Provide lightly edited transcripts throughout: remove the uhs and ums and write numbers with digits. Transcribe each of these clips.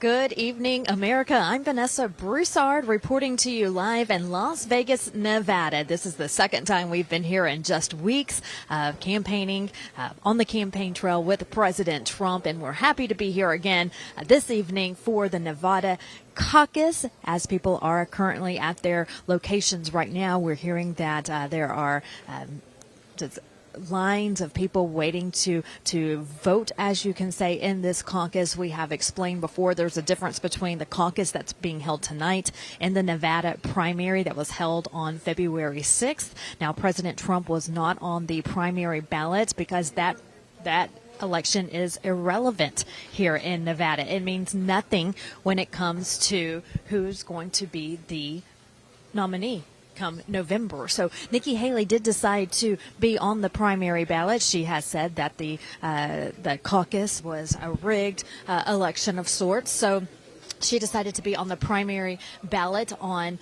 Good evening, America. I'm Vanessa Broussard reporting to you live in Las Vegas, Nevada. This is the second time we've been here in just weeks of campaigning on the campaign trail with President Trump, and we're happy to be here again this evening for the Nevada caucus. As people are currently at their locations right now, we're hearing that there are lines of people waiting to vote, as you can say, in this caucus. We have explained before there's a difference between the caucus that's being held tonight and the Nevada primary that was held on February 6th. Now, President Trump was not on the primary ballot because that election is irrelevant here in Nevada. It means nothing when it comes to who's going to be the nominee come November. So Nikki Haley did decide to be on the primary ballot. She has said that the caucus was a rigged election of sorts. So she decided to be on the primary ballot on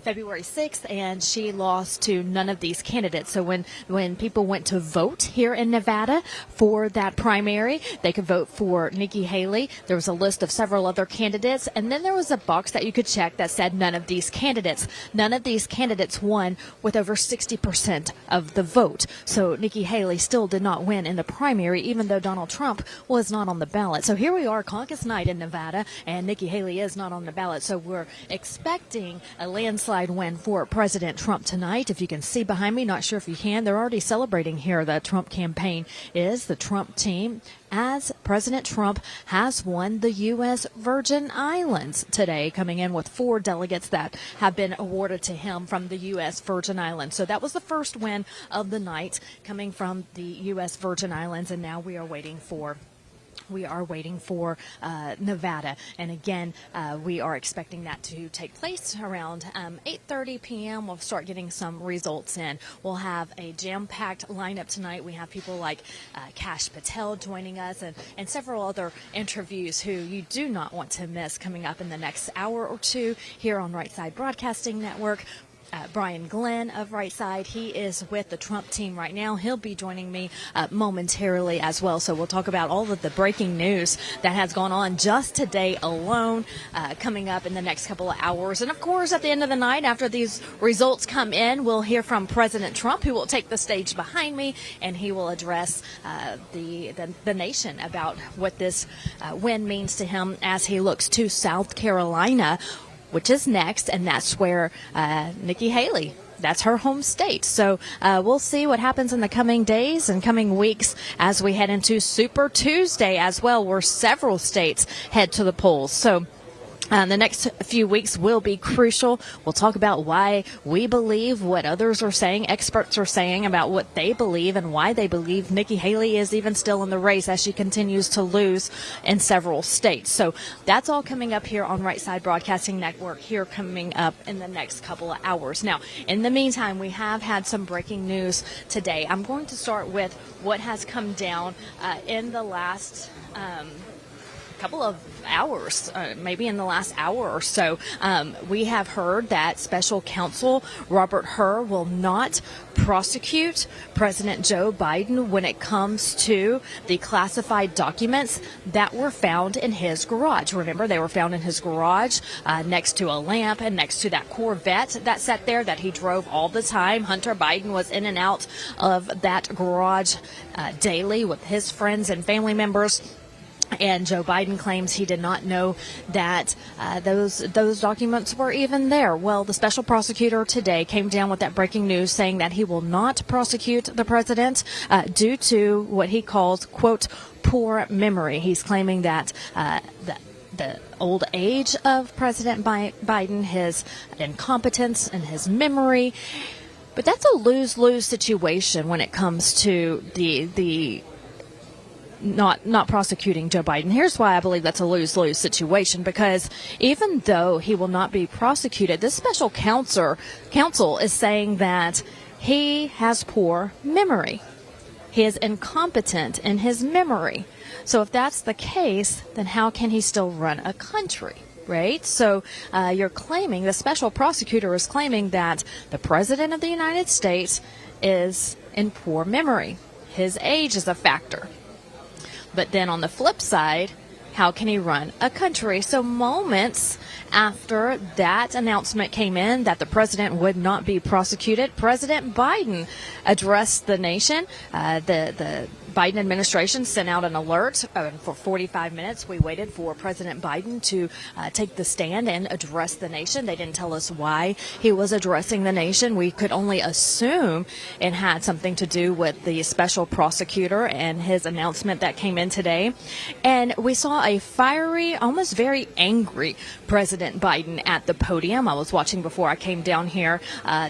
February 6th, and she lost to none of these candidates. So when people went to vote here in Nevada for that primary, they could vote for Nikki Haley. There was a list of several other candidates, and then there was a box that you could check that said none of these candidates. None of these candidates won with over 60% of the vote. So Nikki Haley still did not win in the primary, even though Donald Trump was not on the ballot. So here we are, caucus night in Nevada, and Nikki Haley is not on the ballot, so we're expecting a landslide win for President Trump tonight. If you can see behind me, not sure if you can, they're already celebrating here. The Trump campaign is the Trump team, as President Trump has won the U.S. Virgin Islands today, coming in with 4 delegates that have been awarded to him from the U.S. Virgin Islands. So that was the first win of the night, coming from the U.S. Virgin Islands, and now we are waiting for Nevada. And again, we are expecting that to take place around 8:30 p.m. We'll start getting some results in. We'll have a jam-packed lineup tonight. We have people like Kash Patel joining us and several other interviews who you do not want to miss coming up in the next hour or two here on Right Side Broadcasting Network. Brian Glenn of Right Side, he is with the Trump team right now. He'll be joining me momentarily as well. So we'll talk about all of the breaking news that has gone on just today alone, coming up in the next couple of hours. And of course, at the end of the night, after these results come in, we'll hear from President Trump, who will take the stage behind me, and he will address the nation about what this win means to him as he looks to South Carolina, which is next, and that's where Nikki Haley, that's her home state. So we'll see what happens in the coming days and coming weeks as we head into Super Tuesday as well, where several states head to the polls. So the next few weeks will be crucial. We'll talk about why we believe what others are saying, experts are saying about what they believe and why they believe Nikki Haley is even still in the race as she continues to lose in several states. So that's all coming up here on Right Side Broadcasting Network here coming up in the next couple of hours. Now, in the meantime, we have had some breaking news today. I'm going to start with what has come down in the last couple of hours, maybe in the last hour or so. We have heard that special counsel Robert Hur will not prosecute President Joe Biden when it comes to the classified documents that were found in his garage. Remember, they were found in his garage next to a lamp and next to that Corvette that sat there that he drove all the time. Hunter Biden was in and out of that garage daily with his friends and family members. And Joe Biden claims he did not know that those documents were even there. Well, the special prosecutor today came down with that breaking news saying that he will not prosecute the president due to what he calls, quote, poor memory. He's claiming that the old age of President Biden, his incompetence and his memory. But that's a lose-lose situation when it comes to the not prosecuting Joe Biden. Here's why I believe that's a lose-lose situation, because even though he will not be prosecuted, this special counsel is saying that he has poor memory. He is incompetent in his memory. So if that's the case, then how can he still run a country? Right? So you're claiming, the special prosecutor is claiming that the President of the United States is in poor memory. His age is a factor. But then on the flip side, how can he run a country? So moments after that announcement came in that the president would not be prosecuted, President Biden addressed the nation. The Biden administration sent out an alert for 45 minutes. We waited for President Biden to take the stand and address the nation. They didn't tell us why he was addressing the nation. We could only assume it had something to do with the special prosecutor and his announcement that came in today. And we saw a fiery, almost very angry President Biden at the podium. I was watching before I came down here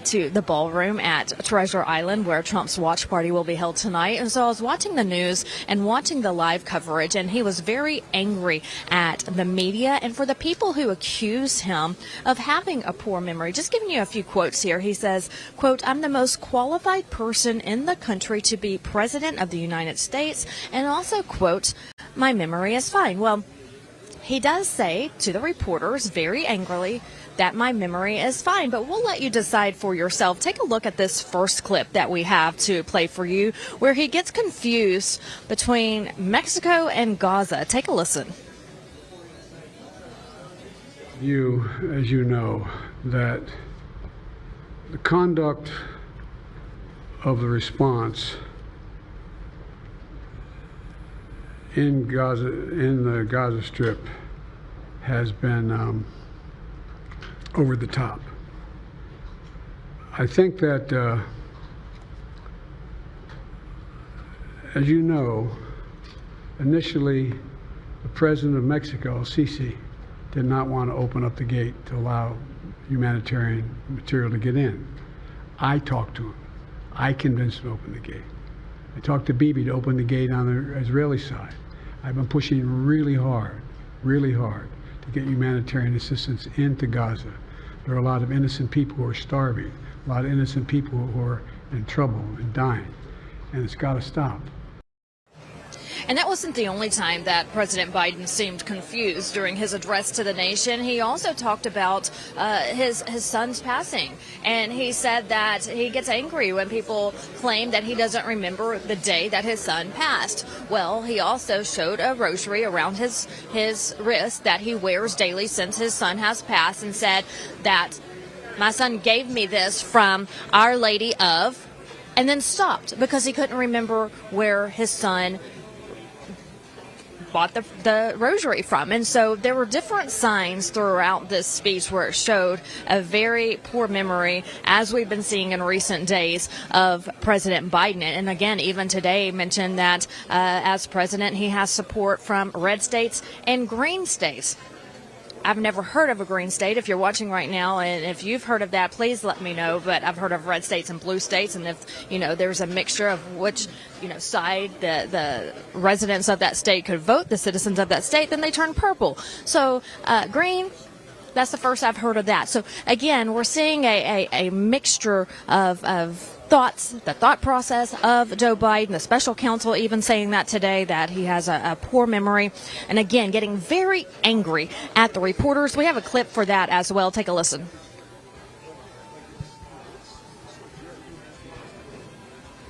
to the ballroom at Treasure Island, where Trump's watch party will be held tonight. And so I was watching the news and watching the live coverage, and he was very angry at the media and for the people who accuse him of having a poor memory. Just giving you a few quotes here. He says, quote, "I'm the most qualified person in the country to be president of the United States," and also, quote, "My memory is fine." Well, he does say to the reporters very angrily that my memory is fine, but we'll let you decide for yourself. Take a look at this first clip that we have to play for you, where he gets confused between Mexico and Gaza. Take a listen. As you know, that the conduct of the response in the Gaza Strip has been over the top. I think that, as you know, initially the president of Mexico, Sisi, did not want to open up the gate to allow humanitarian material to get in. I talked to him. I convinced him to open the gate. I talked to Bibi to open the gate on the Israeli side. I've been pushing really hard to get humanitarian assistance into Gaza. There are a lot of innocent people who are starving, a lot of innocent people who are in trouble and dying, and it's got to stop. And that wasn't the only time that President Biden seemed confused during his address to the nation. He also talked about his son's passing. And he said that he gets angry when people claim that he doesn't remember the day that his son passed. Well, he also showed a rosary around his wrist that he wears daily since his son has passed, and said that my son gave me this from Our Lady of, and then stopped because he couldn't remember where his son bought the rosary from. And so there were different signs throughout this speech where it showed a very poor memory, as we've been seeing in recent days, of President Biden. And again, even today mentioned that as president, he has support from red states and green states. I've never heard of a green state. If you're watching right now, and if you've heard of that, please let me know. But I've heard of red states and blue states, and if there's a mixture of which side the residents of that state could vote, the citizens of that state, then they turn purple. So green. That's the first I've heard of that. So again, we're seeing a mixture of thoughts, the thought process of Joe Biden, the special counsel even saying that today, that he has a poor memory. And again, getting very angry at the reporters. We have a clip for that as well. Take a listen.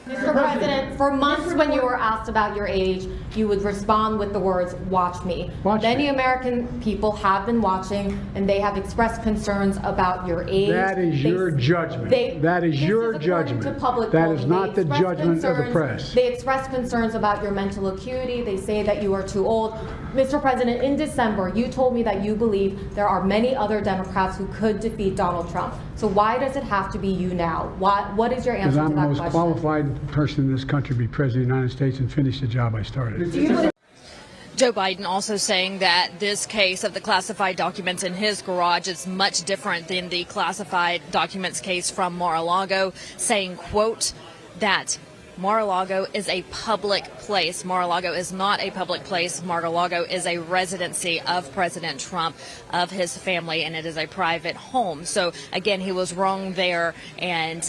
Mr. President, for months when you were asked about your age, you would respond with the words, "Watch me." Many American people have been watching, and they have expressed concerns about your age. That is your judgment. That is your judgment. That is not the judgment of the press. They express concerns about your mental acuity. They say that you are too old. Mr. President, in December, you told me that you believe there are many other Democrats who could defeat Donald Trump. So why does it have to be you now? What is your answer to that question? Because I'm the most qualified person in this country to be president of the United States and finish the job I started. Joe Biden also saying that this case of the classified documents in his garage is much different than the classified documents case from Mar-a-Lago, saying, quote, that Mar-a-Lago is a public place. Mar-a-Lago is not a public place. Mar-a-Lago is a residency of President Trump, of his family, and it is a private home. So, again, he was wrong there, and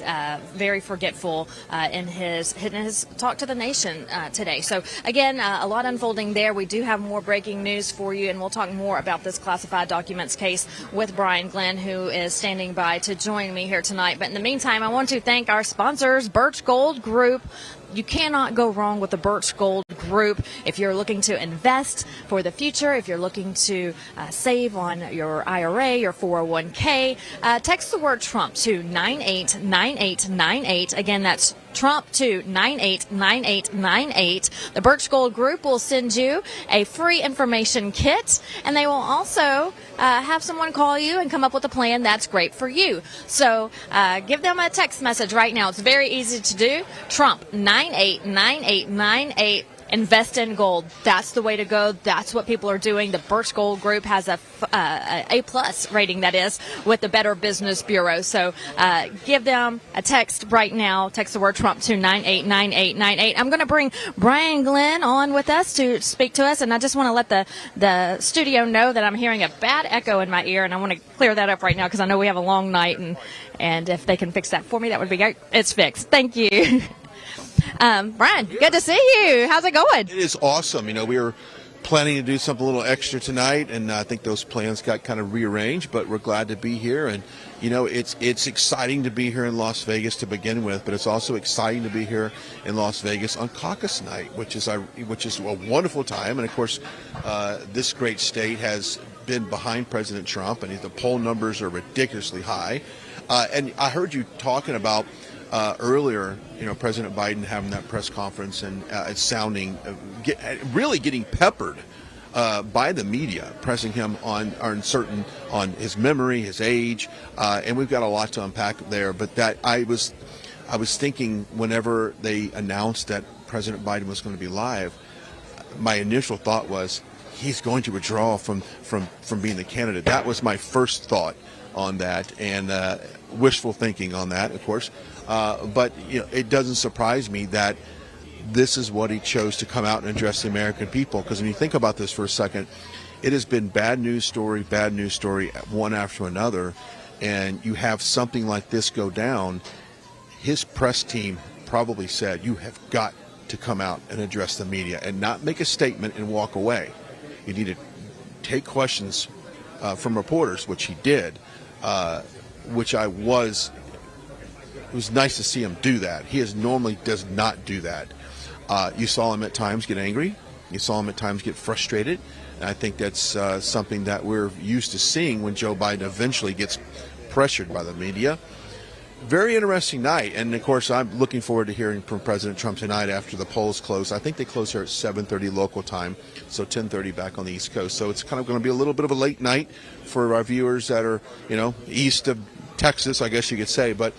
very forgetful in his talk to the nation today. So, again, a lot unfolding there. We do have more breaking news for you, and we'll talk more about this classified documents case with Brian Glenn, who is standing by to join me here tonight. But in the meantime, I want to thank our sponsors, Birch Gold Group. You cannot go wrong with the Birch Gold Group. If you're looking to invest for the future, if you're looking to save on your IRA, your 401k, text the word Trump to 989898. Again, that's Trump to 989898. The Birch Gold Group will send you a free information kit, and they will also have someone call you and come up with a plan that's great for you. So give them a text message right now. It's very easy to do. Trump 989898. Invest in gold. That's the way to go. That's what people are doing. The Birch Gold Group has a plus rating, that is, with the Better Business Bureau. So give them a text right now. Text the word Trump to 989898. I'm going to bring Brian Glenn on with us to speak to us, and I just want to let the studio know that I'm hearing a bad echo in my ear, and I want to clear that up right now because I know we have a long night, and if they can fix that for me, that would be great. It's fixed. Thank you. Brian, good to see you. How's it going? It is awesome. We were planning to do something a little extra tonight, and I think those plans got kind of rearranged, but we're glad to be here. And, it's exciting to be here in Las Vegas to begin with, but it's also exciting to be here in Las Vegas on caucus night, which is a wonderful time. And, of course, this great state has been behind President Trump, and the poll numbers are ridiculously high. And I heard you talking about earlier, President Biden having that press conference and really getting peppered by the media, pressing him on his memory, his age, and we've got a lot to unpack there. But that I was thinking whenever they announced that President Biden was going to be live, my initial thought was he's going to withdraw from being the candidate. That was my first thought on that, and wishful thinking on that, of course. But it doesn't surprise me that this is what he chose to come out and address the American people. Because when you think about this for a second, it has been bad news story, one after another, and you have something like this go down. His press team probably said, you have got to come out and address the media and not make a statement and walk away. You need to take questions from reporters, which he did, it was nice to see him do that. He normally does not do that. You saw him at times get angry. You saw him at times get frustrated. And I think that's something that we're used to seeing when Joe Biden eventually gets pressured by the media. Very interesting night. And, of course, I'm looking forward to hearing from President Trump tonight after the polls close. I think they close here at 7:30 local time, so 10:30 back on the East Coast. So it's kind of going to be a little bit of a late night for our viewers that are, east of Texas, I guess you could say. But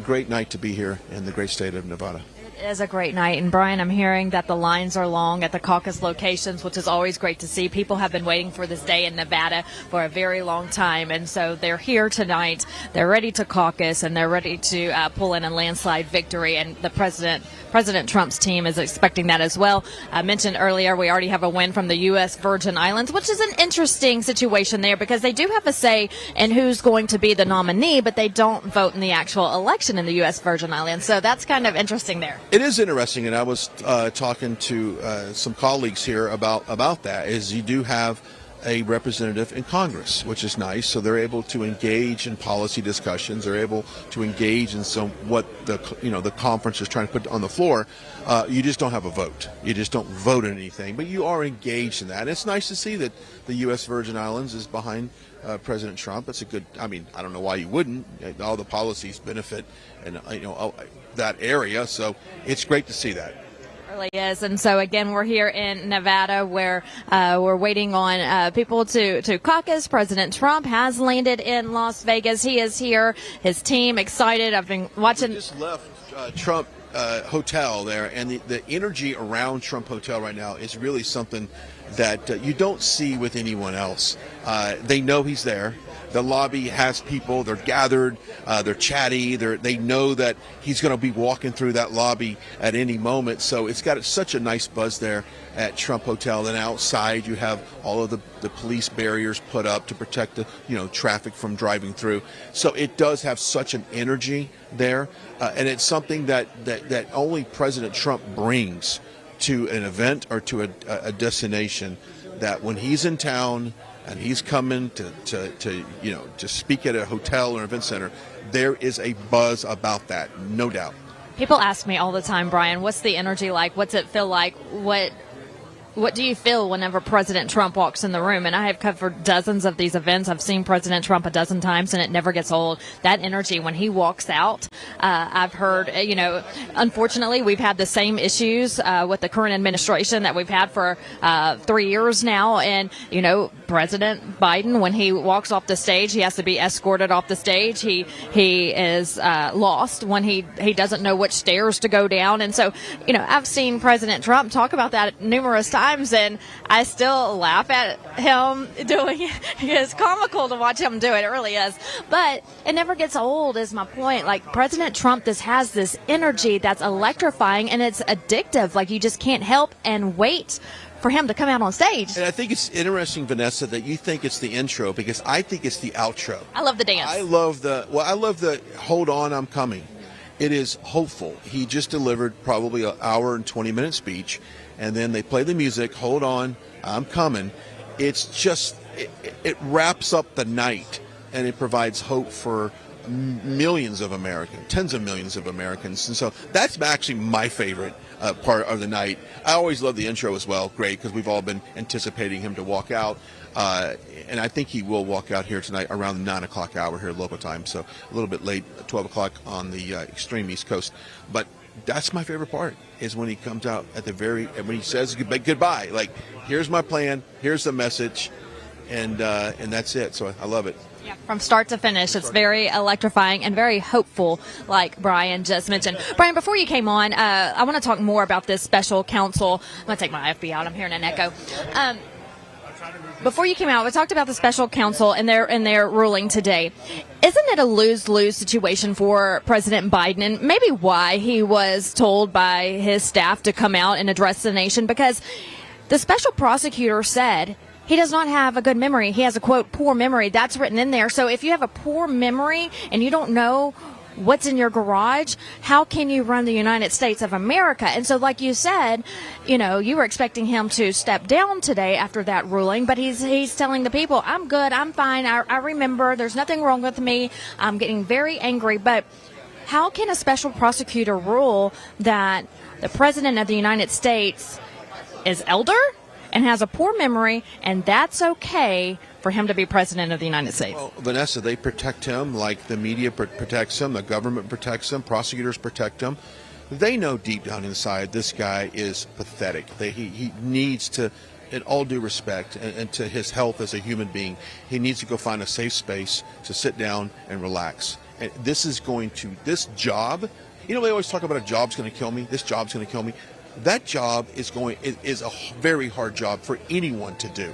great night to be here in the great state of Nevada. It is a great night. And, Brian, I'm hearing that the lines are long at the caucus locations, which is always great to see. People have been waiting for this day in Nevada for a very long time. And so they're here tonight. They're ready to caucus, and they're ready to pull in a landslide victory. And the President Trump's team is expecting that as well. I mentioned earlier we already have a win from the U.S. Virgin Islands, which is an interesting situation there because they do have a say in who's going to be the nominee, but they don't vote in the actual election in the U.S. Virgin Islands. So that's kind of interesting there. It is interesting, and I was talking to some colleagues here about that, is you do have a representative in Congress, which is nice. So they're able to engage in policy discussions. They're able to engage in what the conference is trying to put on the floor. You just don't have a vote. You just don't vote on anything, but you are engaged in that. And it's nice to see that the U.S. Virgin Islands is behind President Trump. It's a good. I don't know why you wouldn't. All the policies benefit and that area, so it's great to see that. Really is. And so again, we're here in Nevada where we're waiting on people to caucus. President Trump has landed in Las Vegas. He is here, his team excited. I've been watching. We just left Trump Hotel there, and the energy around Trump Hotel right now is really something that you don't see with anyone else. They know he's there. The lobby has people. They're gathered. They're chatty. They know that he's going to be walking through that lobby at any moment. So it's got such a nice buzz there at Trump Hotel. And outside, you have all of the police barriers put up to protect the traffic from driving through. So it does have such an energy there, and it's something that only President Trump brings to an event or to a destination. That when he's in town and he's coming to speak at a hotel or event center, there is a buzz about that, no doubt. People ask me all the time, Brian, what's the energy like? What's it feel like? What do you feel whenever President Trump walks in the room? And I have covered dozens of these events. I've seen President Trump a dozen times, and it never gets old. That energy when he walks out, I've heard, unfortunately, we've had the same issues with the current administration that we've had for 3 years now. And, President Biden, when he walks off the stage, he has to be escorted off the stage. He is lost when he doesn't know which stairs to go down. And so, I've seen President Trump talk about that numerous times, and I still laugh at him doing it. It's comical to watch him do it. It really is. But it never gets old, is my point. Like, President Trump has this energy that's electrifying, and it's addictive. Like, you just can't help and wait for him to come out on stage. And I think it's interesting, Vanessa, that you think it's the intro, because I think it's the outro. I love the dance. I love the hold on, I'm coming. It is hopeful. He just delivered probably an hour and 20-minute speech, and then they play the music, hold on, I'm coming. It's just, it wraps up the night, and it provides hope for millions of Americans, tens of millions of Americans. And so that's actually my favorite part of the night. I always love the intro as well. Great, because we've all been anticipating him to walk out. And I think he will walk out here tonight around the 9 o'clock hour here local time. So a little bit late, 12 o'clock on the extreme East Coast. But that's my favorite part, is when he comes out at the when he says goodbye. Like, here's my plan, here's the message, and that's it. So I love it. Yeah, from start to finish, it's very electrifying and very hopeful, like Brian just mentioned. Brian, before you came on, I want to talk more about this special counsel. I'm going to take my FB out. I'm hearing an echo. Before you came out, we talked about the special counsel and their ruling today. Isn't it a lose-lose situation for President Biden, and maybe why he was told by his staff to come out and address the nation? Because the special prosecutor said he does not have a good memory. He has a, quote, poor memory. That's written in there. So if you have a poor memory and you don't know what's in your garage, how can you run the United States of America? And so, like you said, you were expecting him to step down today after that ruling, but he's telling the people, I'm good, I'm fine, I remember, there's nothing wrong with me, I'm getting very angry. But how can a special prosecutor rule that the President of the United States is elder and has a poor memory, and that's okay for him to be President of the United States? Well, Vanessa, they protect him like the media protects him, the government protects him, prosecutors protect him. They know deep down inside this guy is pathetic. He needs to, in all due respect, and to his health as a human being, he needs to go find a safe space to sit down and relax. And this job, they always talk about a job's going to kill me, this job's going to kill me. That job is a very hard job for anyone to do.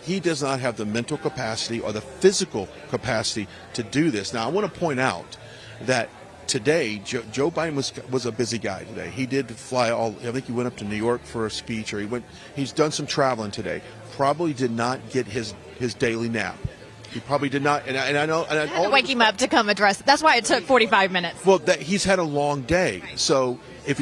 He does not have the mental capacity or the physical capacity to do this. Now, I want to point out that today, Joe Biden was a busy guy today. He did fly I think he went up to New York for a speech, or he's done some traveling today. Probably did not get his daily nap. He probably did not, and I know. And I had to wake him up to come address. That's why it took 45 minutes. Well, he's had a long day, so if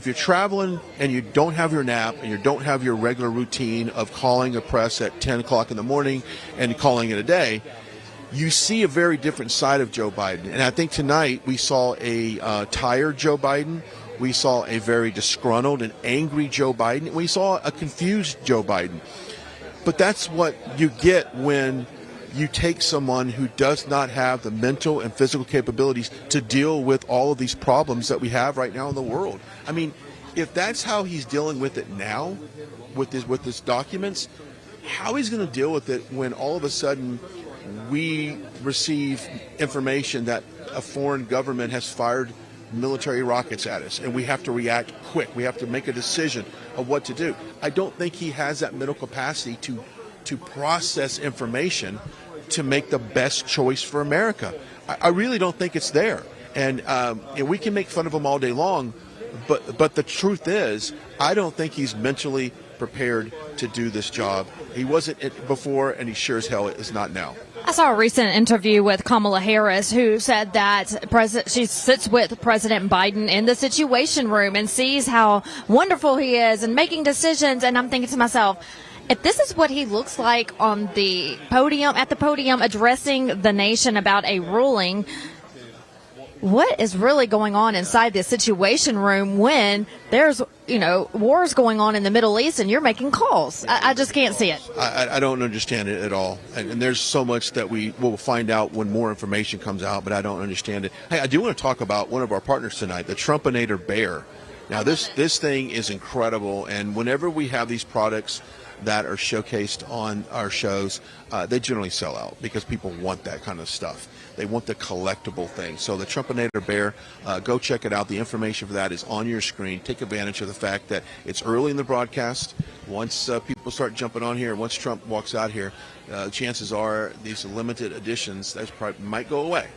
you're traveling and you don't have your nap and you don't have your regular routine of calling a press at 10 o'clock in the morning and calling it a day, you see a very different side of Joe Biden. And I think tonight we saw a tired Joe Biden. We saw a very disgruntled and angry Joe Biden. We saw a confused Joe Biden. But that's what you get when you take someone who does not have the mental and physical capabilities to deal with all of these problems that we have right now in the world. I mean, if that's how he's dealing with it now, with his documents, how he's going to deal with it when all of a sudden we receive information that a foreign government has fired military rockets at us, and we have to react quick. We have to make a decision of what to do. I don't think he has that mental capacity to process information to make the best choice for America. I really don't think it's there. And we can make fun of him all day long, but the truth is, I don't think he's mentally prepared to do this job. He wasn't before, and he sure as hell is not now. I saw a recent interview with Kamala Harris, who said that she sits with President Biden in the Situation Room and sees how wonderful he is and making decisions. And I'm thinking to myself, if this is what he looks like on the podium, addressing the nation about a ruling, what is really going on inside the Situation Room when there's, wars going on in the Middle East and you're making calls? I just can't see it. I don't understand it at all. And there's so much that we will find out when more information comes out, but I don't understand it. Hey, I do want to talk about one of our partners tonight, the Trumpinator Bear. Now, this thing is incredible, and whenever we have these products that are showcased on our shows, they generally sell out because people want that kind of stuff. They want the collectible thing. So the Trumpinator Bear, go check it out. The information for that is on your screen. Take advantage of the fact that it's early in the broadcast. Once people start jumping on here, once Trump walks out here, chances are these limited editions that probably might go away.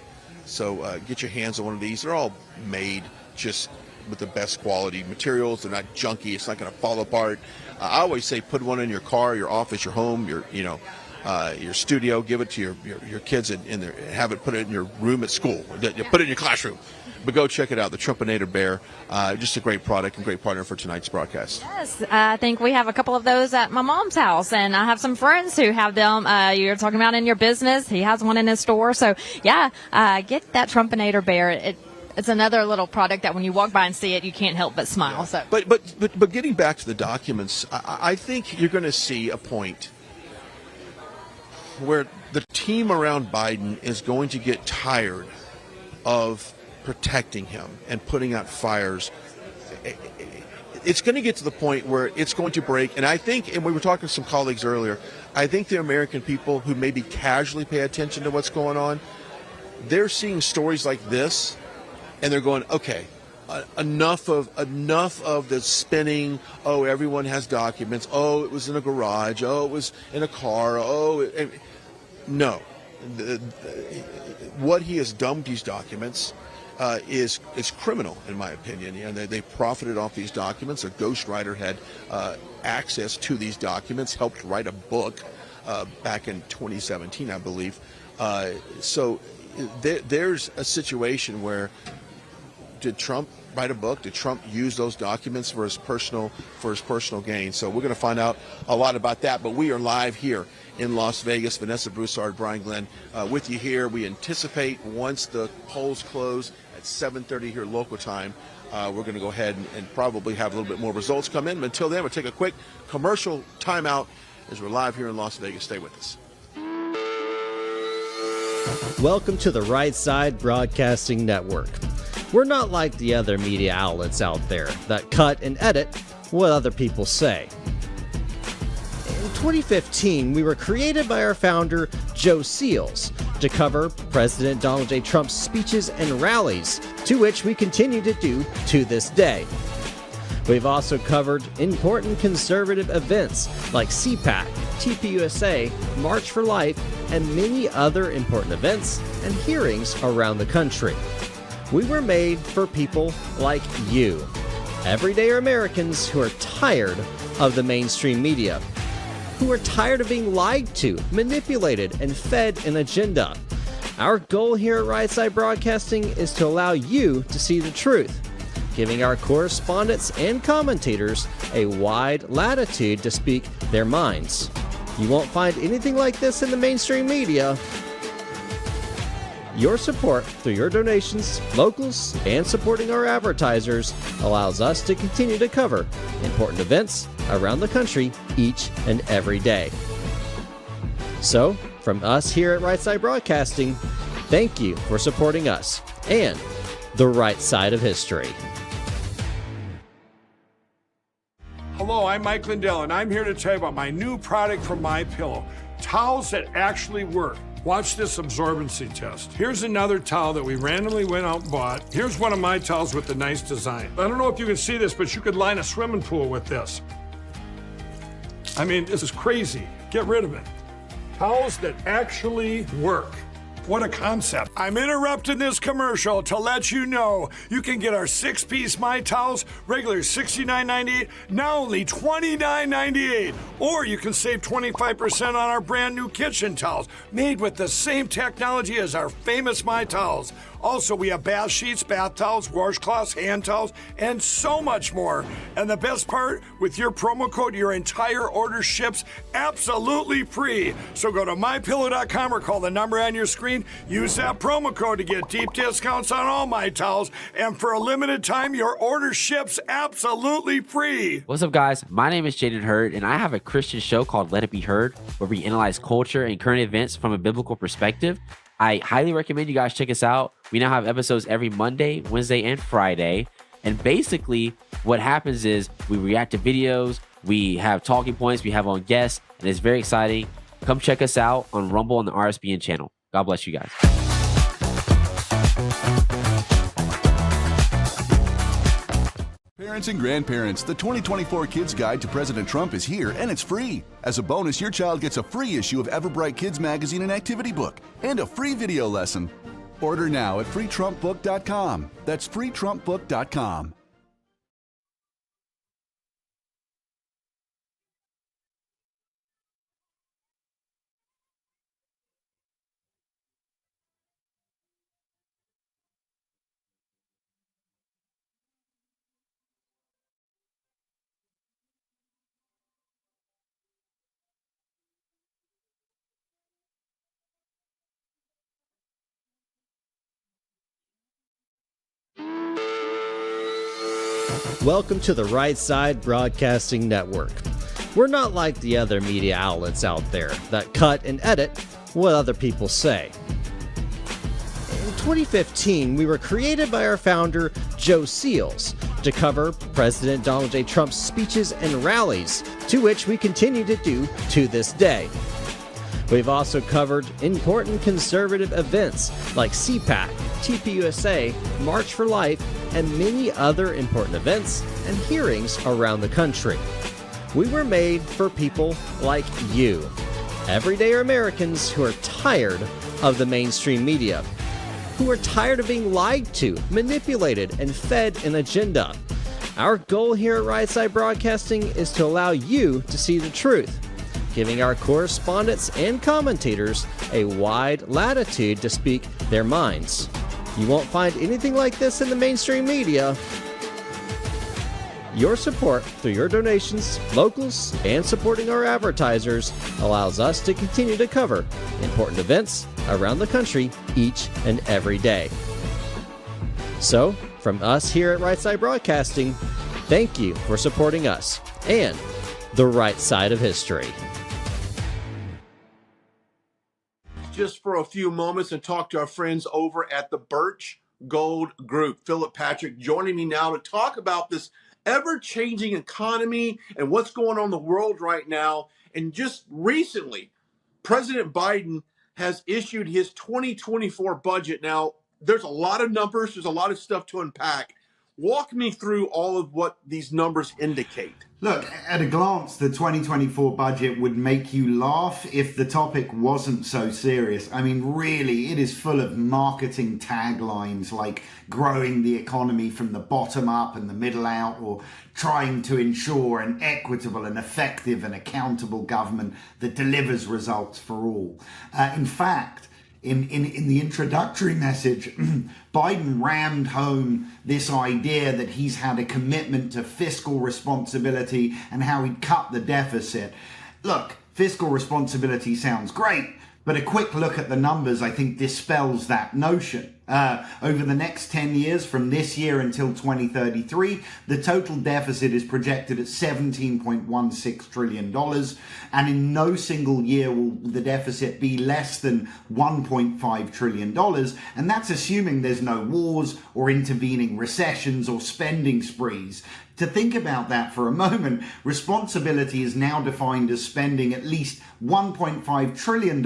So get your hands on one of these. They're all made just with the best quality materials. They're not junky. It's not going to fall apart. I always say put one in your car, your office, your home, your studio. Give it to your kids in there. Have it put it in your room at school. Put it in your classroom. But go check it out, the Trumpinator Bear. Just a great product and great partner for tonight's broadcast. Yes, I think we have a couple of those at my mom's house, and I have some friends who have them. You're talking about in your business. He has one in his store. So, yeah, get that Trumpinator Bear. It's another little product that when you walk by and see it, you can't help but smile. So, but getting back to the documents, I think you're going to see a point where the team around Biden is going to get tired of protecting him and putting out fires. It's going to get to the point where it's going to break. And I think, and we were talking to some colleagues earlier, I think the American people who maybe casually pay attention to what's going on, they're seeing stories like this. And they're going, okay, enough of the spinning. Oh, everyone has documents. Oh, it was in a garage. Oh, it was in a car. No. What he has done with these documents is criminal, in my opinion. They profited off these documents. A ghostwriter had access to these documents, helped write a book back in 2017, I believe. So there's a situation where, did Trump write a book? Did Trump use those documents for his personal gain? So we're going to find out a lot about that. But we are live here in Las Vegas. Vanessa Broussard, Brian Glenn, with you here. We anticipate once the polls close at 7:30 here local time, we're going to go ahead and probably have a little bit more results come in. But until then, we'll take a quick commercial timeout as we're live here in Las Vegas. Stay with us. Welcome to the Right Side Broadcasting Network. We're not like the other media outlets out there that cut and edit what other people say. In 2015, we were created by our founder, Joe Seals, to cover President Donald J. Trump's speeches and rallies, to which we continue to do to this day. We've also covered important conservative events like CPAC, TPUSA, March for Life, and many other important events and hearings around the country. We were made for people like you, everyday Americans who are tired of the mainstream media, who are tired of being lied to, manipulated, and fed an agenda. Our goal here at Right Side Broadcasting is to allow you to see the truth, giving our correspondents and commentators a wide latitude to speak their minds. You won't find anything like this in the mainstream media. Your support through your donations, locals, and supporting our advertisers allows us to continue to cover important events around the country each and every day. So, from us here at Right Side Broadcasting, thank you for supporting us and the right side of history. Hello, I'm Mike Lindell, and I'm here to tell you about my new product from MyPillow, towels that actually work. Watch this absorbency test. Here's another towel that we randomly went out and bought. Here's one of my towels with the nice design. I don't know if you can see this, but you could line a swimming pool with this. I mean, this is crazy. Get rid of it. Towels that actually work. What a concept. I'm interrupting this commercial to let you know you can get our 6-piece My Towels, regular $69.98, now only $29.98. Or you can save 25% on our brand new kitchen towels, made with the same technology as our famous My Towels. Also, we have bath sheets, bath towels, washcloths, hand towels, and so much more. And the best part, with your promo code, your entire order ships absolutely free. So go to mypillow.com or call the number on your screen. Use that promo code to get deep discounts on all my towels. And for a limited time, your order ships absolutely free. What's up, guys? My name is Jaden Hurd, and I have a Christian show called Let It Be Heard, where we analyze culture and current events from a biblical perspective. I highly recommend you guys check us out. We now have episodes every Monday, Wednesday, and Friday. And basically, what happens is we react to videos, we have talking points, we have on guests, and it's very exciting. Come check us out on Rumble on the RSBN channel. God bless you guys. Parents and grandparents, the 2024 Kids Guide to President Trump is here, and it's free. As a bonus, your child gets a free issue of Everbright Kids Magazine and Activity Book, and a free video lesson. Order now at freetrumpbook.com. That's freetrumpbook.com. Welcome to the Right Side Broadcasting Network. We're not like the other media outlets out there that cut and edit what other people say. In 2015, we were created by our founder, Joe Seals, to cover President Donald J. Trump's speeches and rallies, to which we continue to do to this day. We've also covered important conservative events like CPAC, TPUSA, March for Life, and many other important events and hearings around the country. We were made for people like you, everyday Americans who are tired of the mainstream media, who are tired of being lied to, manipulated, and fed an agenda. Our goal here at Right Side Broadcasting is to allow you to see the truth, giving our correspondents and commentators a wide latitude to speak their minds. You won't find anything like this in the mainstream media. Your support through your donations, locals, and supporting our advertisers allows us to continue to cover important events around the country each and every day. So, from us here at Right Side Broadcasting, thank you for supporting us and the right side of history. Just for a few moments and talk to our friends over at the Birch Gold Group. Philip Patrick joining me now to talk about this ever-changing economy and what's going on in the world right now. And just recently, President Biden has issued his 2024 budget. Now, there's a lot of numbers. There's a lot of stuff to unpack. Walk me through all of what these numbers indicate. Look, at a glance, the 2024 budget would make you laugh if the topic wasn't so serious. I mean, really, it is full of marketing taglines like growing the economy from the bottom up and the middle out, or trying to ensure an equitable and effective and accountable government that delivers results for all. In fact, in the introductory message, Biden rammed home this idea that he's had a commitment to fiscal responsibility and how he'd cut the deficit. Look, fiscal responsibility sounds great, but a quick look at the numbers, I think, dispels that notion. Over the next 10 years, from this year until 2033, the total deficit is projected at $17.16 trillion. And in no single year will the deficit be less than $1.5 trillion. And that's assuming there's no wars or intervening recessions or spending sprees. To think about that for a moment, responsibility is now defined as spending at least $1.5 trillion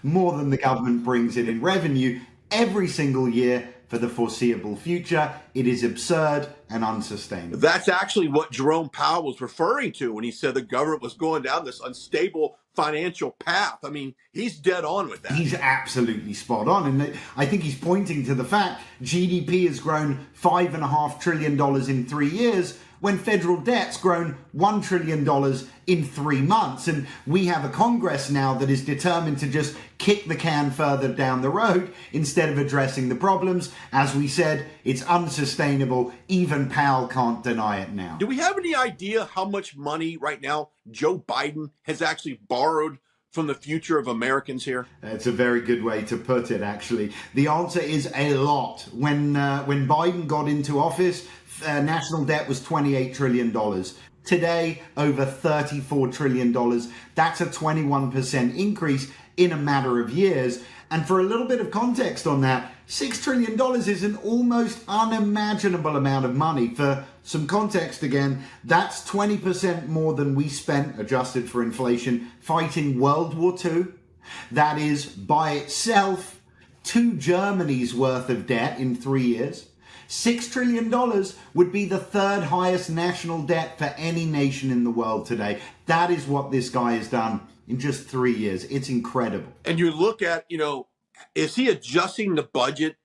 more than the government brings in revenue every single year for the foreseeable future. It is absurd and unsustainable. That's actually what Jerome Powell was referring to when he said the government was going down this unstable financial path. I mean, he's dead on with that. He's absolutely spot on. And I think he's pointing to the fact GDP has grown $5.5 trillion in 3 years, when federal debt's grown $1 trillion in 3 months. And we have a Congress now that is determined to just kick the can further down the road instead of addressing the problems. As we said, it's unsustainable. Even Powell can't deny it now. Do we have any idea how much money right now Joe Biden has actually borrowed from the future of Americans here? It's a very good way to put it, actually. The answer is a lot. When Biden got into office, national debt was $28 trillion. Today, over $34 trillion. That's a 21% increase in a matter of years. And for a little bit of context on that, $6 trillion is an almost unimaginable amount of money. For some context again, that's 20% more than we spent, adjusted for inflation, fighting World War II. That is, by itself, 2 Germany's worth of debt in 3 years. $6 trillion would be the 3rd highest national debt for any nation in the world today. That is what this guy has done in just 3 years. It's incredible. And you look at, is he adjusting the budget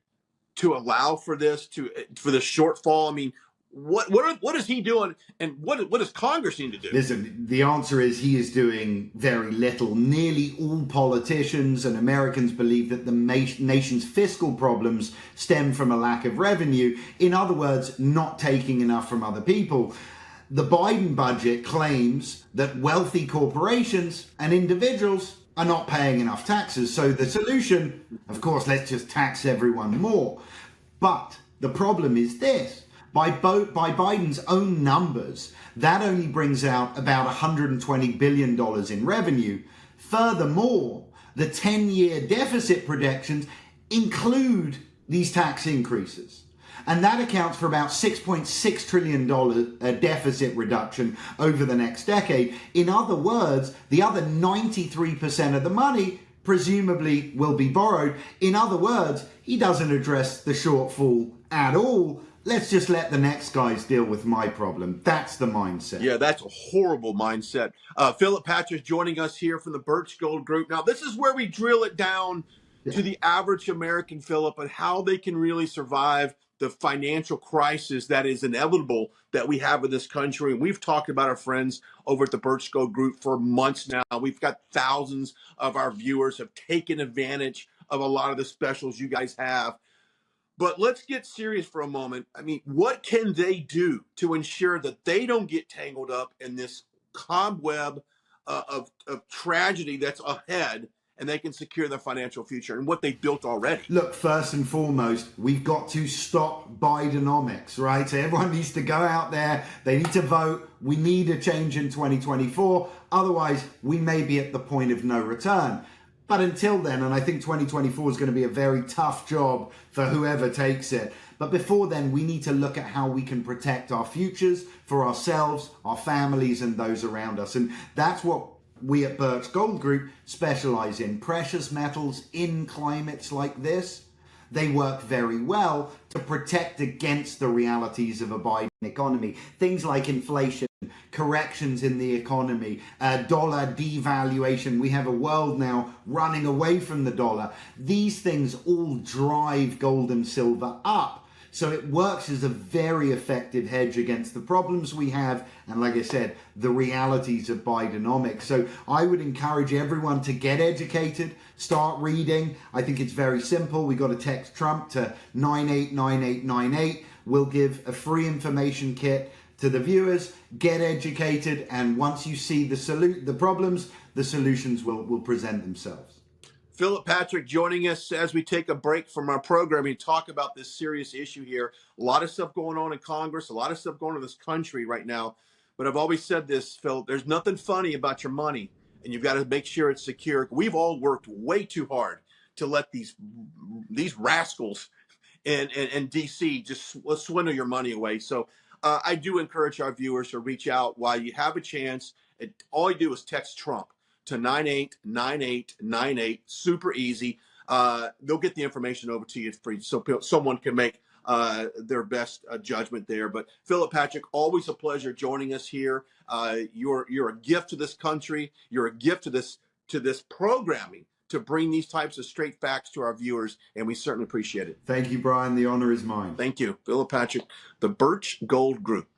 to allow for this, for the shortfall? I mean, what is he doing, and what does Congress need to do? Listen, the answer is he is doing very little. Nearly all politicians and Americans believe that the nation's fiscal problems stem from a lack of revenue. In other words, not taking enough from other people. The Biden budget claims that wealthy corporations and individuals are not paying enough taxes. So the solution, of course, let's just tax everyone more. But the problem is this. By Biden's own numbers, that only brings out about $120 billion in revenue. Furthermore, the 10-year deficit projections include these tax increases. And that accounts for about $6.6 trillion deficit reduction over the next decade. In other words, the other 93% of the money presumably will be borrowed. In other words, he doesn't address the shortfall at all. Let's just let the next guys deal with my problem. That's the mindset. Yeah, that's a horrible mindset. Philip Patrick joining us here from the Birch Gold Group. Now, this is where we drill it down to the average American, Philip, and how they can really survive the financial crisis that is inevitable that we have in this country. And we've talked about our friends over at the Birch Gold Group for months now. We've got thousands of our viewers have taken advantage of a lot of the specials you guys have. But let's get serious for a moment. I mean, what can they do to ensure that they don't get tangled up in this cobweb of tragedy that's ahead, and they can secure their financial future and what they built already? Look, first and foremost, we've got to stop Bidenomics, right? So everyone needs to go out there. They need to vote. We need a change in 2024. Otherwise, we may be at the point of no return. But until then, and I think 2024 is going to be a very tough job for whoever takes it. But before then, we need to look at how we can protect our futures for ourselves, our families, and those around us. And that's what we at Birch Gold Group specialize in. Precious metals in climates like this, they work very well to protect against the realities of a Biden economy. Things like inflation, corrections in the economy, dollar devaluation. We have a world now running away from the dollar. These things all drive gold and silver up. So it works as a very effective hedge against the problems we have, and like I said, the realities of Bidenomics. So I would encourage everyone to get educated, start reading. I think it's very simple. We got to text Trump to 989898. We'll give a free information kit to the viewers. Get educated, and once you see the problems, the solutions will present themselves. Philip Patrick joining us as we take a break from our programming to talk about this serious issue here. A lot of stuff going on in Congress, a lot of stuff going on in this country right now. But I've always said this, Philip, there's nothing funny about your money, and you've got to make sure it's secure. We've all worked way too hard to let these rascals in D.C. just swindle your money away. So I do encourage our viewers to reach out while you have a chance. All you do is text Trump to 989898. Super easy. They'll get the information over to you free, so someone can make their best judgment there. But Philip Patrick, always a pleasure joining us here. You're a gift to this country. You're a gift to this programming to bring these types of straight facts to our viewers, and we certainly appreciate it. Thank you, Brian. The honor is mine. Thank you, Philip Patrick, the Birch Gold Group.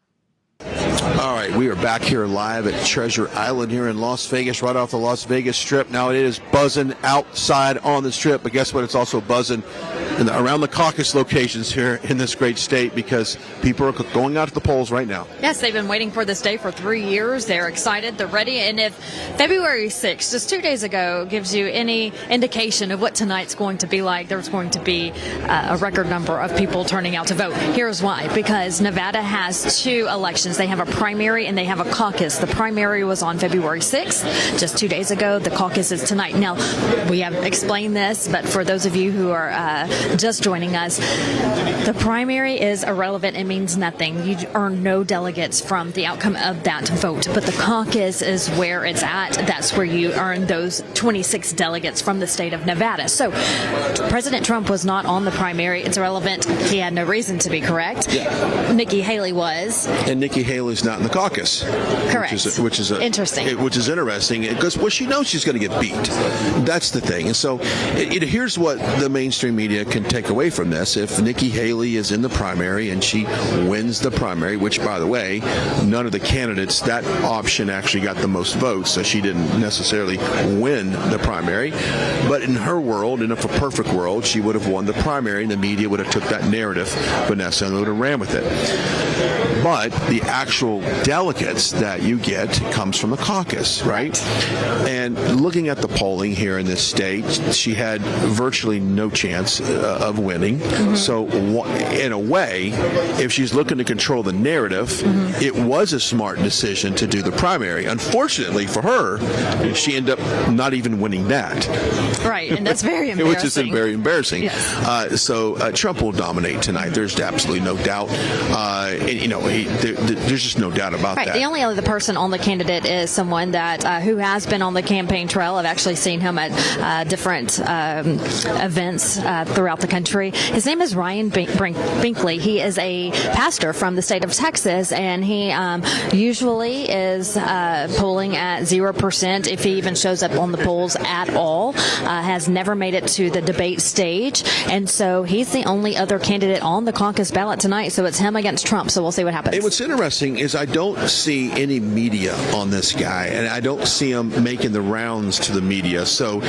All right, we are back here live at Treasure Island here in Las Vegas, right off the Las Vegas Strip. Now it is buzzing outside on the Strip, but guess what? It's also buzzing around the caucus locations here in this great state because people are going out to the polls right now. Yes, they've been waiting for this day for 3 years. They're excited. They're ready. And if February 6th, just 2 days ago, gives you any indication of what tonight's going to be like, there's going to be a record number of people turning out to vote. Here's why. Because Nevada has 2 elections. They have a primary and they have a caucus. The primary was on February 6th, just 2 days ago. The caucus is tonight. Now, we have explained this, but for those of you who are just joining us, the primary is irrelevant. It means nothing. You earn no delegates from the outcome of that vote. But the caucus is where it's at. That's where you earn those 26 delegates from the state of Nevada. So President Trump was not on the primary. It's irrelevant. He had no reason to be, correct? Yeah. Nikki Haley was. And Nikki Haley's not in the caucus. Correct. Which is interesting. Which is interesting because, well, she knows she's going to get beat. That's the thing. And so here's what the mainstream media can take away from this. If Nikki Haley is in the primary and she wins the primary, which, by the way, none of the candidates, that option actually got the most votes, so she didn't necessarily win the primary. But in her world, in a perfect world, she would have won the primary, and the media would have took that narrative, Vanessa, and would have ran with it. But the actual delegates that you get comes from the caucus, right? And looking at the polling here in this state, she had virtually no chance of winning. Mm-hmm. So in a way, if she's looking to control the narrative, mm-hmm. it was a smart decision to do the primary. Unfortunately for her, she ended up not even winning that. Right, and that's very embarrassing. Which is very embarrassing. Yes. So Trump will dominate tonight. There's absolutely no doubt. There's just no doubt about that. The only other person on the candidate is someone that who has been on the campaign trail. I've actually seen him at different events throughout the country. His name is Ryan Binkley. He is a pastor from the state of Texas, and he usually is polling at 0% if he even shows up on the polls at all. Has never made it to the debate stage, and so he's the only other candidate on the caucus ballot tonight. So it's him against Trump. So we'll see what happens. And what's interesting is I don't see any media on this guy, and I don't see him making the rounds to the media. So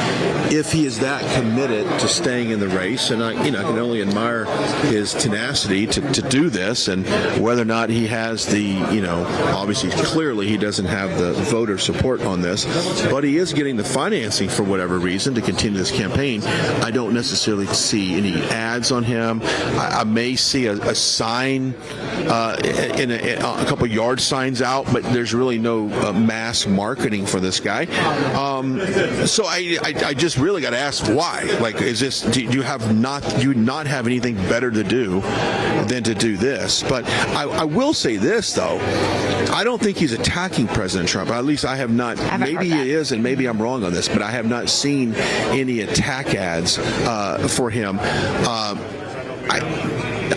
if he is that committed to staying in the race, and I can only admire his tenacity to do this, and whether or not he has the, obviously clearly he doesn't have the voter support on this, but he is getting the financing for whatever reason to continue this campaign. I don't necessarily see any ads on him. I may see a sign, in a couple yard signs out, but there's really no mass marketing for this guy. So I just really got to ask why. Like, is this? Do you not have anything better to do than to do this? But I will say this though, I don't think he's attacking President Trump. At least I have not. Maybe he is, and maybe I'm wrong on this, but I have not seen any attack ads for him.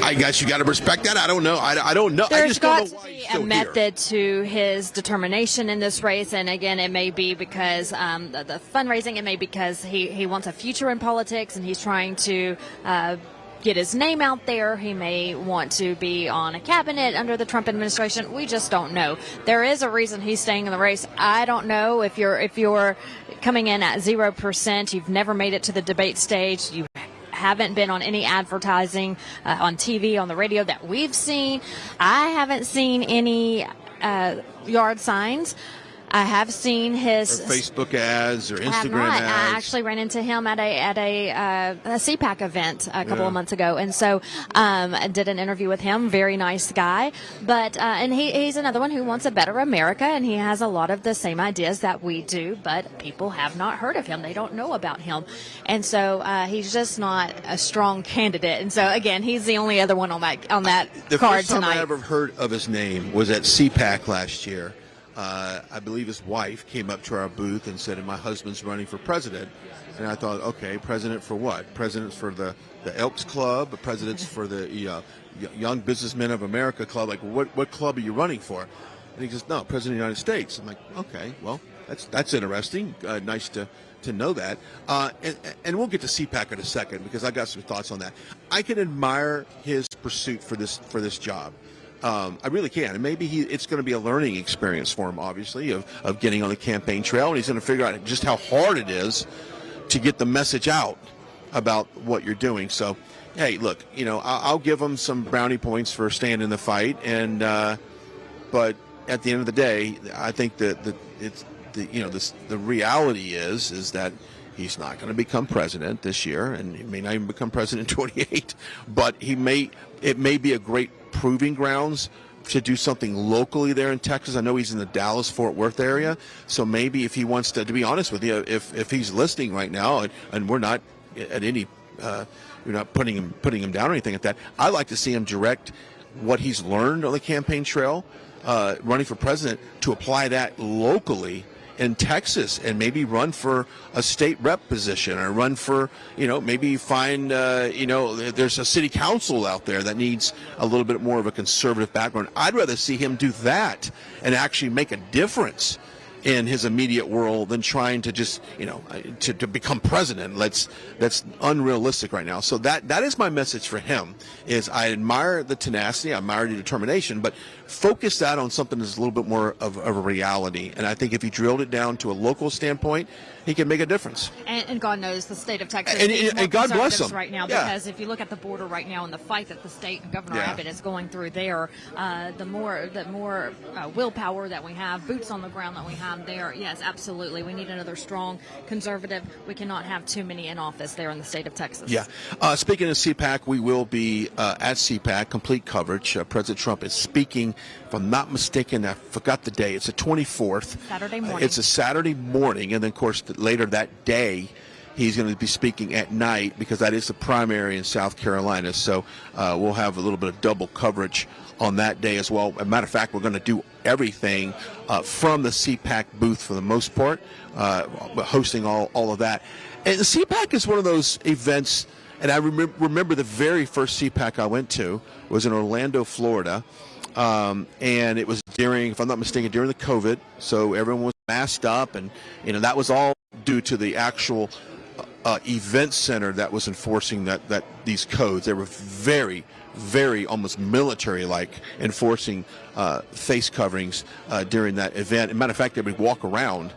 I guess you got to respect that. I don't know. I don't know. I just don't know why he's still a method to his determination in this race, and again, it may be because the fundraising. It may be because he wants a future in politics, and he's trying to get his name out there. He may want to be on a cabinet under the Trump administration. We just don't know. There is a reason he's staying in the race. I don't know if you're coming in at 0%. You've never made it to the debate stage. You haven't been on any advertising on TV, on the radio that we've seen. I haven't seen any yard signs. I have seen his or Facebook ads or Instagram ads. ads. I actually ran into him at a CPAC event a couple of months ago, and so I did an interview with him. Very nice guy, but and he's another one who wants a better America, and he has a lot of the same ideas that we do, but people have not heard of him. They don't know about him, and so he's just not a strong candidate. And so again, he's the only other one on that card tonight. The first time I ever heard of his name was at CPAC last year. I believe his wife came up to our booth and said, my husband's running for president. And I thought, okay, president for what? President's for the Elks Club, president's for the Young Businessmen of America Club. Like, what club are you running for? And he says, no, President of the United States. I'm like, okay, well, that's interesting. Nice to know that. And we'll get to CPAC in a second because I got some thoughts on that. I can admire his pursuit for this job. I really can. And maybe it's going to be a learning experience for him, obviously, of getting on the campaign trail. And he's going to figure out just how hard it is to get the message out about what you're doing. So, hey, look, I'll give him some brownie points for staying in the fight. And but at the end of the day, I think that the reality is that he's not going to become president this year, and he may not even become president in 28. But it may be a great proving grounds to do something locally there in Texas. I know he's in the Dallas-Fort Worth area, so maybe if he wants to be honest with you, if he's listening right now, and we're not at any, you're not putting him down or anything like that. I'd like to see him direct what he's learned on the campaign trail, running for president, to apply that locally in Texas, and maybe run for a state rep position, or run for, maybe find, there's a city council out there that needs a little bit more of a conservative background. I'd rather see him do that and actually make a difference in his immediate world than trying to just, to become president. That's unrealistic right now. So that is my message for him, is I admire the tenacity, I admire the determination, but focus that on something that's a little bit more of a reality. And I think if he drilled it down to a local standpoint, he can make a difference. And God knows the state of Texas and God bless him right now, because if you look at the border right now and the fight that the state and Governor Abbott is going through there, the more willpower that we have, boots on the ground that we have there, yes, absolutely. We need another strong conservative. We cannot have too many in office there in the state of Texas. Yeah. Speaking of CPAC, we will be at CPAC, complete coverage. President Trump is speaking, if I'm not mistaken, I forgot the day. It's the 24th. Saturday morning. It's a Saturday morning, and then, of course, later that day, he's going to be speaking at night, because that is the primary in South Carolina. So we'll have a little bit of double coverage on that day as well. As a matter of fact, we're going to do everything from the CPAC booth for the most part, hosting all of that. And the CPAC is one of those events, and I remember the very first CPAC I went to was in Orlando, Florida, and it was during, if I'm not mistaken, during the COVID, so everyone was masked up, and that was all due to the actual event center that was enforcing that these codes. They were very, very almost military-like, enforcing face coverings during that event. As a matter of fact, they would walk around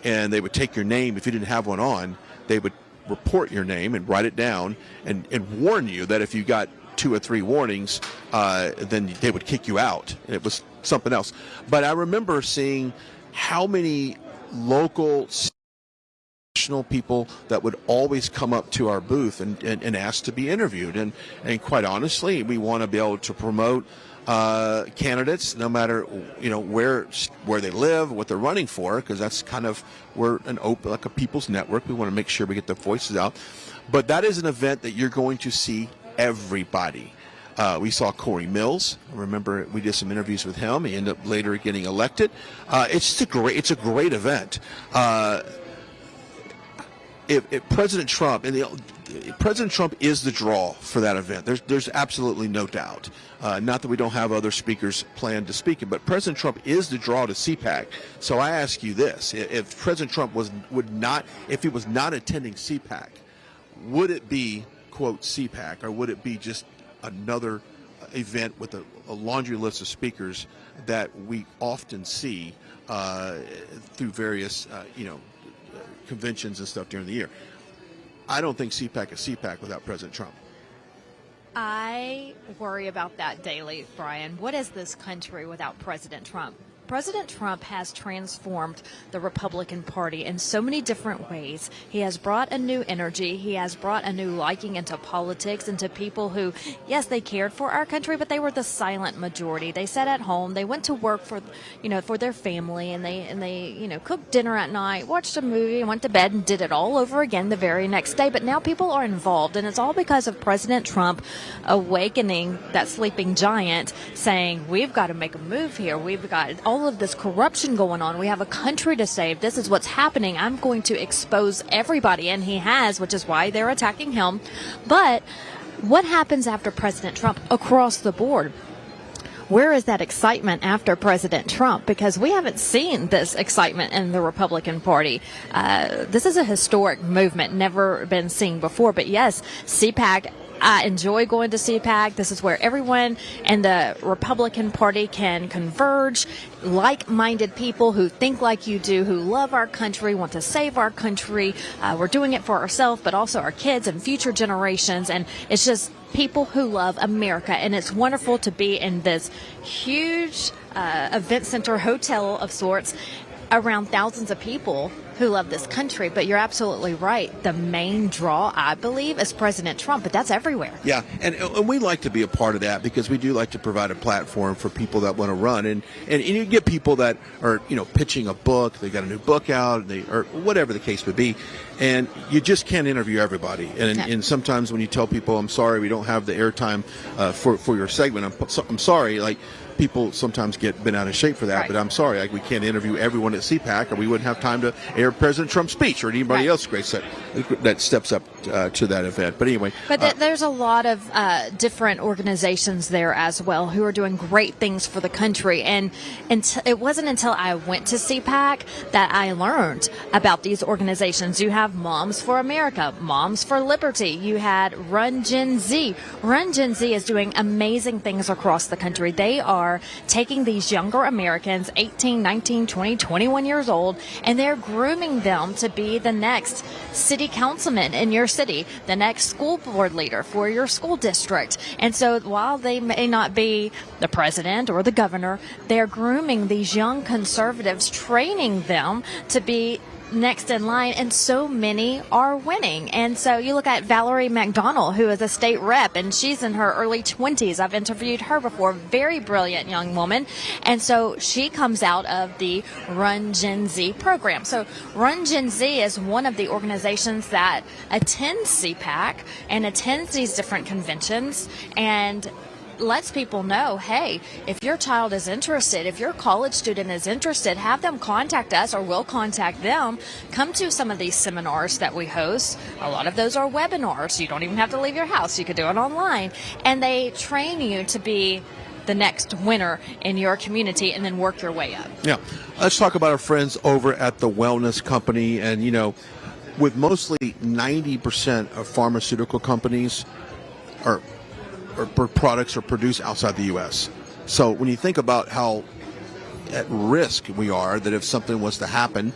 and they would take your name. If you didn't have one on, they would report your name and write it down and warn you that if you got 2 or 3 warnings, then they would kick you out. And it was something else. But I remember seeing how many local national people that would always come up to our booth and ask to be interviewed. And quite honestly, we want to be able to promote candidates, no matter where they live, what they're running for, because that's kind of, we're like a people's network. We want to make sure we get their voices out. But that is an event that you're going to see everybody. We saw Corey Mills. Remember, we did some interviews with him. He ended up later getting elected. It's a great event. If President Trump President Trump is the draw for that event. There's absolutely no doubt. Not that we don't have other speakers planned to speak, but President Trump is the draw to CPAC. So I ask you this: if President Trump was not attending CPAC, would it be quote CPAC, or would it be just another event with a laundry list of speakers that we often see through various conventions and stuff during the year? I don't think CPAC is CPAC without President Trump. I worry about that daily, Brian. What is this country without President Trump? President Trump has transformed the Republican Party in so many different ways. He has brought a new energy. He has brought a new liking into politics, into people who, yes, they cared for our country, but they were the silent majority. They sat at home. They went to work for their family, and they cooked dinner at night, watched a movie, and went to bed and did it all over again the very next day. But now people are involved, and it's all because of President Trump awakening that sleeping giant, saying, we've got to make a move here. We've got all of this corruption going on. We have a country to save. This is what's happening. I'm going to expose everybody. And he has, which is why they're attacking him. But what happens after President Trump across the board? Where is that excitement after President Trump? Because we haven't seen this excitement in the Republican Party. This is a historic movement, never been seen before. But yes, CPAC I enjoy going to CPAC. This is where everyone in the Republican Party can converge, like-minded people who think like you do, who love our country, want to save our country. We're doing it for ourselves, but also our kids and future generations. And it's just people who love America. And it's wonderful to be in this huge event center hotel of sorts around thousands of people who love this country. But you're absolutely right. The main draw, I believe, is President Trump, but that's everywhere. Yeah, and we like to be a part of that because we do like to provide a platform for people that want to run. And you get people that are, pitching a book, they got a new book out, or whatever the case may be, and you just can't interview everybody. And sometimes when you tell people, I'm sorry, we don't have the airtime for your segment, I'm sorry, like, people sometimes get bent out of shape for that, but I'm sorry, like, we can't interview everyone at CPAC, or we wouldn't have time to air President Trump's speech or anybody else great that steps up to that event. But anyway, there's a lot of different organizations there as well who are doing great things for the country. And it wasn't until I went to CPAC that I learned about these organizations. You have Moms for America, Moms for Liberty. You had Run Gen Z. Run Gen Z is doing amazing things across the country. They are taking these younger Americans, 18, 19, 20, 21 years old, and they're grooming them to be the next city councilman in your city, the next school board leader for your school district. And so while they may not be the president or the governor, they're grooming these young conservatives, training them to be next in line, and so many are winning. And so you look at Valerie McDonald, who is a state rep, and she's in her early 20s. I've interviewed her before. Very brilliant young woman. And so she comes out of the Run Gen Z program. So Run Gen Z is one of the organizations that attends CPAC and attends these different conventions and lets people know, hey, if your child is interested, if your college student is interested, have them contact us, or we'll contact them. Come to some of these seminars that we host. A lot of those are webinars. You don't even have to leave your house. You could do it online. And they train you to be the next winner in your community and then work your way up. Yeah. Let's talk about our friends over at the Wellness Company. And, with mostly 90% of pharmaceutical companies or products are produced outside the U.S. So when you think about how at risk we are that if something was to happen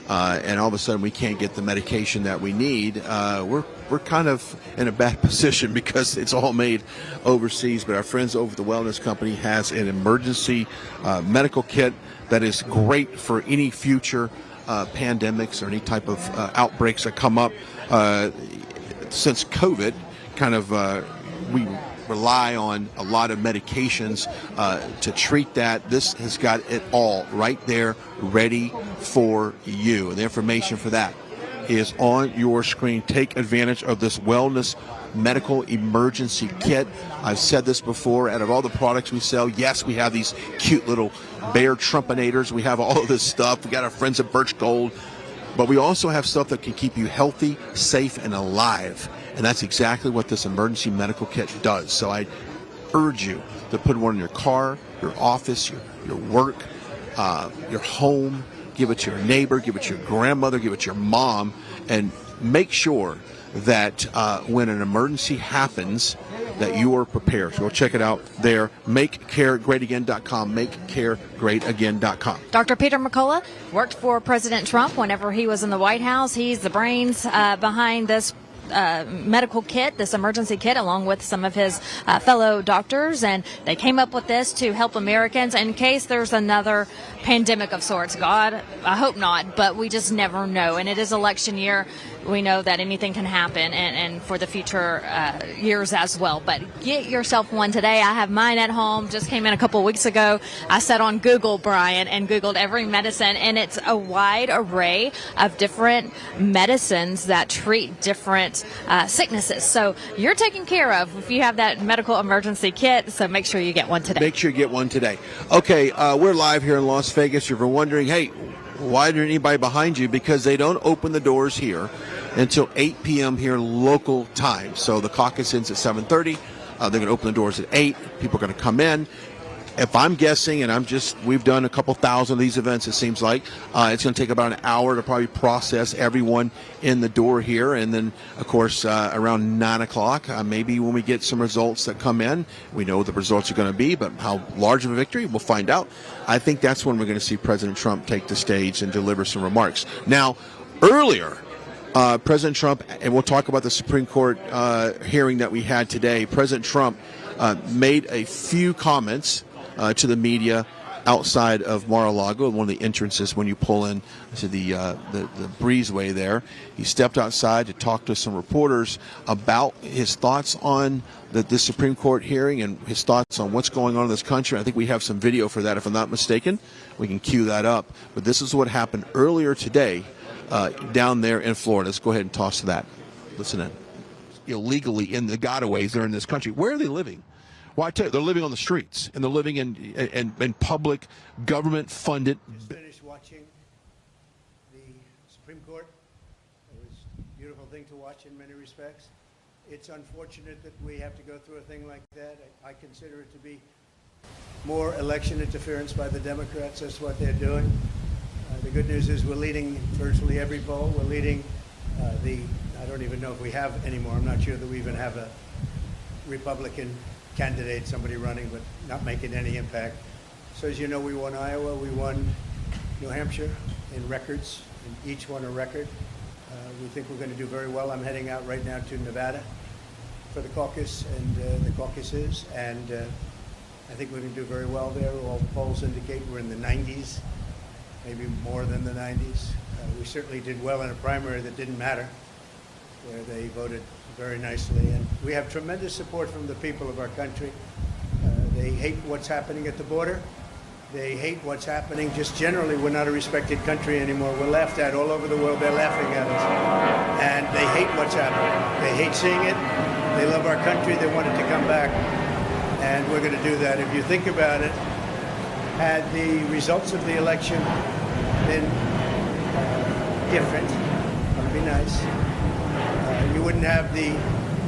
and all of a sudden we can't get the medication that we need, we're kind of in a bad position because it's all made overseas. But our friends over at the Wellness Company has an emergency medical kit that is great for any future pandemics or any type of outbreaks that come up. Since COVID, we rely on a lot of medications to treat that. This has got it all right there ready for you. And the information for that is on your screen. Take advantage of this Wellness Medical Emergency Kit. I've said this before, out of all the products we sell, yes, we have these cute little bear trumpinators. We have all of this stuff. We got our friends at Birch Gold. But we also have stuff that can keep you healthy, safe, and alive. And that's exactly what this emergency medical kit does. So I urge you to put one in your car, your office, your work, your home. Give it to your neighbor, give it to your grandmother, give it to your mom, and make sure that when an emergency happens, that you are prepared. So go check it out there. MakeCareGreatAgain.com. MakeCareGreatAgain.com. Dr. Peter McCullough worked for President Trump whenever he was in the White House. He's the brains behind this medical kit, this emergency kit, along with some of his fellow doctors, and they came up with this to help Americans in case there's another pandemic of sorts. God, I hope not, but we just never know. And it is election year. We know that anything can happen, and for the future years as well. But get yourself one today. I have mine at home. Just came in a couple of weeks ago. I sat on Google, Brian, and Googled every medicine, and it's a wide array of different medicines that treat different sicknesses. So you're taken care of if you have that medical emergency kit. So make sure you get one today. Make sure you get one today. Okay, we're live here in Las Vegas. If you're wondering, hey, why isn't anybody behind you? Because they don't open the doors here until 8 p.m. here local time. So the caucus ends at 7:30. They're going to open the doors at 8. People are going to come in. if I'm guessing, and we've done a couple thousand of these events, it seems like, it's going to take about an hour to probably process everyone in the door here. And then, of course, around 9 o'clock, maybe when we get some results that come in, we know what the results are going to be, but how large of a victory, we'll find out. I think that's when we're going to see President Trump take the stage and deliver some remarks. Now, earlier, President Trump, and we'll talk about the Supreme Court hearing that we had today, President Trump made a few comments to the media outside of Mar-a-Lago, one of the entrances when you pull in to the breezeway there. He stepped outside to talk to some reporters about his thoughts on the Supreme Court hearing and his thoughts on what's going on in this country. I think we have some video for that, if I'm not mistaken. We can cue that up. But this is what happened earlier today down there in Florida. Let's go ahead and toss to that. Listen in. Illegally in the gotaways they're in this country. Where are they living? Well, I tell you, they're living on the streets, and they're living in public, government-funded. Finished watching the Supreme Court. It was a beautiful thing to watch in many respects. It's unfortunate that we have to go through a thing like that. I consider it to be more election interference by the Democrats. That's what they're doing. The good news is we're leading virtually every poll. We're leading I don't even know if we have anymore. I'm not sure that we even have a Republican candidate, somebody running, but not making any impact. So as you know, we won Iowa, we won New Hampshire in records, and each won a record. We think we're going to do very well. I'm heading out right now to Nevada for the caucus and the caucuses, and I think we're going to do very well there. All polls indicate we're in the 90s, maybe more than the 90s. We certainly did well in a primary that didn't matter, where they voted very nicely. And we have tremendous support from the people of our country. They hate what's happening at the border. They hate what's happening just generally. We're not a respected country anymore. We're laughed at all over the world. They're laughing at us. And they hate what's happening. They hate seeing it. They love our country. They want it to come back. And we're going to do that. If you think about it, had the results of the election been different, that would be nice. You wouldn't have the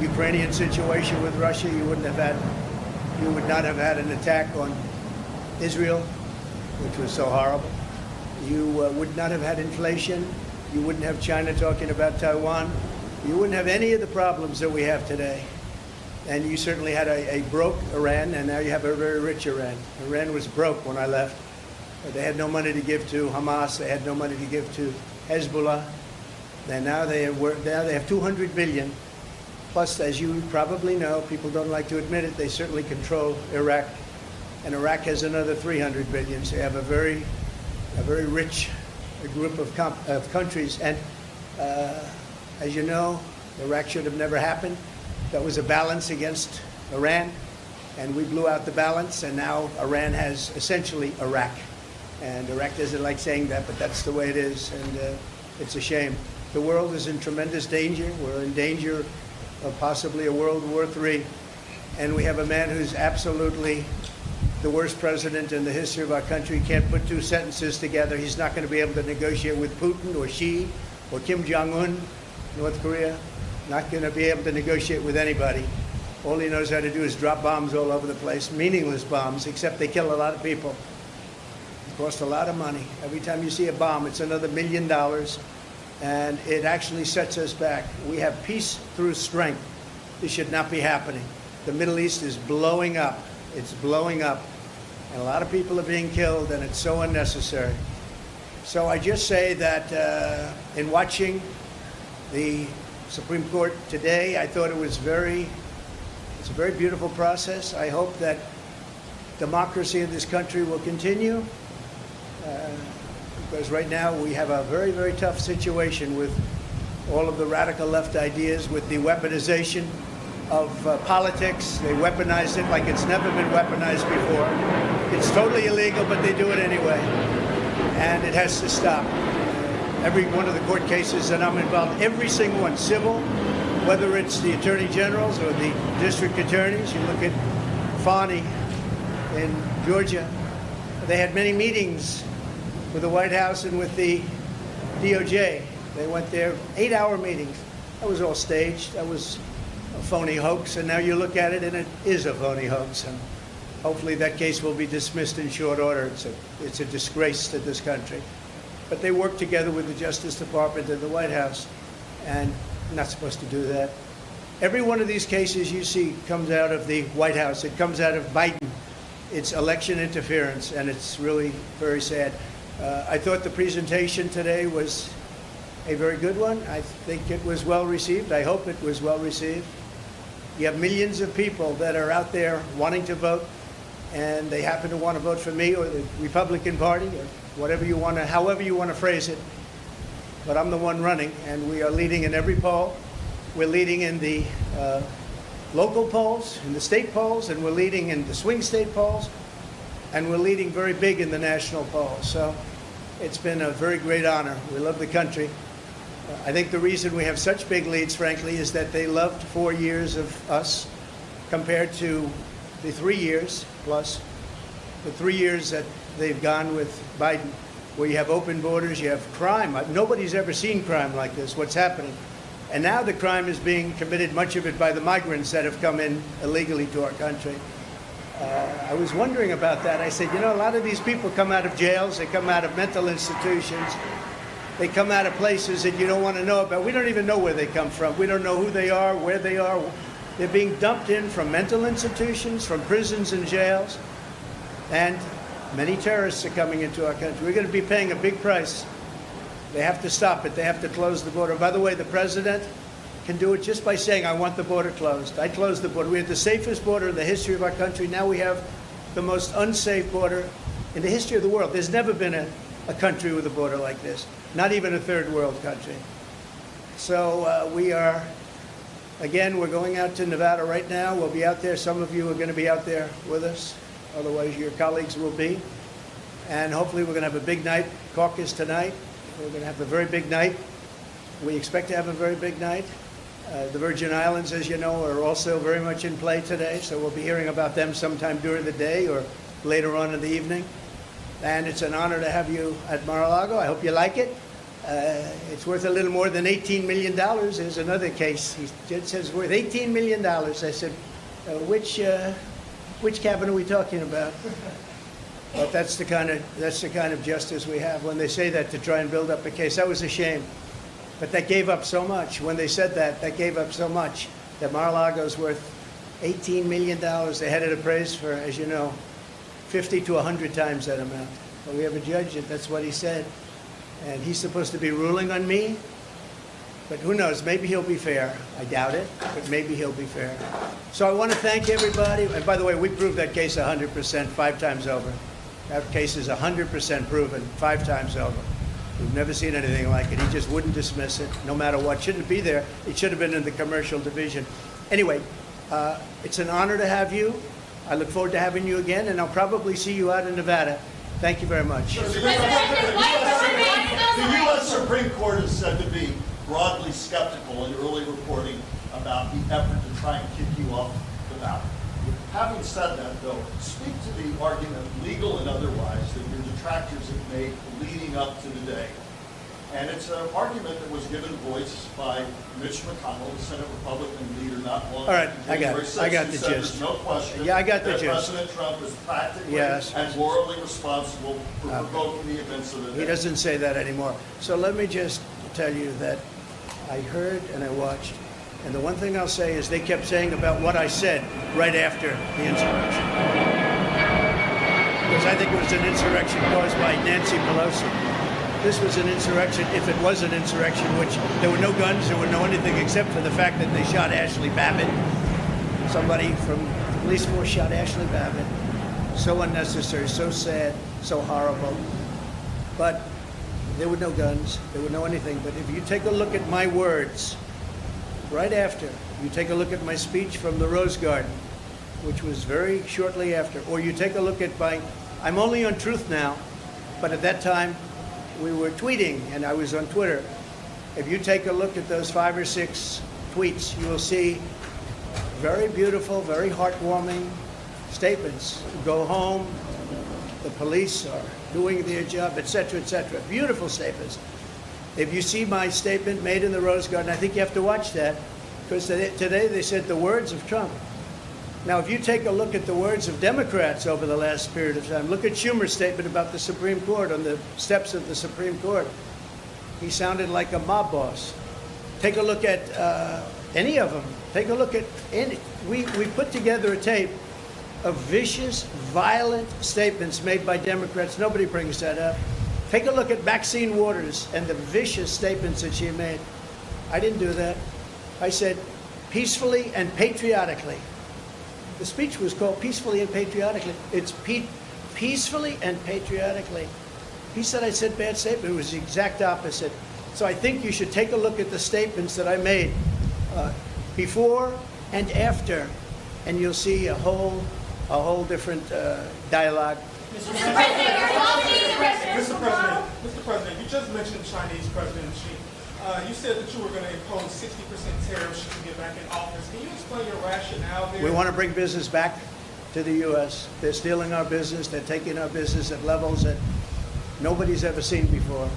Ukrainian situation with Russia. You would not have had an attack on Israel, which was so horrible. You would not have had inflation. You wouldn't have China talking about Taiwan. You wouldn't have any of the problems that we have today. And you certainly had a broke Iran, and now you have a very rich Iran. Iran was broke when I left. They had no money to give to Hamas. They had no money to give to Hezbollah. And now they have 200 billion. Plus, as you probably know, people don't like to admit it, they certainly control Iraq. And Iraq has another 300 billion. So you have a very rich group of countries. And as you know, Iraq should have never happened. That was a balance against Iran. And we blew out the balance. And now Iran has essentially Iraq. And Iraq doesn't like saying that, but that's the way it is. And it's a shame. The world is in tremendous danger. We're in danger of possibly a World War III. And we have a man who's absolutely the worst president in the history of our country. Can't put two sentences together. He's not going to be able to negotiate with Putin or Xi or Kim Jong-un, North Korea. Not going to be able to negotiate with anybody. All he knows how to do is drop bombs all over the place, meaningless bombs, except they kill a lot of people. It costs a lot of money. Every time you see a bomb, it's another $1 million. And it actually sets us back. We have peace through strength. This should not be happening. The Middle East is blowing up. It's blowing up. And a lot of people are being killed, and it's so unnecessary. So I just say that in watching the Supreme Court today, I thought it's a very beautiful process. I hope that democracy in this country will continue. Because right now we have a very, very tough situation with all of the radical left ideas, with the weaponization of politics. They weaponize it like it's never been weaponized before. It's totally illegal, but they do it anyway. And it has to stop. Every one of the court cases that I'm involved, every single one, civil, whether it's the attorney generals or the district attorneys. You look at Fani in Georgia. They had many meetings with the White House and with the DOJ. They went there, 8-hour meetings. That was all staged. That was a phony hoax. And now you look at it, and it is a phony hoax. And Hopefully that case will be dismissed in short order. It's a disgrace to this country. But they work together with the Justice Department and the White House, and not supposed to do that. Every one of these cases you see comes out of the White House. It comes out of Biden. It's election interference, and it's really very sad. I thought the presentation today was a very good one. I think it was well received. I hope it was well received. You have millions of people that are out there wanting to vote, and they happen to want to vote for me or the Republican Party or whatever you want to, however you want to phrase it. But I'm the one running, and we are leading in every poll. We're leading in the local polls, in the state polls, and we're leading in the swing state polls, and we're leading very big in the national polls. So it's been a very great honor. We love the country. I think the reason we have such big leads, frankly, is that they loved 4 years of us compared to the 3 years plus, the 3 years that they've gone with Biden, where you have open borders, you have crime. Nobody's ever seen crime like this, what's happening. And now the crime is being committed, much of it by the migrants that have come in illegally to our country. I was wondering about that. I said, you know, a lot of these people come out of jails, they come out of mental institutions, they come out of places that you don't want to know about. We don't even know where they come from. We don't know who they are, where they are. They're being dumped in from mental institutions, from prisons and jails, and many terrorists are coming into our country. We're going to be paying a big price. They have to stop it. They have to close the border. By the way, the president can do it just by saying, I want the border closed. I closed the border. We had the safest border in the history of our country. Now we have the most unsafe border in the history of the world. There's never been a country with a border like this, not even a third world country. So we are, again, we're going out to Nevada right now. We'll be out there. Some of you are going to be out there with us. Otherwise, your colleagues will be. And hopefully we're going to have a big night, caucus tonight. We're going to have a very big night. We expect to have a very big night. The Virgin Islands, as you know, are also very much in play today, so we'll be hearing about them sometime during the day or later on in the evening. And it's an honor to have you at Mar-a-Lago. I hope you like it. It's worth a little more than $18 million. There's another case. It says worth $18 million. I said, which cabin are we talking about? But that's the kind of justice we have. When they say that to try and build up a case, that was a shame. But that gave up so much. When they said that gave up so much that Mar-a-Lago's worth $18 million. They had it appraised for, as you know, 50 to 100 times that amount. But we have a judge, and that's what he said. And he's supposed to be ruling on me. But who knows? Maybe he'll be fair. I doubt it, but maybe he'll be fair. So I want to thank everybody. And by the way, we proved that case 100%, 5 times over. That case is 100% proven, 5 times over. We've never seen anything like it. He just wouldn't dismiss it, no matter what. Shouldn't be there. It should have been in the commercial division. Anyway, it's an honor to have you. I look forward to having you again, and I'll probably see you out in Nevada. Thank you very much. The U.S. Supreme Court is said to be broadly skeptical in early reporting about the effort to try and kick you off the ballot. Having said that, though, speak to the argument, legal and otherwise, that your detractors have made leading up to the day. And it's an argument that was given voice by Mitch McConnell, the Senate Republican leader, not long ago. All right, I got the gist. There's no question Yeah, I got the that gist. President Trump is practically and morally responsible for provoking the events of the day. He doesn't say that anymore. So let me just tell you that I heard and I watched. And the one thing I'll say is they kept saying about what I said right after the insurrection. Because I think it was an insurrection caused by Nancy Pelosi. This was an insurrection, if it was an insurrection, which there were no guns, there were no anything except for the fact that they shot Ashley Babbitt. Somebody from the police force shot Ashley Babbitt. So unnecessary, so sad, so horrible. But there were no guns, there were no anything. But if you take a look at my words, right after, you take a look at my speech from the Rose Garden, which was very shortly after, or you take a look at I'm only on Truth now, but at that time, we were tweeting, and I was on Twitter. If you take a look at those 5 or 6 tweets, you will see very beautiful, very heartwarming statements. Go home, the police are doing their job, etc., etc. Beautiful statements. If you see my statement made in the Rose Garden, I think you have to watch that, because today they said the words of Trump. Now, if you take a look at the words of Democrats over the last period of time, look at Schumer's statement about the Supreme Court on the steps of the Supreme Court. He sounded like a mob boss. Take a look at any of them. Take a look at any. We put together a tape of vicious, violent statements made by Democrats. Nobody brings that up. Take a look at Maxine Waters and the vicious statements that she made. I didn't do that. I said peacefully and patriotically. The speech was called Peacefully and Patriotically. It's peacefully and patriotically. He said I said bad statement. It was the exact opposite. So I think you should take a look at the statements that I made before and after, and you'll see a whole different dialogue. Mr. President, you just mentioned Chinese President Xi. You said that you were going to impose 60% tariffs should you get back in office. Can you explain your rationale there? We want to bring business back to the U.S. They're stealing our business. They're taking our business at levels that nobody's ever seen before.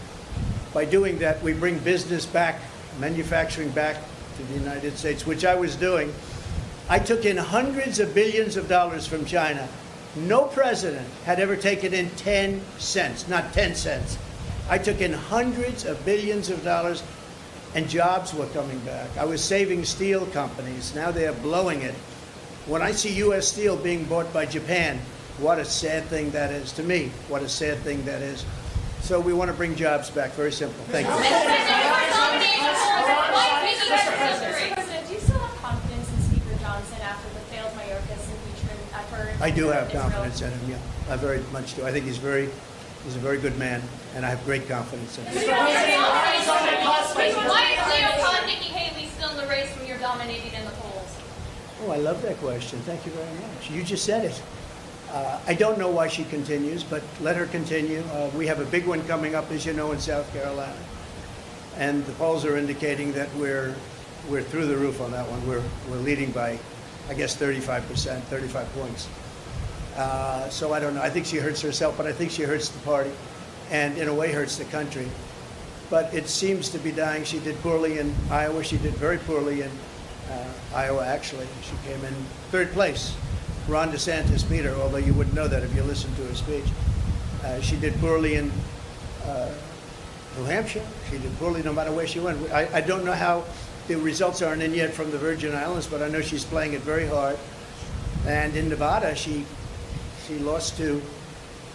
By doing that, we bring business back, manufacturing back to the United States, which I was doing. I took in hundreds of billions of dollars from China. No president had ever taken in 10 cents, not 10 cents. I took in hundreds of billions of dollars, and jobs were coming back. I was saving steel companies. Now they're blowing it. When I see U.S. steel being bought by Japan, what a sad thing that is to me. What a sad thing that is. So we want to bring jobs back. Very simple. Thank you. Mr. President, do you still have confidence in Speaker Johnson after the failed Mayorkas impeachment effort? I do have confidence in him, yeah. I very much do. I think he's a very good man, and I have great confidence in him. Why is Leo Khan, Nikki Haley still in the race when you're dominating in the polls? Oh, I love that question. Thank you very much. You just said it. I don't know why she continues, but let her continue. We have a big one coming up, as you know, in South Carolina. And the polls are indicating that we're through the roof on that one. We're leading by, I guess, 35%, 35 points. So I don't know. I think she hurts herself, but I think she hurts the party and in a way hurts the country. But it seems to be dying. She did poorly in Iowa. She did very poorly in Iowa, actually. She came in third place. Ron DeSantis beat her, although you wouldn't know that if you listened to her speech. She did poorly in New Hampshire. She did poorly no matter where she went. I don't know how the results aren't in yet from the Virgin Islands, but I know she's playing it very hard. And in Nevada, she lost to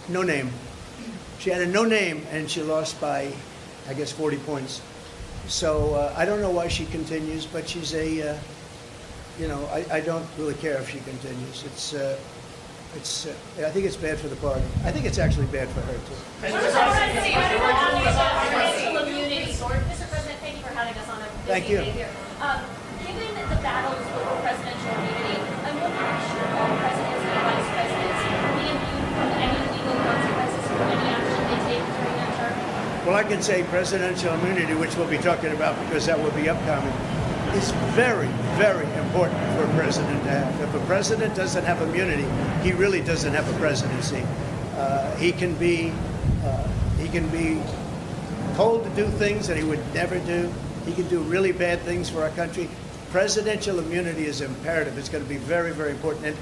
no name. She had a no name, and she lost by, I guess, 40 points. So I don't know why she continues, but she's a, I don't really care if she continues. I think it's bad for the party. I think it's actually bad for her, too. Mr. President, thank you for having us on a busy day here. Given the battles over presidential immunity, I'm wondering should all presidents and vice presidents be immune from any legal consequences for any action they take during their term? Well, I can say presidential immunity, which we'll be talking about because that will be upcoming, is very, very important for a president to have. If a president doesn't have immunity, he really doesn't have a presidency. He can be told to do things that he would never do. He can do really bad things for our country. Presidential immunity is imperative. It's going to be very, very important. And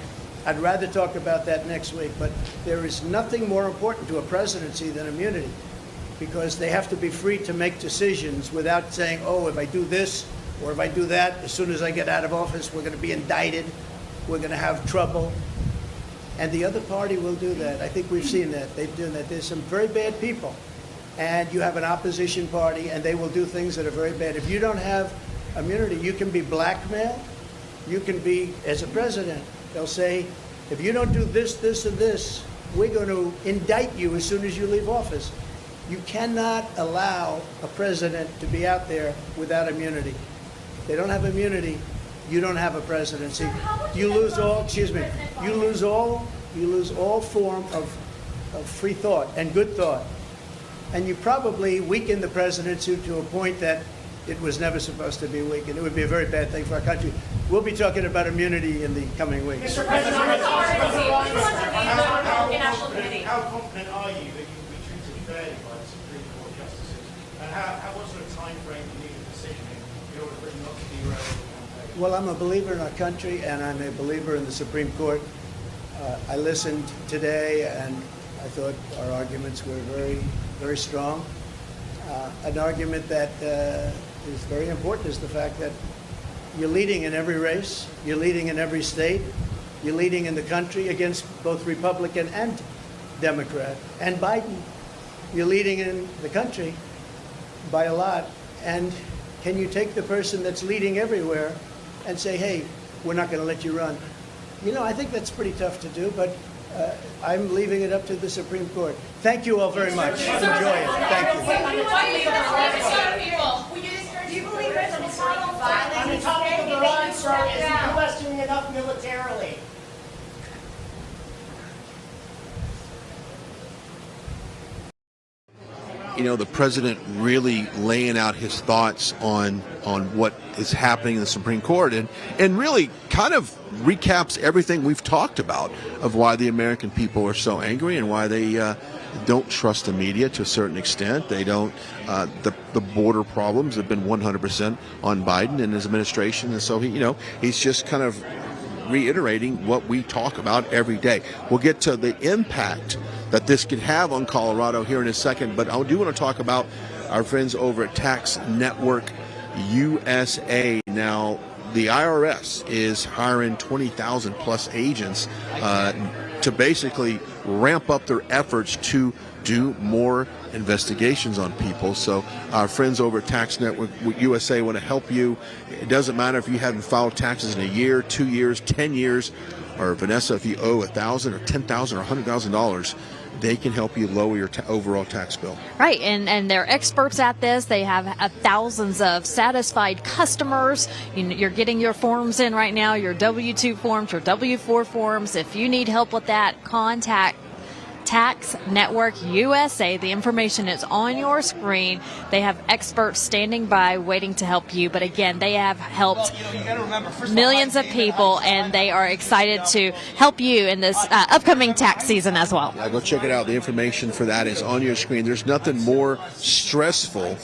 I'd rather talk about that next week. But there is nothing more important to a presidency than immunity, because they have to be free to make decisions without saying, oh, if I do this or if I do that, as soon as I get out of office, we're going to be indicted. We're going to have trouble. And the other party will do that. I think we've seen that. They've done that. There's some very bad people. And you have an opposition party, and they will do things that are very bad. If you don't have immunity, you can be blackmailed. You can be, as a president, they'll say, if you don't do this, this, and this, we're going to indict you as soon as you leave office. You cannot allow a president to be out there without immunity. If they don't have immunity, you don't have a presidency. You lose all, you lose all form of free thought and good thought. And you probably weaken the presidency to a point that it was never supposed to be weakened. It would be a very bad thing for our country. We'll be talking about immunity in the coming weeks. Mr. President, how confident are you that you will be treated fairly by the Supreme Court justices? And what sort of time frame do you need a decision in order for it not to derail the campaign? Well, I'm a believer in our country, and I'm a believer in the Supreme Court. I listened today, and I thought our arguments were very, very strong. An argument that is very important is the fact that you're leading in every race, you're leading in every state, you're leading in the country against both Republican and Democrat. And Biden, you're leading in the country by a lot. And can you take the person that's leading everywhere and say, hey, we're not going to let you run? You know, I think that's pretty tough to do, but I'm leaving it up to the Supreme Court. Thank you all very much. Enjoy it. Thank you. Do you believe President Trump violated on the topic of Iran, sir, is the U.S. doing enough militarily? You know, the president really laying out his thoughts on what is happening in the Supreme Court and really kind of recaps everything we've talked about of why the American people are so angry and why they don't trust the media to a certain extent. They don't, the border problems have been 100% on Biden and his administration. And so he's just kind of reiterating what we talk about every day. We'll get to the impact that this could have on Colorado here in a second, but I do want to talk about our friends over at Tax Network USA. Now, the IRS is hiring 20,000 plus agents to basically ramp up their efforts to do more investigations on people. So our friends over at Tax Network USA want to help you. It doesn't matter if you haven't filed taxes in a year, 2 years, 10 years, or Vanessa, if you owe $1,000 or $10,000 or $100,000, they can help you lower your overall tax bill. Right, and they're experts at this. They have thousands of satisfied customers. You're getting your forms in right now, your W-2 forms, your W-4 forms. If you need help with that, contact Tax Network USA. The information is on your screen. They have experts standing by waiting to help you. But again, they have helped millions of people, and they are excited to help you in this upcoming tax season as well. Yeah, go check it out. The information for that is on your screen. There's nothing more stressful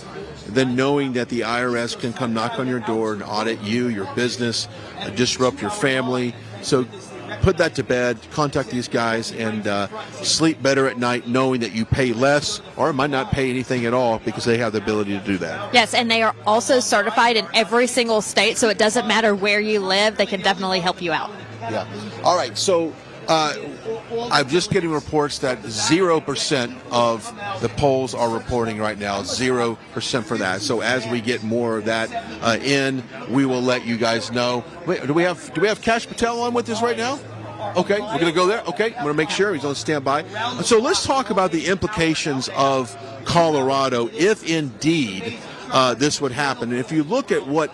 than knowing that the IRS can come knock on your door and audit you, your business, disrupt your family. So put that to bed, contact these guys, and sleep better at night knowing that you pay less or might not pay anything at all because they have the ability to do that. Yes, and they are also certified in every single state, so it doesn't matter where you live. They can definitely help you out. Yeah. All right, so I'm just getting reports that 0% of the polls are reporting right now, 0% for that. So as we get more of that in, we will let you guys know. Wait, do we have Kash Patel on with us right now? Okay, we're going to go there. Okay, I'm going to make sure he's on standby. So let's talk about the implications of Colorado if indeed this would happen. And if you look at what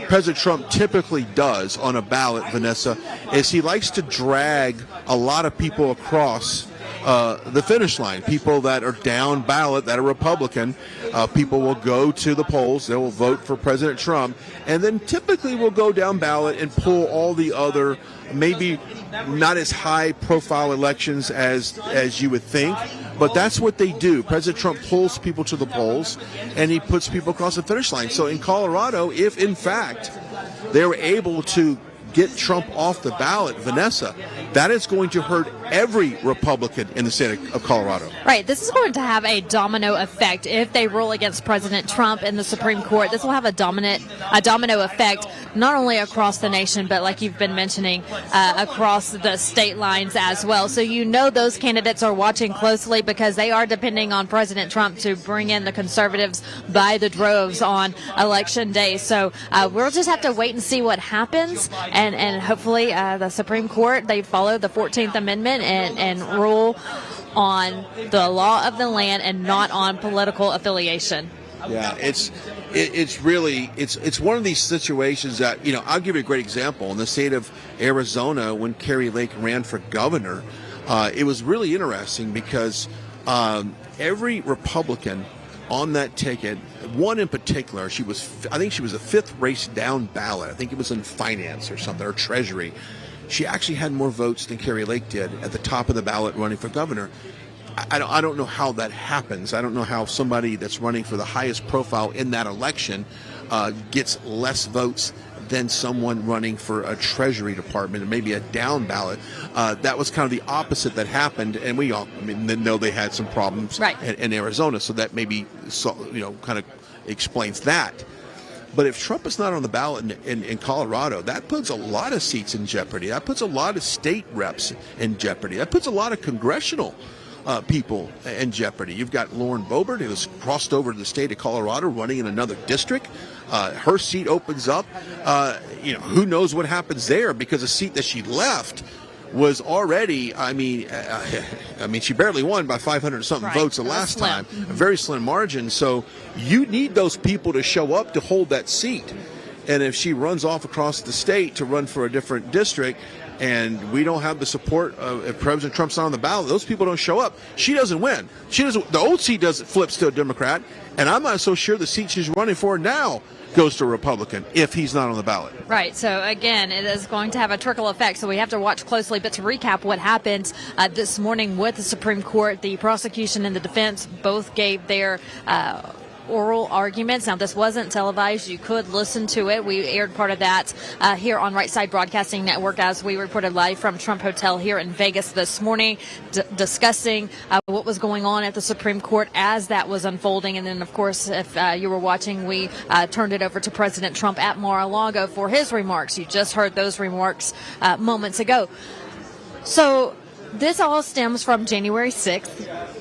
President Trump typically does on a ballot, Vanessa, is he likes to drag a lot of people across the finish line. People that are down ballot, that are Republican, people will go to the polls, they will vote for President Trump, and then typically will go down ballot and pull all the other, maybe not as high profile elections as you would think, but that's what they do. President Trump pulls people to the polls and he puts people across the finish line. So in Colorado, if in fact they were able to get Trump off the ballot, Vanessa, that is going to hurt every Republican in the state of Colorado. Right. This is going to have a domino effect. If they rule against President Trump in the Supreme Court, this will have a domino effect not only across the nation, but like you've been mentioning, across the state lines as well. So those candidates are watching closely because they are depending on President Trump to bring in the conservatives by the droves on Election Day. So we'll just have to wait and see what happens. And hopefully the Supreme Court, they follow the 14th Amendment and rule on the law of the land and not on political affiliation. Yeah, it's really one of these situations that, I'll give you a great example. In the state of Arizona, when Carrie Lake ran for governor, it was really interesting because every Republican on that ticket, one in particular, I think she was the fifth race down ballot. I think it was in finance or something, or treasury. She actually had more votes than Carrie Lake did at the top of the ballot running for governor. I don't know how that happens. I don't know how somebody that's running for the highest profile in that election gets less votes than someone running for a Treasury Department and maybe a down ballot. That was kind of the opposite that happened, and we all know they had some problems in Arizona, so that maybe kind of explains that. But if Trump is not on the ballot in Colorado, that puts a lot of seats in jeopardy. That puts a lot of state reps in jeopardy. That puts a lot of congressional people in jeopardy. You've got Lauren Boebert, who has crossed over to the state of Colorado, running in another district. Her seat opens up. Who knows what happens there, because a seat that she left was already, she barely won by 500 something votes the last time, a very slim margin. So you need those people to show up to hold that seat. And if she runs off across the state to run for a different district, and we don't have the support if President Trump's not on the ballot, those people don't show up, she doesn't win. The old seat flips to a Democrat, and I'm not so sure the seat she's running for now goes to a Republican if he's not on the ballot. Right. So, again, it is going to have a trickle effect, so we have to watch closely. But to recap what happened this morning with the Supreme Court, the prosecution and the defense both gave their oral arguments. Now, this wasn't televised. You could listen to it. We aired part of that here on Right Side Broadcasting Network as we reported live from Trump Hotel here in Vegas this morning, discussing what was going on at the Supreme Court as that was unfolding. And then, of course, if you were watching, we turned it over to President Trump at Mar-a-Lago for his remarks. You just heard those remarks moments ago. So this all stems from January 6th.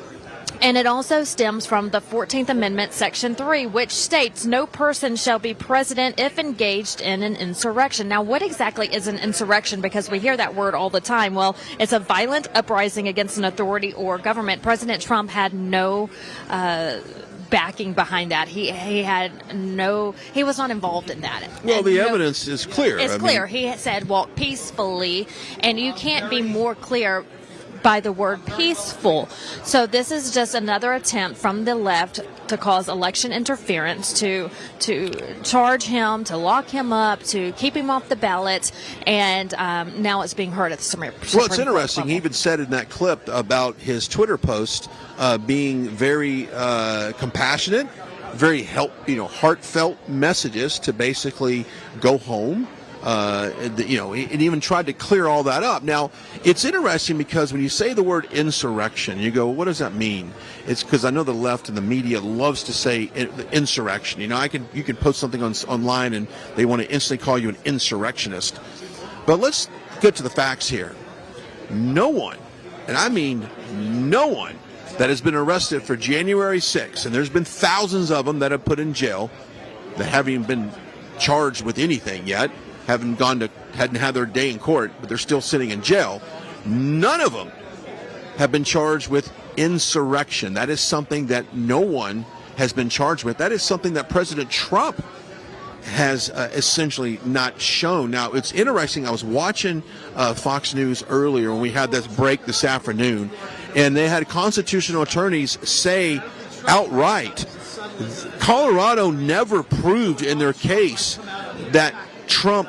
And it also stems from the 14th Amendment, Section 3, which states no person shall be president if engaged in an insurrection. Now, what exactly is an insurrection? Because we hear that word all the time. Well, it's a violent uprising against an authority or government. President Trump had no backing behind that. He was not involved in that. Well, the evidence is clear. It's clear. He said walk peacefully, and you can't be more clear by the word peaceful. So this is just another attempt from the left to cause election interference, to charge him, to lock him up, to keep him off the ballot, and now it's being heard at the Supreme Court. Well, it's interesting. He even said in that clip about his Twitter post being very compassionate, very heartfelt messages to basically go home. And even tried to clear all that up. Now, it's interesting because when you say the word insurrection, you go, well, what does that mean? It's because I know the left and the media loves to say insurrection. You can post something online and they want to instantly call you an insurrectionist. But let's get to the facts here. No one, and I mean no one, that has been arrested for January 6th, and there's been thousands of them that have put in jail that haven't even been charged with anything yet, hadn't had their day in court, but they're still sitting in jail. None of them have been charged with insurrection. That is something that no one has been charged with. That is something that President Trump has essentially not shown. Now, it's interesting. I was watching Fox News earlier when we had this break this afternoon, and they had constitutional attorneys say outright, Colorado never proved in their case that Trump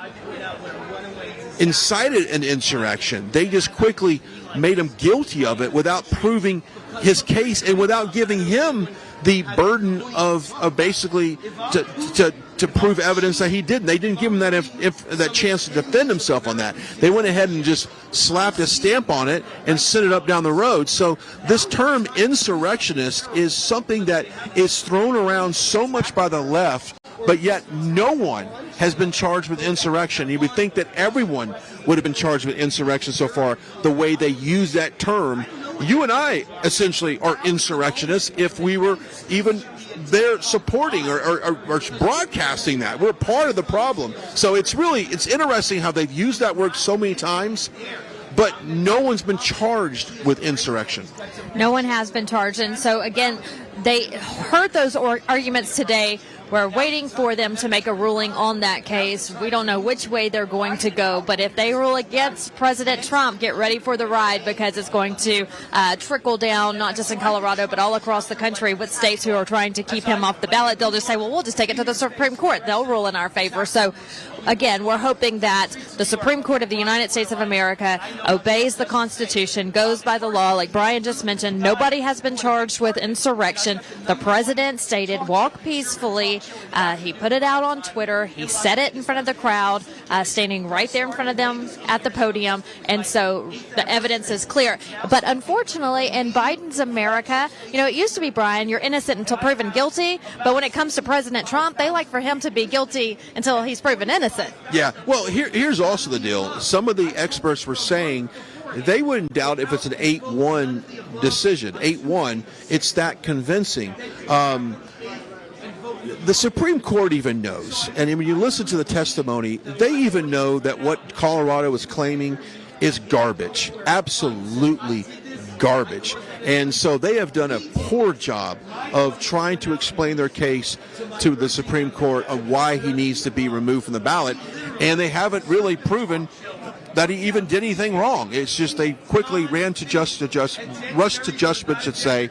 incited an insurrection. They just quickly made him guilty of it without proving his case and without giving him the burden of basically to prove evidence that he didn't. They didn't give him that chance to defend himself on that. They went ahead and just slapped a stamp on it and sent it up down the road. So this term insurrectionist is something that is thrown around so much by the left, but yet no one has been charged with insurrection. You would think that everyone would have been charged with insurrection so far, the way they use that term. You and I essentially are insurrectionists if we were even there supporting or broadcasting that. We're part of the problem. So it's interesting how they've used that word so many times, but no one's been charged with insurrection. No one has been charged. And so, again, they heard those arguments today. We're waiting for them to make a ruling on that case. We don't know which way they're going to go, but if they rule against President Trump, get ready for the ride, because it's going to trickle down, not just in Colorado, but all across the country with states who are trying to keep him off the ballot. They'll just say, well, we'll just take it to the Supreme Court. They'll rule in our favor. So, again, we're hoping that the Supreme Court of the United States of America obeys the Constitution, goes by the law. Like Brian just mentioned, nobody has been charged with insurrection. The president stated, walk peacefully. Tuesday. He put it out on Twitter. He said it in front of the crowd, standing right there in front of them at the podium. And so the evidence is clear. But unfortunately, in Biden's America, it used to be, Brian, you're innocent until proven guilty. But when it comes to President Trump, they like for him to be guilty until he's proven innocent. Yeah. Well, here's also the deal. Some of the experts were saying they wouldn't doubt if it's an 8-1 decision. 8-1, it's that convincing. The Supreme Court even knows, and when you listen to the testimony, they even know that what Colorado is claiming is garbage, absolutely garbage. And so they have done a poor job of trying to explain their case to the Supreme Court of why he needs to be removed from the ballot, and they haven't really proven that he even did anything wrong. It's just they quickly rushed to judgment, should say,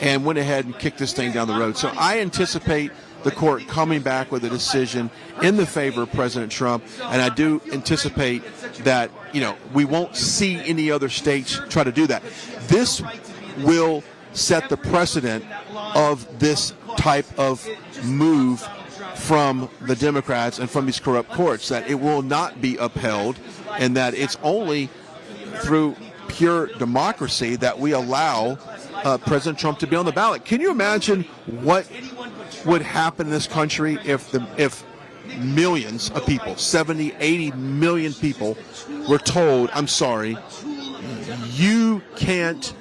and went ahead and kicked this thing down the road. So I anticipate the court coming back with a decision in the favor of President Trump, and I do anticipate that we won't see any other states try to do that. This will set the precedent of this type of move from the Democrats and from these corrupt courts, that it will not be upheld, and that it's only through pure democracy that we allow President Trump to be on the ballot. Can you imagine what would happen in this country if millions of people, 70, 80 million people, were told, I'm sorry, you can't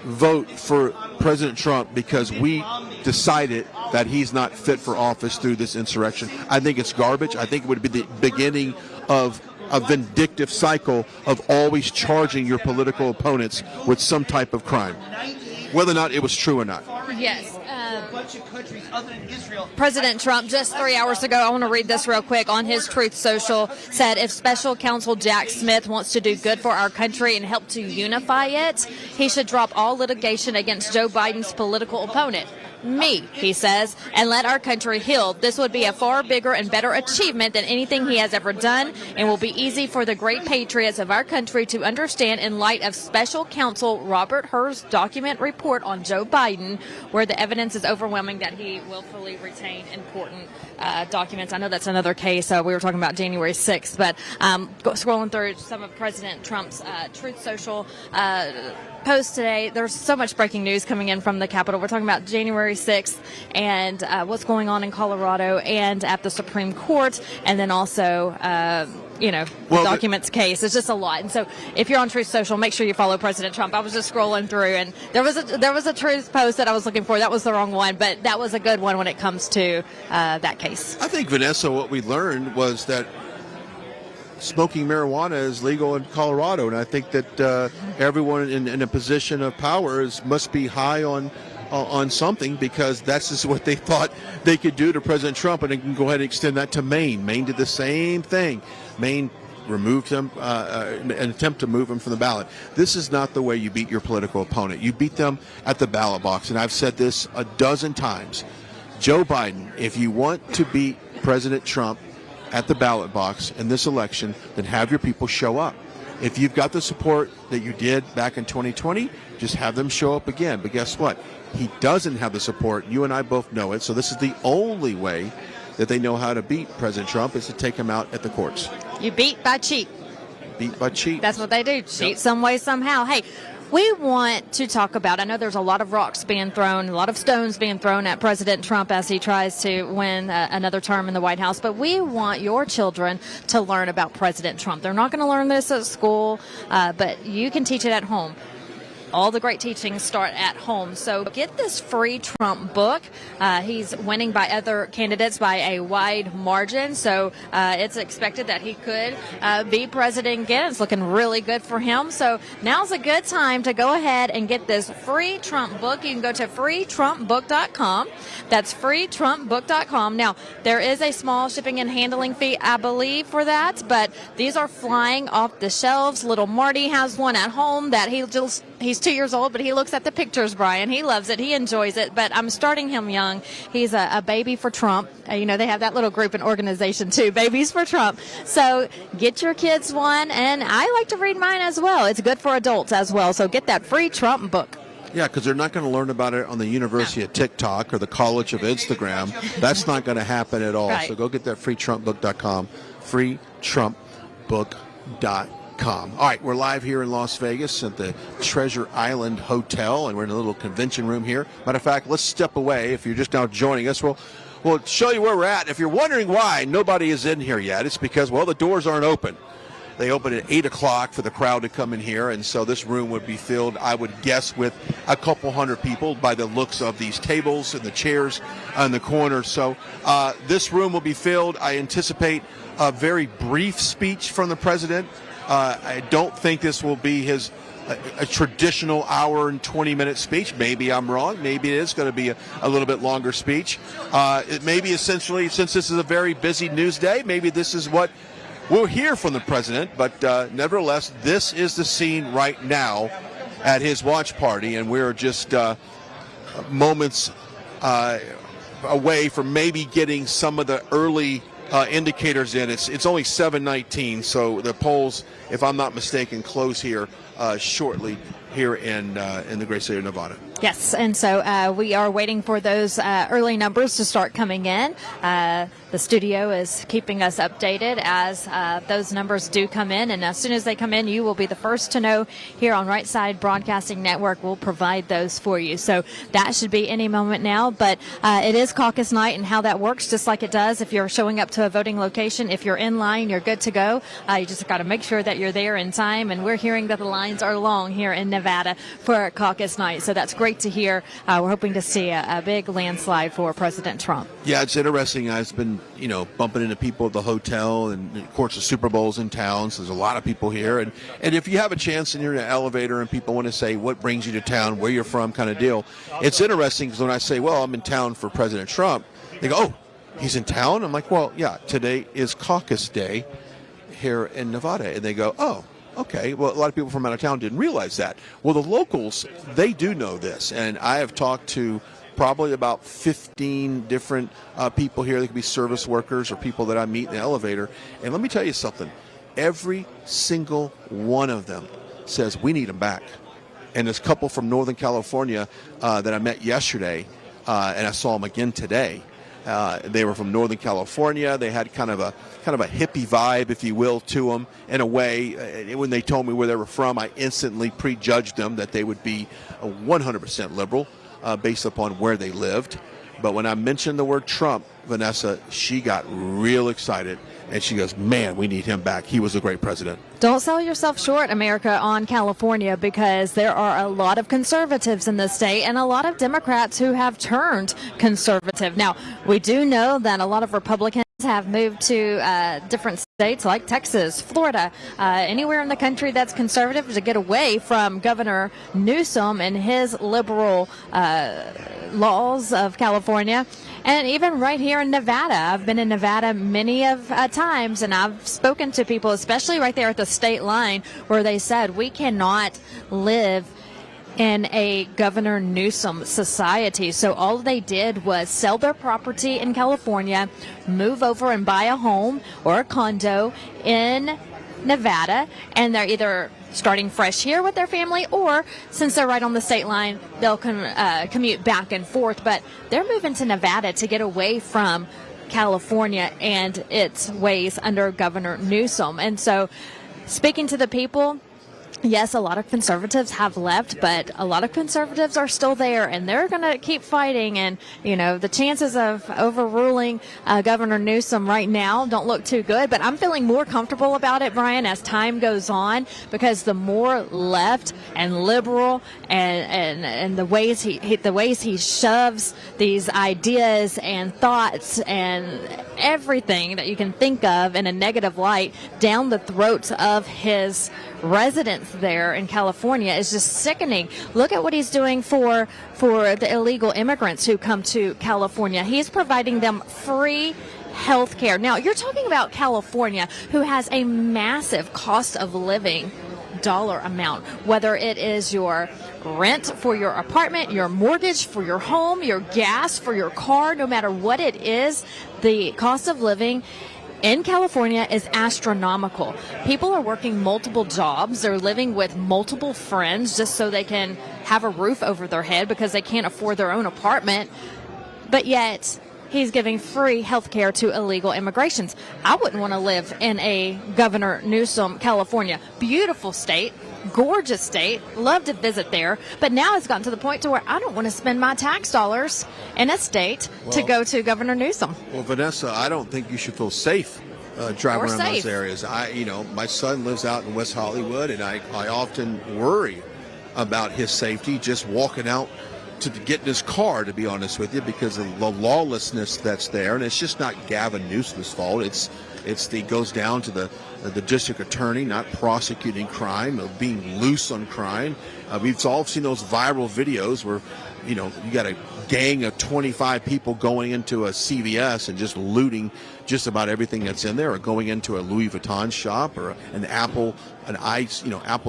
vote for President Trump because we decided that he's not fit for office through this insurrection? I think it's garbage. I think it would be the beginning of a vindictive cycle of always charging your political opponents with some type of crime, whether or not it was true or not. Yes. President Trump, just 3 hours ago, I want to read this real quick, on his Truth Social, said if Special Counsel Jack Smith wants to do good for our country and help to unify it, he should drop all litigation against Joe Biden's political opponent, me, he says, and let our country heal. This would be a far bigger and better achievement than anything he has ever done, and will be easy for the great patriots of our country to understand in light of Special Counsel Robert Hur's document report on Joe Biden, where the evidence is overwhelming that he willfully retained important documents. I know that's another case. We were talking about January 6th, but scrolling through some of President Trump's Truth Social post today, there's so much breaking news coming in from the Capitol. We're talking about January 6th and what's going on in Colorado and at the Supreme Court, and then also the documents case. It's just a lot. And so if you're on Truth Social, make sure you follow President Trump. I was just scrolling through, and there was a Truth post that I was looking for. That was the wrong one, but that was a good one when it comes to that case. I think, Vanessa, what we learned was that smoking marijuana is legal in Colorado, and I think that everyone in a position of power must be high on something, because that's just what they thought they could do to President Trump, and they can go ahead and extend that to Maine. Maine did the same thing. Maine removed him, an attempt to move him from the ballot. This is not the way you beat your political opponent. You beat them at the ballot box, and I've said this a dozen times. Joe Biden, if you want to beat President Trump at the ballot box in this election, then have your people show up. If you've got the support that you did back in 2020, just have them show up again. But guess what? He doesn't have the support. You and I both know it. So this is the only way that they know how to beat President Trump, is to take him out at the courts. You beat by cheat. Beat by cheat. That's what they do. Cheat some way, somehow. Hey, we want to talk about, I know there's a lot of rocks being thrown, a lot of stones being thrown at President Trump as he tries to win another term in the White House, but we want your children to learn about President Trump. They're not going to learn this at school, but you can teach it at home. All the great teachings start at home. So get this free Trump book. He's winning by other candidates by a wide margin. So it's expected that he could be president again. It's looking really good for him. So now's a good time to go ahead and get this free Trump book. You can go to freetrumpbook.com. That's freetrumpbook.com. Now, there is a small shipping and handling fee, I believe, for that. But these are flying off the shelves. Little Marty has one at home that he's 2 years old, but he looks at the pictures, Brian. He loves it. He enjoys it. But I'm starting him young. He's a baby for Trump. They have that little group and organization, too, Babies for Trump. So get your kids one, and I like to read mine as well. It's good for adults as well. So get that free Trump book. Yeah, because they're not going to learn about it on the University of TikTok or the College of Instagram. That's not going to happen at all. Right. So go get that freetrumpbook.com, freetrumpbook.com. All right, we're live here in Las Vegas at the Treasure Island Hotel, and we're in a little convention room here. Matter of fact, let's step away. If you're just now joining us, we'll show you where we're at. If you're wondering why nobody is in here yet, it's because, well, the doors aren't open. They open at 8 o'clock for the crowd to come in here, and so this room would be filled, I would guess, with a couple hundred people by the looks of these tables and the chairs on the corner. So this room will be filled. I anticipate a very brief speech from the president. I don't think this will be his a traditional hour and 20-minute speech. Maybe I'm wrong. Maybe it is going to be a little bit longer speech. It may be essentially, since this is a very busy news day, maybe this is what we'll hear from the president, but nevertheless, this is the scene right now at his watch party, and we're just moments away from maybe getting some of the early indicators in. It's only 7:19, so the polls, if I'm not mistaken, close here shortly here in the great state of Nevada. Yes, and so we are waiting for those early numbers to start coming in. The studio is keeping us updated as those numbers do come in, and as soon as they come in, you will be the first to know here on Right Side Broadcasting Network. We'll provide those for you. So that should be any moment now, but it is caucus night, and how that works, just like it does if you're showing up to a voting location. If you're in line, you're good to go. You just got to make sure that you're there in time, and we're hearing that the lines are long here in Nevada for caucus night, so that's great to hear. We're hoping to see a big landslide for President Trump. Yeah, it's interesting. I've been, bumping into people at the hotel, and of course the Super Bowl's in town, so there's a lot of people here. And if you have a chance and you're in an elevator and people want to say what brings you to town, where you're from, kind of deal, it's interesting because when I say, well, I'm in town for President Trump, they go, oh, he's in town? I'm like, well, yeah, today is caucus day here in Nevada. And they go, oh, okay. Well, a lot of people from out of town didn't realize that. Well, the locals, they do know this. And I have talked to probably about 15 different people here. They could be service workers or people that I meet in the elevator. And let me tell you something. Every single one of them says, we need them back. And there's a couple from Northern California that I met yesterday, and I saw them again today. They were from Northern California. They had kind of a hippie vibe, if you will, to them in a way. When they told me where they were from, I instantly prejudged them that they would be 100% liberal based upon where they lived. But when I mentioned the word Trump, Vanessa, she got real excited, and she goes, man, we need him back. He was a great president. Don't sell yourself short, America, on California, because there are a lot of conservatives in the state and a lot of Democrats who have turned conservative. Now, we do know that a lot of Republicans have moved to different states like Texas, Florida, anywhere in the country that's conservative to get away from Governor Newsom and his liberal laws of California. And even right here in Nevada, I've been in Nevada many of times, and I've spoken to people, especially right there at the state line, where they said we cannot live in a Governor Newsom society. So all they did was sell their property in California, move over and buy a home or a condo in Nevada, and they're either starting fresh here with their family, or since they're right on the state line, they'll commute back and forth. But they're moving to Nevada to get away from California and its ways under Governor Newsom. And so, speaking to the people, yes, a lot of conservatives have left, but a lot of conservatives are still there, and they're going to keep fighting. And, the chances of overruling Governor Newsom right now don't look too good, but I'm feeling more comfortable about it, Brian, as time goes on, because the more left and liberal and the ways he shoves these ideas and thoughts and everything that you can think of in a negative light down the throats of his residents there in California is just sickening. Look at what he's doing for the illegal immigrants who come to California. He's providing them free health care. Now, you're talking about California, who has a massive cost of living dollar amount, whether it is your rent for your apartment, your mortgage for your home, your gas for your car, no matter what it is, the cost of living in California is astronomical. People are working multiple jobs. They're living with multiple friends just so they can have a roof over their head because they can't afford their own apartment. But yet, he's giving free health care to illegal immigrations. I wouldn't want to live in a Governor Newsom, California. Beautiful state, gorgeous state, love to visit there. But now it's gotten to the point to where I don't want to spend my tax dollars in a state to go to Governor Newsom. Well, Vanessa, I don't think you should feel safe driving around those areas. My son lives out in West Hollywood, and I often worry about his safety just walking out to get in his car, to be honest with you, because of the lawlessness that's there. And it's just not Gavin Newsom's fault. It goes down to the district attorney not prosecuting crime, of being loose on crime. We've all seen those viral videos where, you got a gang of 25 people going into a CVS and just looting just about everything that's in there, or going into a Louis Vuitton shop or an Apple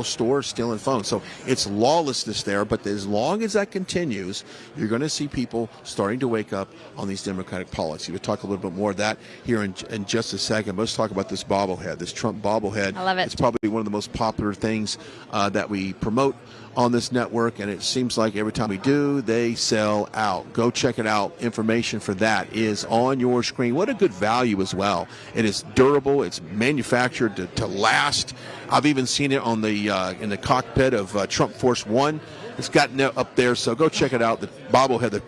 store stealing phones. So it's lawlessness there, but as long as that continues, you're going to see people starting to wake up on these Democratic policies. We'll talk a little bit more of that here in just a second. But let's talk about this bobblehead, this Trump bobblehead. I love it. It's probably one of the most popular things that we promote on this network, and it seems like every time we do, they sell out. Go check it out. Information for that is on your screen. What a good value as well. It is durable. It's manufactured to last. I've even seen it on the in the cockpit of Trump Force One. It's gotten up there, so go check it out. The bobblehead, the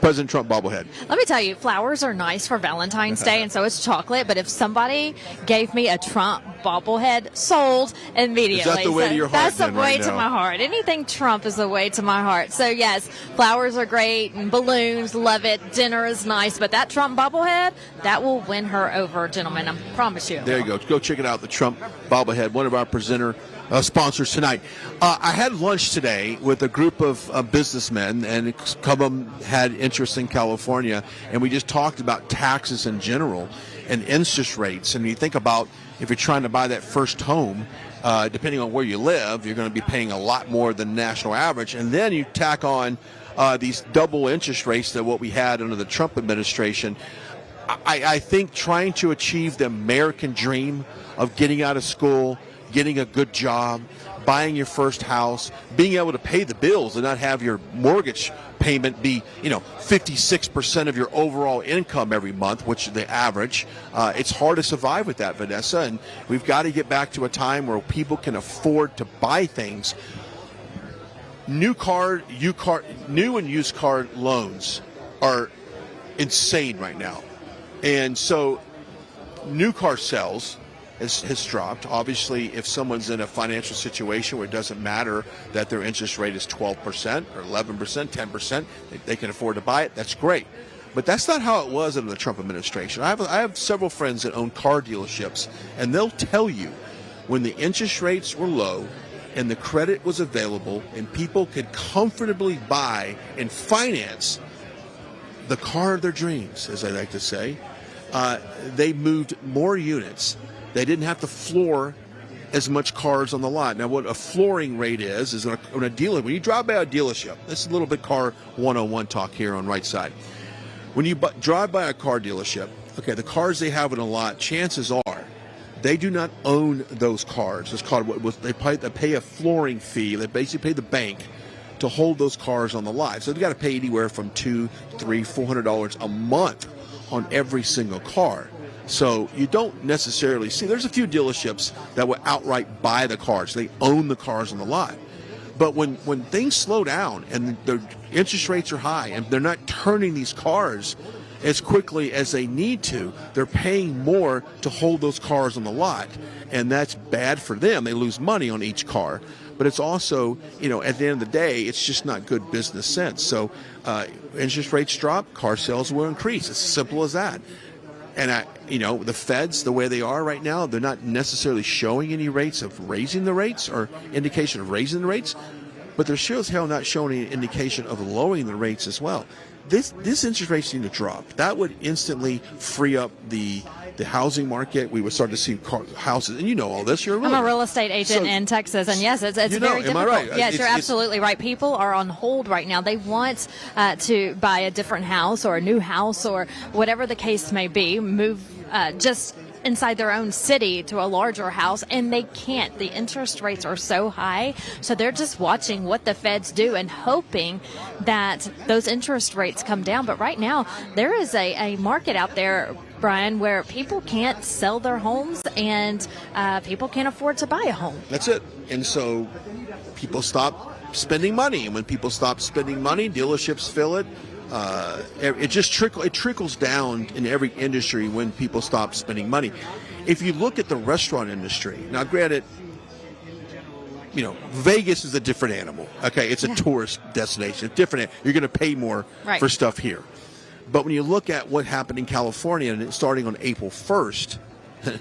President Trump bobblehead. Let me tell you, flowers are nice for Valentine's Day, and so is chocolate. But if somebody gave me a Trump bobblehead, sold immediately. Is that the way to your heart? That's the then, way right to now? my heart. Anything Trump is the way to my heart. So yes, flowers are great and balloons, love it. Dinner is nice, but that Trump bobblehead, that will win her over, gentlemen. I promise you. There you go. Go check it out. The Trump bobblehead, one of our sponsors tonight. I had lunch today with a group of businessmen, and a couple of them had interest in California, and we just talked about taxes in general and interest rates. And you think about if you're trying to buy that first home, depending on where you live, you're going to be paying a lot more than national average. And then you tack on these double interest rates that what we had under the Trump administration. I think trying to achieve the American dream of getting out of school, getting a good job, buying your first house, being able to pay the bills and not have your mortgage payment be, 56% of your overall income every month, which is the average. It's hard to survive with that, Vanessa, and we've got to get back to a time where people can afford to buy things. New and used car loans are insane right now. And so new car sales has dropped. Obviously, if someone's in a financial situation where it doesn't matter that their interest rate is 12% or 11%, 10%, they can afford to buy it, that's great. But that's not how it was under the Trump administration. I have several friends that own car dealerships, and they'll tell you when the interest rates were low and the credit was available and people could comfortably buy and finance the car of their dreams, as I like to say, they moved more units. They didn't have to floor as much cars on the lot. Now, what a flooring rate is on a dealer, when you drive by a dealership, this is a little bit car 101 talk here on right side. When you drive by a car dealership, okay, the cars they have in a lot, chances are they do not own those cars. It's called they pay a flooring fee. They basically pay the bank to hold those cars on the lot. So they've got to pay anywhere from $200, $300, $400 a month on every single car. So you don't necessarily see, there's a few dealerships that will outright buy the cars. They own the cars on the lot. But when things slow down and the interest rates are high and they're not turning these cars as quickly as they need to, they're paying more to hold those cars on the lot. And that's bad for them. They lose money on each car. But it's also, at the end of the day, it's just not good business sense. So interest rates drop, car sales will increase. It's as simple as that. And, the feds, the way they are right now, they're not necessarily showing any rates of raising the rates or indication of raising the rates, but they're sure as hell not showing any indication of lowering the rates as well. This interest rates need to drop. That would instantly free up the housing market. We would start to see houses, and you know all this. I'm a real estate agent in Texas, and yes, it's very difficult. Am I right? Yes, you're absolutely right. People are on hold right now. They want to buy a different house or a new house or whatever the case may be, move just inside their own city to a larger house, and they can't. The interest rates are so high, so they're just watching what the feds do and hoping that those interest rates come down. But right now, there is a market out there, Brian, where people can't sell their homes and people can't afford to buy a home. That's it. And so people stop spending money, and when people stop spending money, dealerships fill it. It trickles down in every industry when people stop spending money. If you look at the restaurant industry, now granted, Vegas is a different animal. Okay, it's a tourist destination. It's different. You're going to pay more for stuff here. But when you look at what happened in California, and starting on April 1st,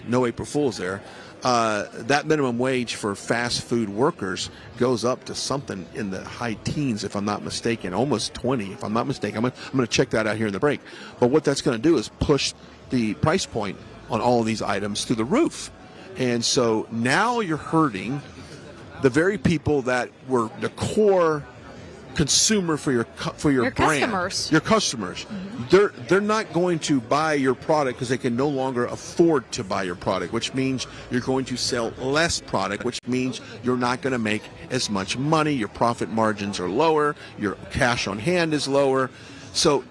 no April Fools there, that minimum wage for fast food workers goes up to something in the high teens, if I'm not mistaken, almost 20, if I'm not mistaken. I'm going to check that out here in the break. But what that's going to do is push the price point on all of these items to the roof. And so now you're hurting the very people that were the core consumer for your brand, your customers. Mm-hmm. They're not going to buy your product because they can no longer afford to buy your product, which means you're going to sell less product, which means you're not going to make as much money. Your profit margins are lower. Your cash on hand is lower. So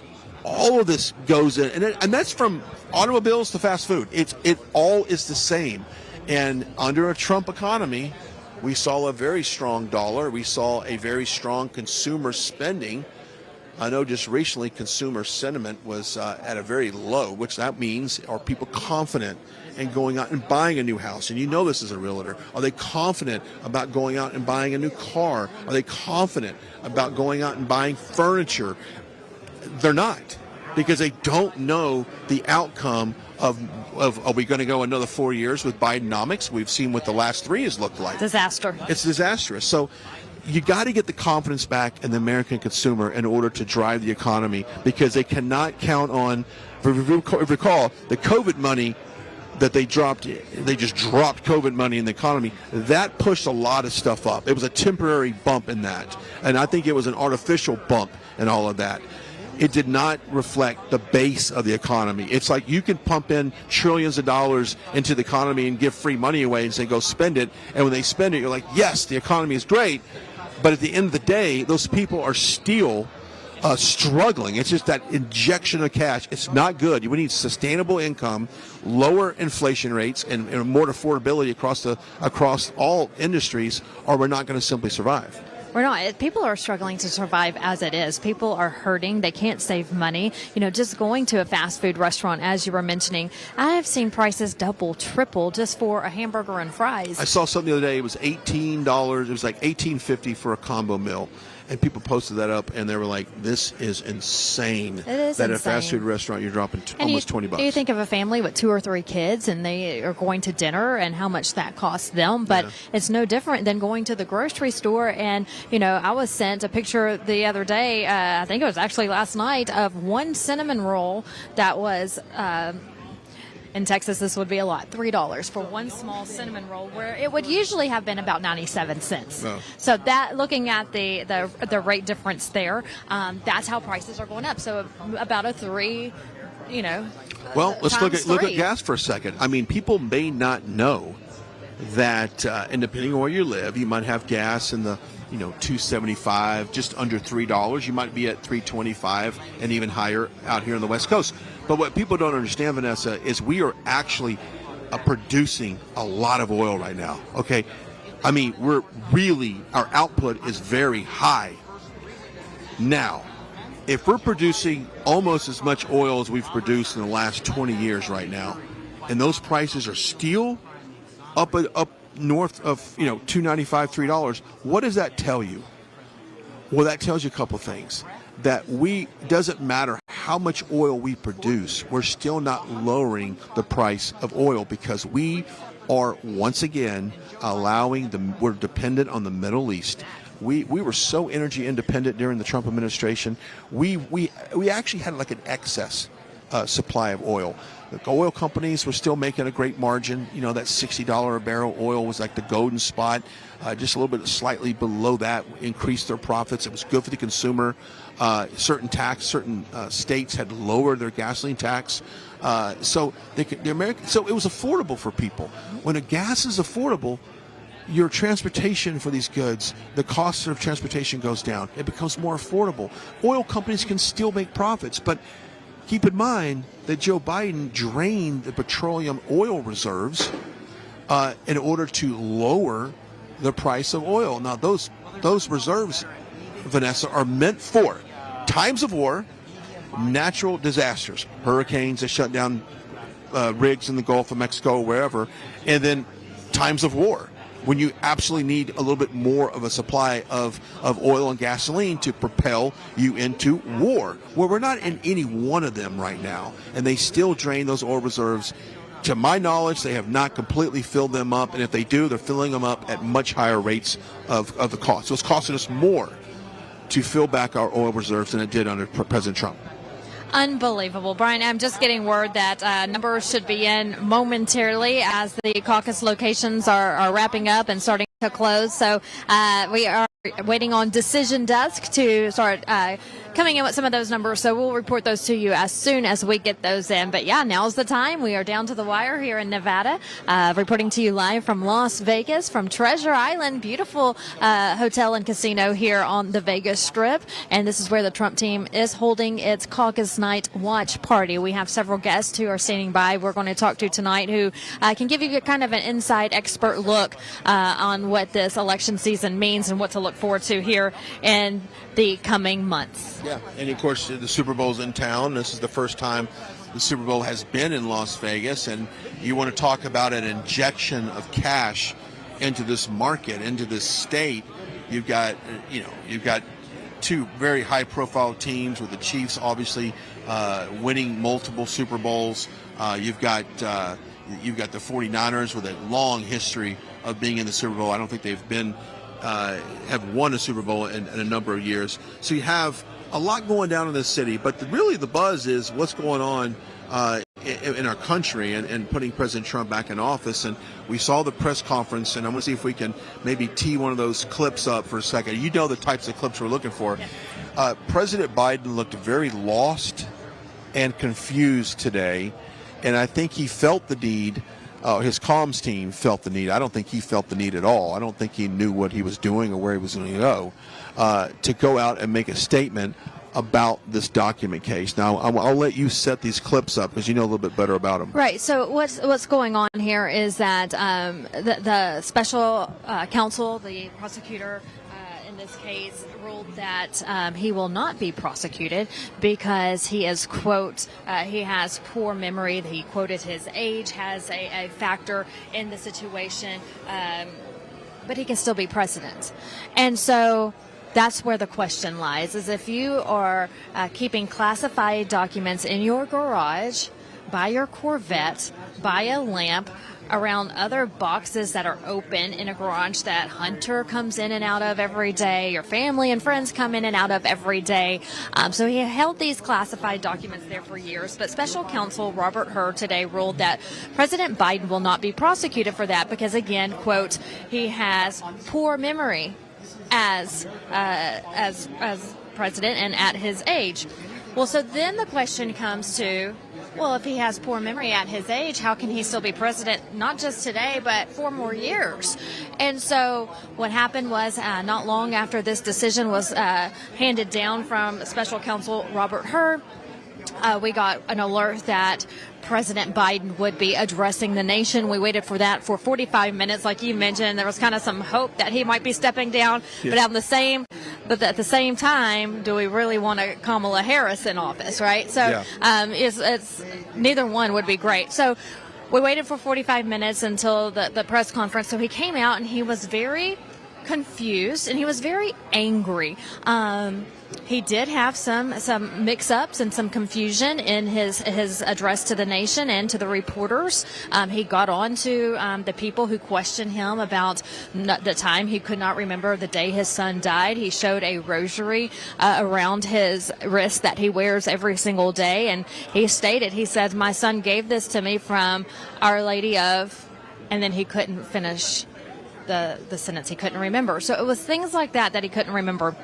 all of this goes in, and that's from automobiles to fast food. It all is the same. And under a Trump economy, we saw a very strong dollar. We saw a very strong consumer spending. I know just recently consumer sentiment was at a very low, which that means are people confident in going out and buying a new house? And you know this as a realtor. Are they confident about going out and buying a new car? Are they confident about going out and buying furniture? They're not, because they don't know the outcome of are we going to go another 4 years with Bidenomics? We've seen what the last 3 has looked like. Disaster. It's disastrous. So you got to get the confidence back in the American consumer in order to drive the economy, because they cannot count on, if you recall, the COVID money that they just dropped COVID money in the economy. That pushed a lot of stuff up. It was a temporary bump in that. And I think it was an artificial bump in all of that. It did not reflect the base of the economy. It's like you can pump in trillions of dollars into the economy and give free money away and say, go spend it. And when they spend it, you're like, yes, the economy is great. But at the end of the day, those people are still struggling. It's just that injection of cash. It's not good. We need sustainable income, lower inflation rates, and more affordability across all industries, or we're not going to simply survive. We're not. People are struggling to survive as it is. People are hurting. They can't save money. Just going to a fast food restaurant, as you were mentioning, I have seen prices double, triple just for a hamburger and fries. I saw something the other day. It was $18. It was like $18.50 for a combo meal. And people posted that up, and they were like, this is insane. It is that insane. At a fast food restaurant, you're dropping almost $20. You think of a family with 2 or 3 kids, and they are going to dinner and how much that costs them. But it's no different than going to the grocery store. And, I was sent a picture the other day, I think it was actually last night, of one cinnamon roll that was... in Texas, this would be a lot. $3 for one small cinnamon roll, where it would usually have been about 97 cents. Oh. So that, looking at the rate difference there, that's how prices are going up. So about a 3, Well, let's look at gas for a second. I mean, people may not know that, and depending on where you live, you might have gas in the $2.75, just under $3. You might be at $3.25 and even higher out here on the West Coast. But what people don't understand, Vanessa, is we are actually producing a lot of oil right now. Okay, I mean, our output is very high. Now, if we're producing almost as much oil as we've produced in the last 20 years right now, and those prices are still up north of $2.95, $3, what does that tell you? Well, that tells you a couple things. That doesn't matter how much oil we produce, we're still not lowering the price of oil, because we are once again we're dependent on the Middle East. We were so energy independent during the Trump administration. We actually had like an excess supply of oil. The oil companies were still making a great margin. You know, that $60 a barrel oil was like the golden spot. Just a little bit slightly below that increased their profits. It was good for the consumer. Certain states had lowered their gasoline tax. So it was affordable for people. When a gas is affordable, your transportation for these goods, the cost of transportation goes down. It becomes more affordable. Oil companies can still make profits, but keep in mind that Joe Biden drained the petroleum oil reserves in order to lower the price of oil. Now, those reserves, Vanessa, are meant for times of war, natural disasters, hurricanes that shut down rigs in the Gulf of Mexico, wherever, and then times of war, when you absolutely need a little bit more of a supply of oil and gasoline to propel you into war. Well, we're not in any one of them right now, and they still drain those oil reserves. To my knowledge, they have not completely filled them up, and if they do, they're filling them up at much higher rates of the cost. So it's costing us more to fill back our oil reserves than it did under President Trump. Unbelievable. Brian, I'm just getting word that numbers should be in momentarily as the caucus locations are wrapping up and starting to close. So we are waiting on Decision Desk to start coming in with some of those numbers. So we'll report those to you as soon as we get those in. But yeah, now's the time. We are down to the wire here in Nevada, reporting to you live from Las Vegas, from Treasure Island, beautiful hotel and casino here on the Vegas Strip. And this is where the Trump team is holding its caucus night watch party. We have several guests who are standing by. We're going to talk to tonight who can give you kind of an inside expert look on what this election season means and what to look forward to here in the coming months. Yeah, and of course the Super Bowl's in town. This is the first time the Super Bowl has been in Las Vegas, and you want to talk about an injection of cash into this market, into this state. You've got two very high-profile teams, with the Chiefs obviously winning multiple Super Bowls. You've got the 49ers with a long history of being in the Super Bowl. I don't think they've been have won a Super Bowl in a number of years. So you have a lot going down in this city, but really the buzz is what's going on in our country and putting President Trump back in office. And we saw the press conference, and I'm going to see if we can maybe tee one of those clips up for a second. You know the types of clips we're looking for. President Biden looked very lost and confused today, and I think he felt the need. His comms team felt the need. I don't think he felt the need at all. I don't think he knew what he was doing or where he was going to go out and make a statement about this document case. Now, I'll let you set these clips up because you know a little bit better about them. Right. So what's going on here is that the special counsel, the prosecutor in this case, ruled that he will not be prosecuted because he is, quote, he has poor memory. He quoted his age has a factor in the situation, but he can still be president. And so that's where the question lies, is if you are keeping classified documents in your garage, by your Corvette, by a lamp, around other boxes that are open in a garage that Hunter comes in and out of every day, your family and friends come in and out of every day. So he held these classified documents there for years, but special counsel Robert Hur today ruled that President Biden will not be prosecuted for that because, again, quote, he has poor memory as president and at his age. Well, so then the question comes to, well, if he has poor memory at his age, how can he still be president, not just today, but 4 more years? And so what happened was not long after this decision was handed down from special counsel Robert Hur, we got an alert that President Biden would be addressing the nation. We waited for that for 45 minutes, like you mentioned. There was kind of some hope that he might be stepping down. Yes. But at the same time, do we really want a Kamala Harris in office, right? So it's neither one would be great. So we waited for 45 minutes until the press conference. So he came out and he was very confused and he was very angry. He did have some mix-ups and some confusion in his address to the nation and to the reporters. He got on to the people who questioned him about the time he could not remember the day his son died. He showed a rosary around his wrist that he wears every single day, and he stated, he said, "My son gave this to me from Our Lady of," and then he couldn't finish the sentence. He couldn't remember. So it was things like that he couldn't remember.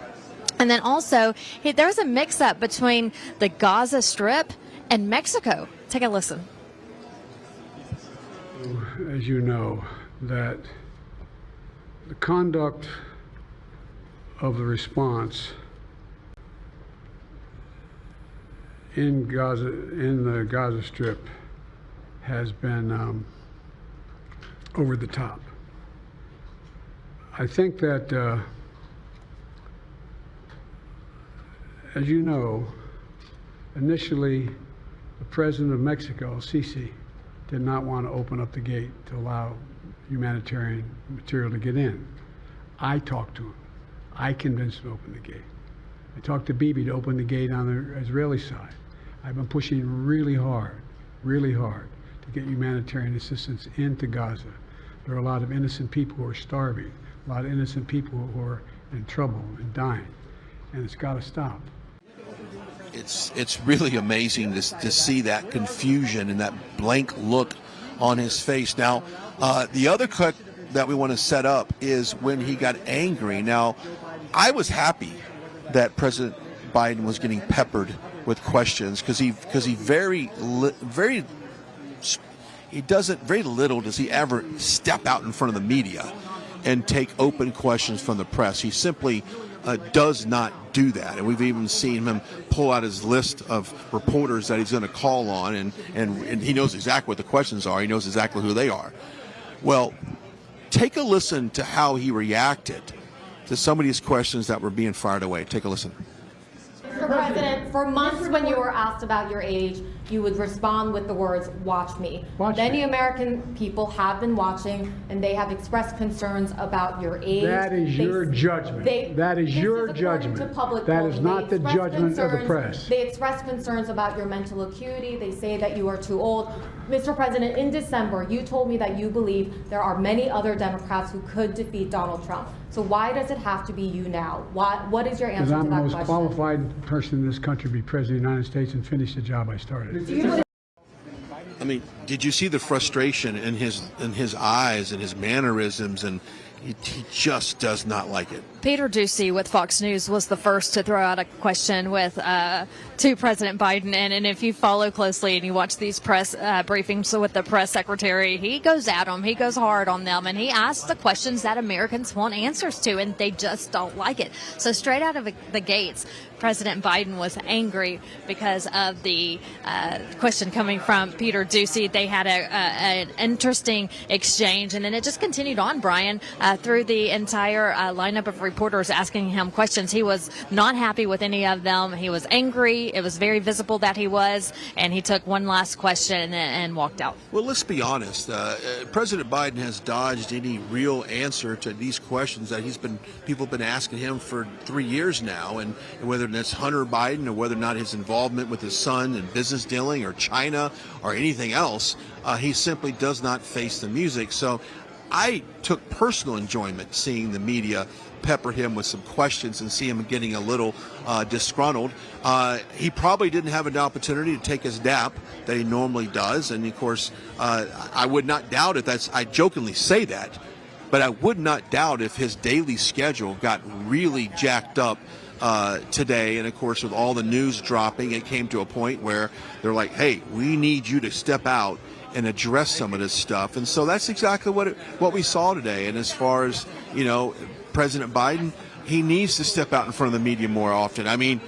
And then also, there was a mix-up between the Gaza Strip and Mexico. Take a listen. As you know, that the conduct of the response in the Gaza Strip has been over the top. I think that as you know, initially, the president of Mexico, Sisi, did not want to open up the gate to allow humanitarian material to get in. I talked to him. I convinced him to open the gate. I talked to Bibi to open the gate on the Israeli side. I've been pushing really hard to get humanitarian assistance into Gaza. There are a lot of innocent people who are starving, a lot of innocent people who are in trouble and dying, and it's got to stop. It's really amazing to see that confusion and that blank look on his face. Now, the other cut that we want to set up is when he got angry. Now, I was happy that President Biden was getting peppered with questions because very little does he ever step out in front of the media and take open questions from the press. He simply does not do that, and we've even seen him pull out his list of reporters that he's going to call on, and he knows exactly what the questions are. He knows exactly who they are. Well, take a listen to how he reacted to some of these questions that were being fired away. Take a listen. Mr. President, for months when you were asked about your age, you would respond with the words, "Watch me." Many American people have been watching, and they have expressed concerns about your age. That is your judgment. That is your judgment. That is not the judgment of the press. They express concerns about your mental acuity. They say that you are too old. Mr. President, in December, you told me that you believe there are many other Democrats who could defeat Donald Trump. So why does it have to be you now? What is your answer to that question? Because I'm the most qualified person in this country to be President of the United States and finish the job I started. I mean, did you see the frustration in his eyes and his mannerisms? And he just does not like it. Peter Doocy with Fox News was the first to throw out a question to President Biden. And if you follow closely and you watch these press briefings with the press secretary, he goes at them. He goes hard on them. And he asks the questions that Americans want answers to, and they just don't like it. So straight out of the gates, President Biden was angry because of the question coming from Peter Doocy. They had an interesting exchange, and then it just continued on, Brian, through the entire lineup of reporters asking him questions. He was not happy with any of them. He was angry. It was very visible that he was, and he took one last question and walked out. Well, let's be honest. President Biden has dodged any real answer to these questions that people have been asking him for 3 years now, and whether it's Hunter Biden or whether or not his involvement with his son in business dealing or China or anything else, he simply does not face the music. So I took personal enjoyment seeing the media pepper him with some questions and see him getting a little disgruntled. He probably didn't have an opportunity to take his nap that he normally does, and of course I would not doubt it. I jokingly say that, but I would not doubt if his daily schedule got really jacked up today. And of course, with all the news dropping, it came to a point where they're like, hey, we need you to step out and address some of this stuff. And so that's exactly what we saw today. And as far as, President Biden, he needs to step out in front of the media more often. I mean,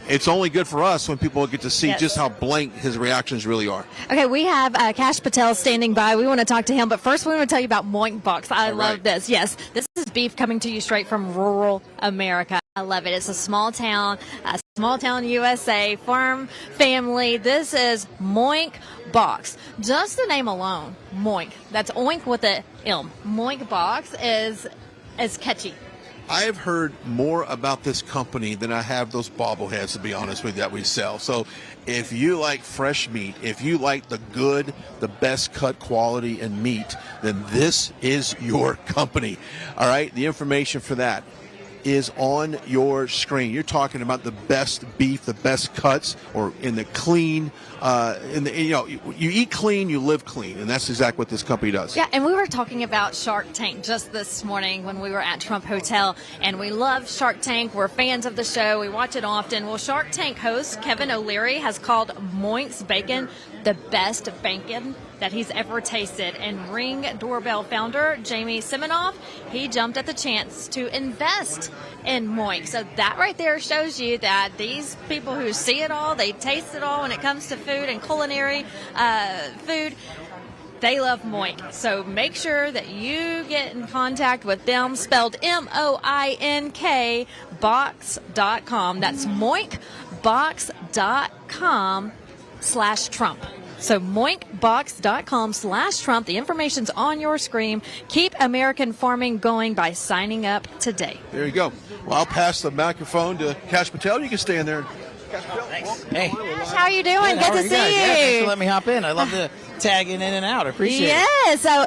it's only good for us when people get to see just how blank his reactions really are. Okay, we have Kash Patel standing by. We want to talk to him, but first we want to tell you about Moink Box. I love this. Yes, this is beef coming to you straight from rural America. I love it. It's a small town USA, farm family. This is Moink Box. Just the name alone, Moink. That's oink with a M. Moink Box is catchy. I have heard more about this company than I have those bobbleheads, to be honest with you, that we sell. So if you like fresh meat, if you like the good, the best cut quality and meat, then this is your company. All right, the information for that is on your screen. You're talking about the best beef, the best cuts, or in the clean, you eat clean, you live clean, and that's exactly what this company does. Yeah, and we were talking about Shark Tank just this morning when we were at Trump Hotel, and we love Shark Tank. We're fans of the show. We watch it often. Well, Shark Tank host Kevin O'Leary has called Moink's bacon the best bacon that he's ever tasted. And Ring Doorbell founder Jamie Siminoff, he jumped at the chance to invest in Moink. So that right there shows you that these people who see it all, they taste it all when it comes to food and culinary food, they love Moink. So make sure that you get in contact with them, spelled MOINK box.com. That's moinkbox.com/Trump. So moinkbox.com/Trump. The information's on your screen. Keep American farming going by signing up today. There you go. Well, I'll pass the microphone to Cash Patel. You can stay in there. Hey. Gosh, how are you doing? Good to see you. Yeah, thanks for letting me hop in. I love the tagging in and out. I appreciate it. Yes. So,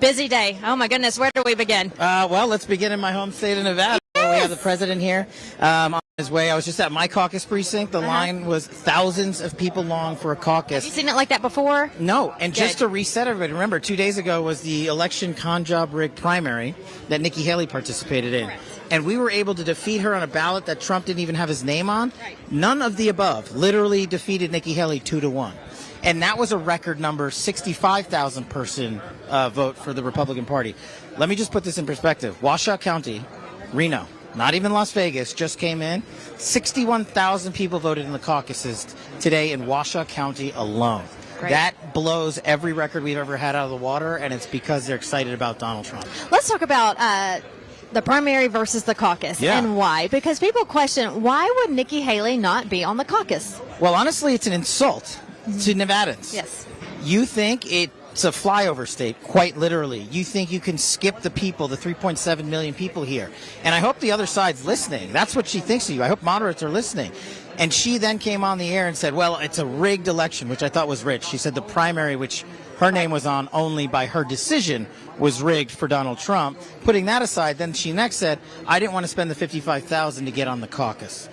busy day. Oh, my goodness. Where do we begin? Well, let's begin in my home state of Nevada. Yes. We have the president here on his way. I was just at my caucus precinct. The line was thousands of people long for a caucus. Have you seen it like that before? No. And just to reset everybody, remember, 2 days ago was the election con job rig primary that Nikki Haley participated in. Correct. And we were able to defeat her on a ballot that Trump didn't even have his name on. Right. None of the above. Literally defeated Nikki Haley 2-1. And that was a record number, 65,000 person vote for the Republican Party. Let me just put this in perspective. Washoe County, Reno, not even Las Vegas, just came in. 61,000 people voted in the caucuses today in Washoe County alone. Great. That blows every record we've ever had out of the water, and it's because they're excited about Donald Trump. Let's talk about the primary versus the caucus and why. Because people question, why would Nikki Haley not be on the caucus? Well, honestly, it's an insult to Nevadans. Yes. You think it's a flyover state, quite literally. You think you can skip the people, the 3.7 million people here. And I hope the other side's listening. That's what she thinks of you. I hope moderates are listening. And she then came on the air and said, well, it's a rigged election, which I thought was rich. She said the primary, which her name was on only by her decision, was rigged for Donald Trump. Putting that aside, then she next said, I didn't want to spend the $55,000 to get on the caucus.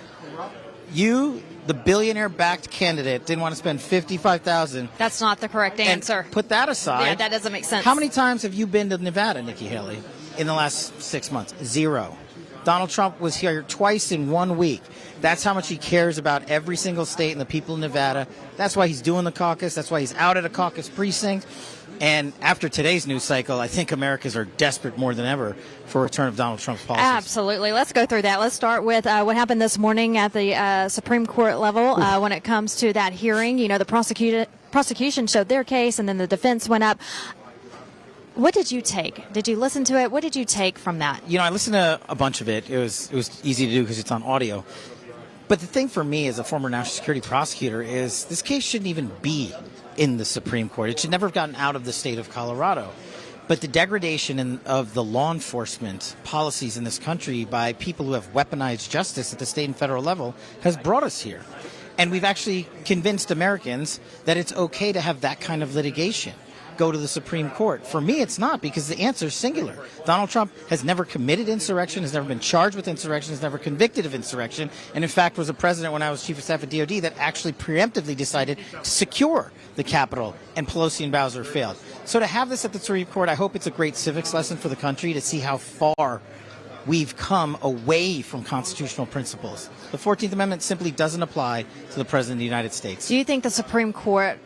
You, the billionaire-backed candidate, didn't want to spend $55,000. That's not the correct answer. Put that aside. Yeah, that doesn't make sense. How many times have you been to Nevada, Nikki Haley, in the last 6 months? 0. Donald Trump was here twice in 1 week. That's how much he cares about every single state and the people in Nevada. That's why he's doing the caucus. That's why he's out at a caucus precinct. And after today's news cycle, I think Americans are desperate more than ever for a return of Donald Trump's policies. Absolutely. Let's go through that. Let's start with what happened this morning at the Supreme Court level when it comes to that hearing. You know, the prosecution showed their case, and then the defense went up. What did you take? Did you listen to it? What did you take from that? You know, I listened to a bunch of it. It was easy to do because it's on audio. But the thing for me as a former national security prosecutor is this case shouldn't even be in the Supreme Court. It should never have gotten out of the state of Colorado. But the degradation of the law enforcement policies in this country by people who have weaponized justice at the state and federal level has brought us here. And we've actually convinced Americans that it's okay to have that kind of litigation go to the Supreme Court. For me, it's not, because the answer is singular. Donald Trump has never committed insurrection, has never been charged with insurrection, has never convicted of insurrection, and in fact was a president when I was chief of staff at DOD that actually preemptively decided to secure the Capitol, and Pelosi and Bowser failed. So to have this at the Supreme Court, I hope it's a great civics lesson for the country to see how far we've come away from constitutional principles. The 14th Amendment simply doesn't apply to the President of the United States. Do you think the Supreme Court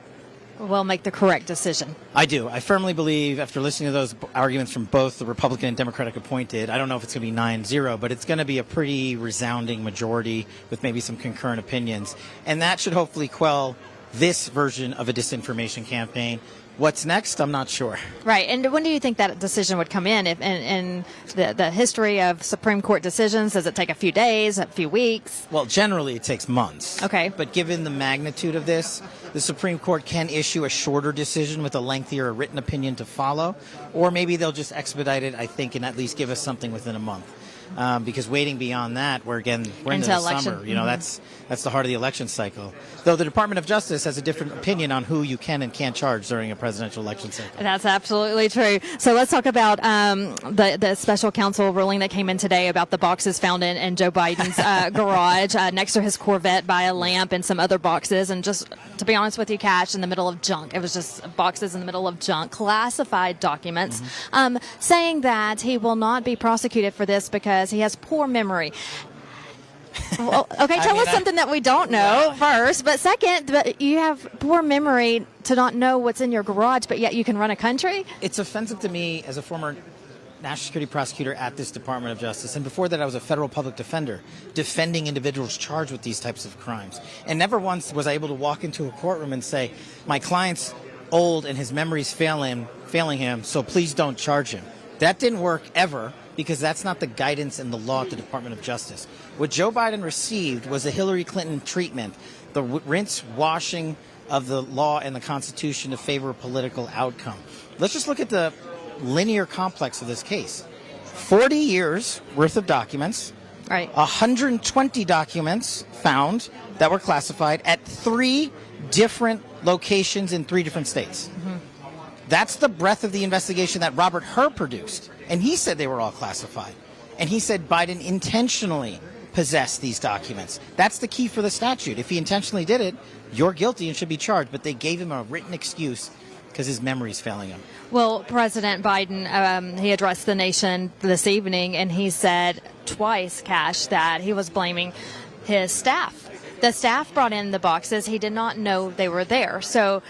will make the correct decision? I do. I firmly believe, after listening to those arguments from both the Republican and Democratic appointed, I don't know if it's going to be 9-0, but it's going to be a pretty resounding majority with maybe some concurrent opinions. And that should hopefully quell this version of a disinformation campaign. What's next? I'm not sure. Right. And when do you think that decision would come in? If in the history of Supreme Court decisions, does it take a few days, a few weeks? Well, generally it takes months. Okay. But given the magnitude of this, the Supreme Court can issue a shorter decision with a lengthier written opinion to follow. Or maybe they'll just expedite it, I think, and at least give us something within a month. because waiting beyond that, we're into the election. summer. That's the heart of the election cycle. Though the Department of Justice has a different opinion on who you can and can't charge during a presidential election cycle. That's absolutely true. So let's talk about the special counsel ruling that came in today about the boxes found in Joe Biden's garage next to his Corvette by a lamp and some other boxes. And just to be honest with you, Cash, in the middle of junk. It was just boxes in the middle of junk, classified documents, saying that he will not be prosecuted for this because he has poor memory. Well, okay, tell us something that we don't know first. But second, you have poor memory to not know what's in your garage, but yet you can run a country? It's offensive to me as a former national security prosecutor at this Department of Justice. And before that, I was a federal public defender defending individuals charged with these types of crimes. And never once was I able to walk into a courtroom and say, my client's old and his memory's failing him, so please don't charge him. That didn't work ever, because that's not the guidance and the law at the Department of Justice. What Joe Biden received was the Hillary Clinton treatment, the rinse washing of the law and the Constitution to favor a political outcome. Let's just look at the linear complex of this case. 40 years worth of documents, right? 120 documents found that were classified at 3 different locations in 3 different states. That's the breadth of the investigation that Robert Hur produced. And he said they were all classified. And he said Biden intentionally possessed these documents. That's the key for the statute. If he intentionally did it, you're guilty and should be charged. But they gave him a written excuse because his memory's failing him. Well, President Biden, he addressed the nation this evening, and he said twice, Cash, that he was blaming his staff. The staff brought in the boxes. He did not know they were there. So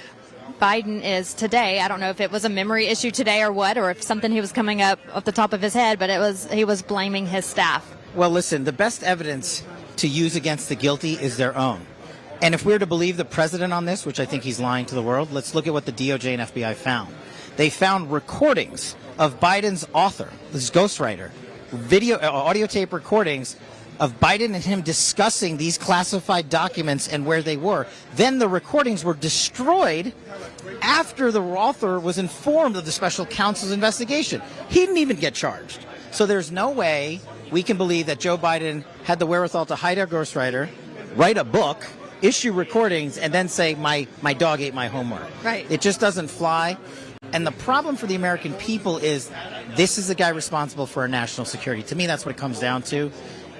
Biden is today, I don't know if it was a memory issue today or what, or if something he was coming up off the top of his head, but he was blaming his staff. Well, listen, the best evidence to use against the guilty is their own. And if we're to believe the president on this, which I think he's lying to the world, let's look at what the DOJ and FBI found. They found recordings of Biden's author, his ghostwriter, audio tape recordings of Biden and him discussing these classified documents and where they were. Then the recordings were destroyed after the author was informed of the special counsel's investigation. He didn't even get charged. So there's no way we can believe that Joe Biden had the wherewithal to hire a ghostwriter, write a book, issue recordings, and then say, my dog ate my homework. Right. It just doesn't fly. And the problem for the American people is this is the guy responsible for our national security. To me, that's what it comes down to.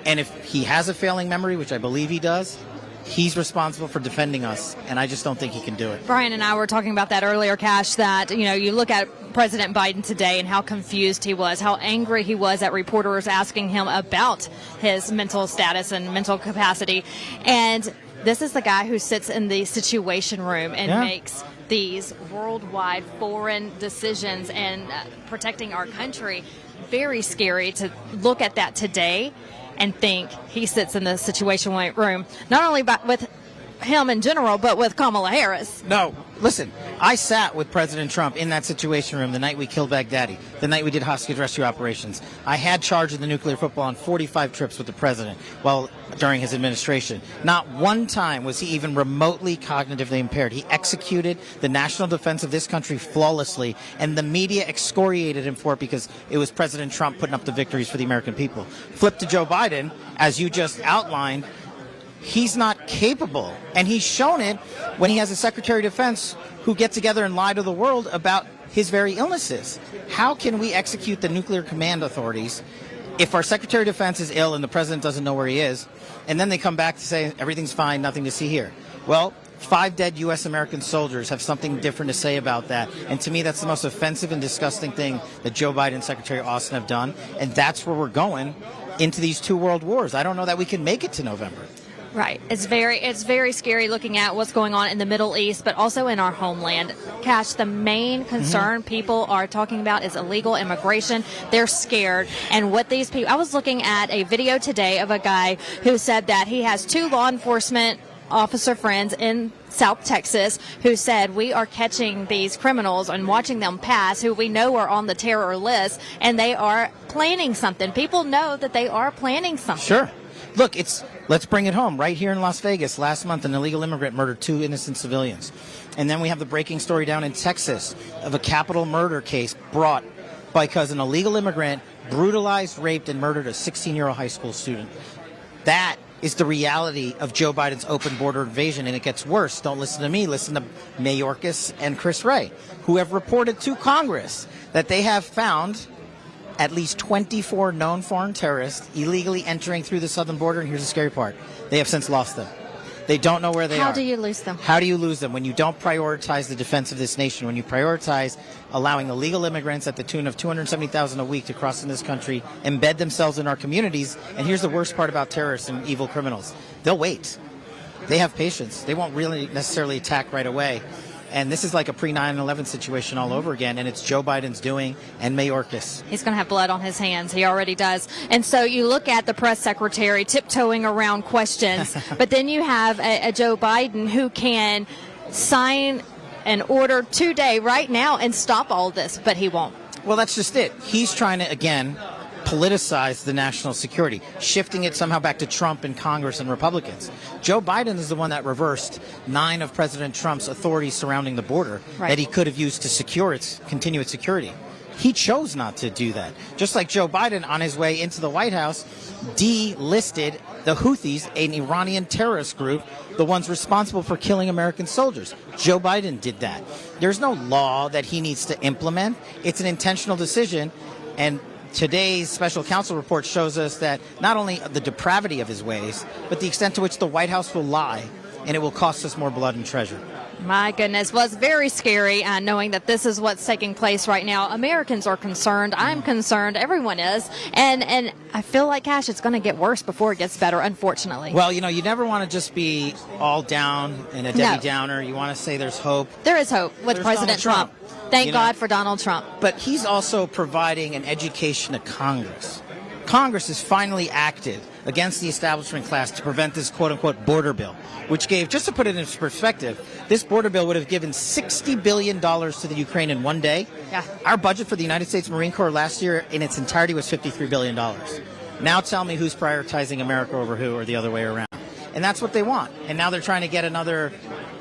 And if he has a failing memory, which I believe he does, he's responsible for defending us, and I just don't think he can do it. Brian and I were talking about that earlier, Cash, that, you look at President Biden today and how confused he was, how angry he was at reporters asking him about his mental status and mental capacity. And this is the guy who sits in the Situation Room and makes these worldwide foreign decisions and protecting our country. Very scary to look at that today and think he sits in the Situation Room, not only with him in general, but with Kamala Harris. No, listen, I sat with President Trump in that Situation Room the night we killed Baghdadi, the night we did hostage rescue operations. I had charge of the nuclear football on 45 trips with the president during his administration. Not one time was he even remotely cognitively impaired. He executed the national defense of this country flawlessly, and the media excoriated him for it because it was President Trump putting up the victories for the American people. Flip to Joe Biden, as you just outlined, he's not capable, and he's shown it when he has a Secretary of Defense who get together and lie to the world about his very illnesses. How can we execute the nuclear command authorities if our Secretary of Defense is ill and the president doesn't know where he is, and then they come back to say everything's fine, nothing to see here? Well, 5 dead U.S. American soldiers have something different to say about that, and to me that's the most offensive and disgusting thing that Joe Biden and Secretary Austin have done, and that's where we're going into these 2 world wars. I don't know that we can make it to November. Right. It's very scary looking at what's going on in the Middle East, but also in our homeland. Cash, the main concern people are talking about is illegal immigration. They're scared. And what these people, I was looking at a video today of a guy who said that he has 2 law enforcement officer friends in South Texas who said, we are catching these criminals and watching them pass who we know are on the terror list, and they are planning something. People know that they are planning something. Sure. Look, let's bring it home. Right here in Las Vegas, last month, an illegal immigrant murdered 2 innocent civilians. And then we have the breaking story down in Texas of a capital murder case brought because an illegal immigrant brutalized, raped, and murdered a 16-year-old high school student. That is the reality of Joe Biden's open border invasion, and it gets worse. Don't listen to me. Listen to Mayorkas and Chris Wray, who have reported to Congress that they have found at least 24 known foreign terrorists illegally entering through the southern border, and here's the scary part. They have since lost them. They don't know where they are. How do you lose them? How do you lose them? When you don't prioritize the defense of this nation, when you prioritize allowing illegal immigrants at the tune of 270,000 a week to cross in this country, embed themselves in our communities, and here's the worst part about terrorists and evil criminals. They'll wait. They have patience. They won't really necessarily attack right away. And this is like a pre-9/11 situation all over again, and it's Joe Biden's doing, and Mayorkas. He's going to have blood on his hands. He already does. And so you look at the press secretary tiptoeing around questions, but then you have a Joe Biden who can sign an order today, right now, and stop all this, but he won't. Well, that's just it. He's trying to, again, politicize the national security, shifting it somehow back to Trump and Congress and Republicans. Joe Biden is the one that reversed 9 of President Trump's authorities surrounding the border that he could have used to continue its security. He chose not to do that. Just like Joe Biden, on his way into the White House, delisted the Houthis, an Iranian terrorist group, the ones responsible for killing American soldiers. Joe Biden did that. There's no law that he needs to implement. It's an intentional decision, and today's special counsel report shows us that not only the depravity of his ways, but the extent to which the White House will lie, and it will cost us more blood and treasure. My goodness. Well, it's very scary knowing that this is what's taking place right now. Americans are concerned. I'm concerned. Everyone is. And I feel like, Cash, it's going to get worse before it gets better, unfortunately. Well, you never want to just be all down and a Debbie Downer. You want to say there's hope. There is hope with President Trump. Thank God for Donald Trump. But he's also providing an education to Congress. Congress has finally acted against the establishment class to prevent this quote-unquote border bill, which gave, just to put it in perspective, this border bill would have given $60 billion to the Ukraine in one day. Yeah. Our budget for the United States Marine Corps last year in its entirety was $53 billion. Now tell me who's prioritizing America over who, or the other way around. And that's what they want. And now they're trying to get another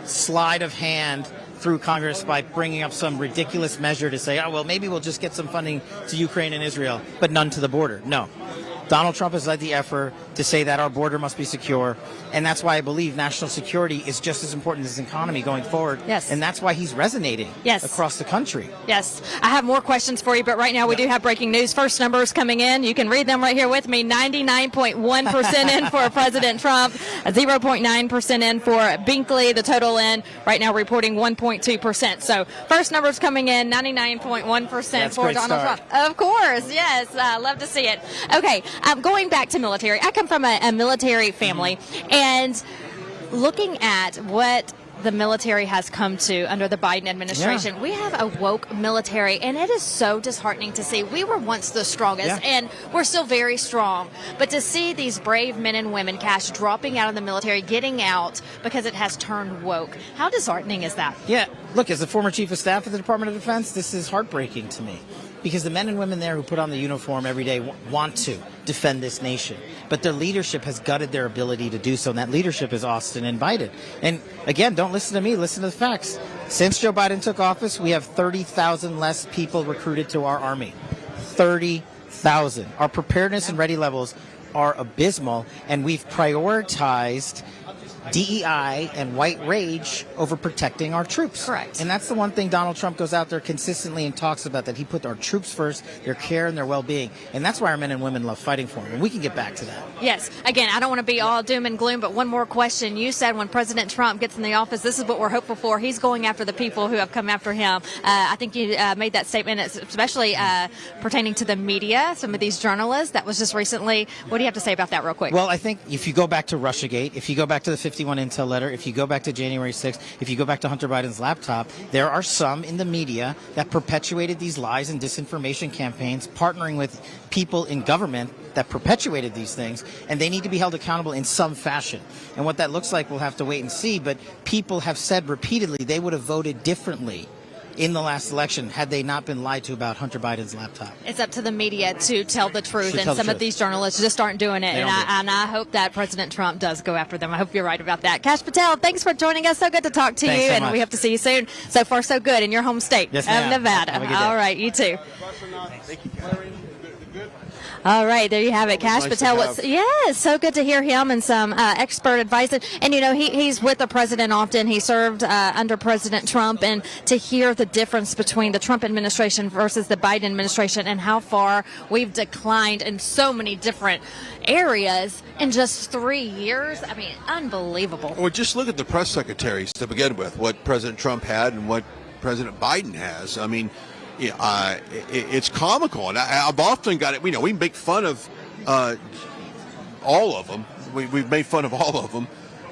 sleight of hand through Congress by bringing up some ridiculous measure to say, oh, well, maybe we'll just get some funding to Ukraine and Israel, but none to the border. No. Donald Trump has led the effort to say that our border must be secure, and that's why I believe national security is just as important as the economy going forward. Yes. And that's why he's resonating across the country. Yes. I have more questions for you, but right now we do have breaking news. First numbers coming in. You can read them right here with me. 99.1% in for President Trump, 0.9% in for Binkley. The total in right now reporting 1.2%. So first numbers coming in, 99.1% for Donald Trump. Of course. Yes. Love to see it. Okay. Going back to military, I come from a military family, and looking at what the military has come to under the Biden administration, we have a woke military, and it is so disheartening to see. We were once the strongest, and we're still very strong, but to see these brave men and women, Cash, dropping out of the military, getting out because it has turned woke, how disheartening is that? Yeah, look, as a former chief of staff of the Department of Defense, this is heartbreaking to me. Because the men and women there who put on the uniform every day want to defend this nation. But their leadership has gutted their ability to do so, and that leadership is Austin and Biden. And again, don't listen to me, listen to the facts. Since Joe Biden took office, we have 30,000 less people recruited to our Army. 30,000. Our preparedness and ready levels are abysmal, and we've prioritized DEI and white rage over protecting our troops. Correct. And that's the one thing Donald Trump goes out there consistently and talks about, that he put our troops first, their care and their well-being. And that's why our men and women love fighting for him. And we can get back to that. Yes. Again, I don't want to be all doom and gloom, but one more question. You said when President Trump gets in the office, this is what we're hopeful for. He's going after the people who have come after him. I think you made that statement, especially pertaining to the media, some of these journalists. That was just recently. What do you have to say about that real quick? Well, I think if you go back to Russiagate, if you go back to the 51 Intel letter, if you go back to January 6th, if you go back to Hunter Biden's laptop, there are some in the media that perpetuated these lies and disinformation campaigns, partnering with people in government that perpetuated these things, and they need to be held accountable in some fashion. And what that looks like, we'll have to wait and see, but people have said repeatedly they would have voted differently in the last election had they not been lied to about Hunter Biden's laptop. It's up to the media to tell the truth, and some of these journalists just aren't doing it. And I hope that President Trump does go after them. I hope you're right about that. Cash Patel, thanks for joining us. So good to talk to you, and we hope to see you soon. So far, so good in your home state of Nevada. All right, you too. Thank you. All right, there you have it. Always Kash nice to Patel. have. Yes, so good to hear him and some expert advice. And you know, he's with the president often. He served under President Trump, and to hear the difference between the Trump administration versus the Biden administration and how far we've declined in so many different areas in just 3 years. I mean, unbelievable. Well, just look at the press secretaries to begin with, what President Trump had and what President Biden has. I mean, it's comical. And I've often got it, you know, we make fun of all of them. We've made fun of all of them.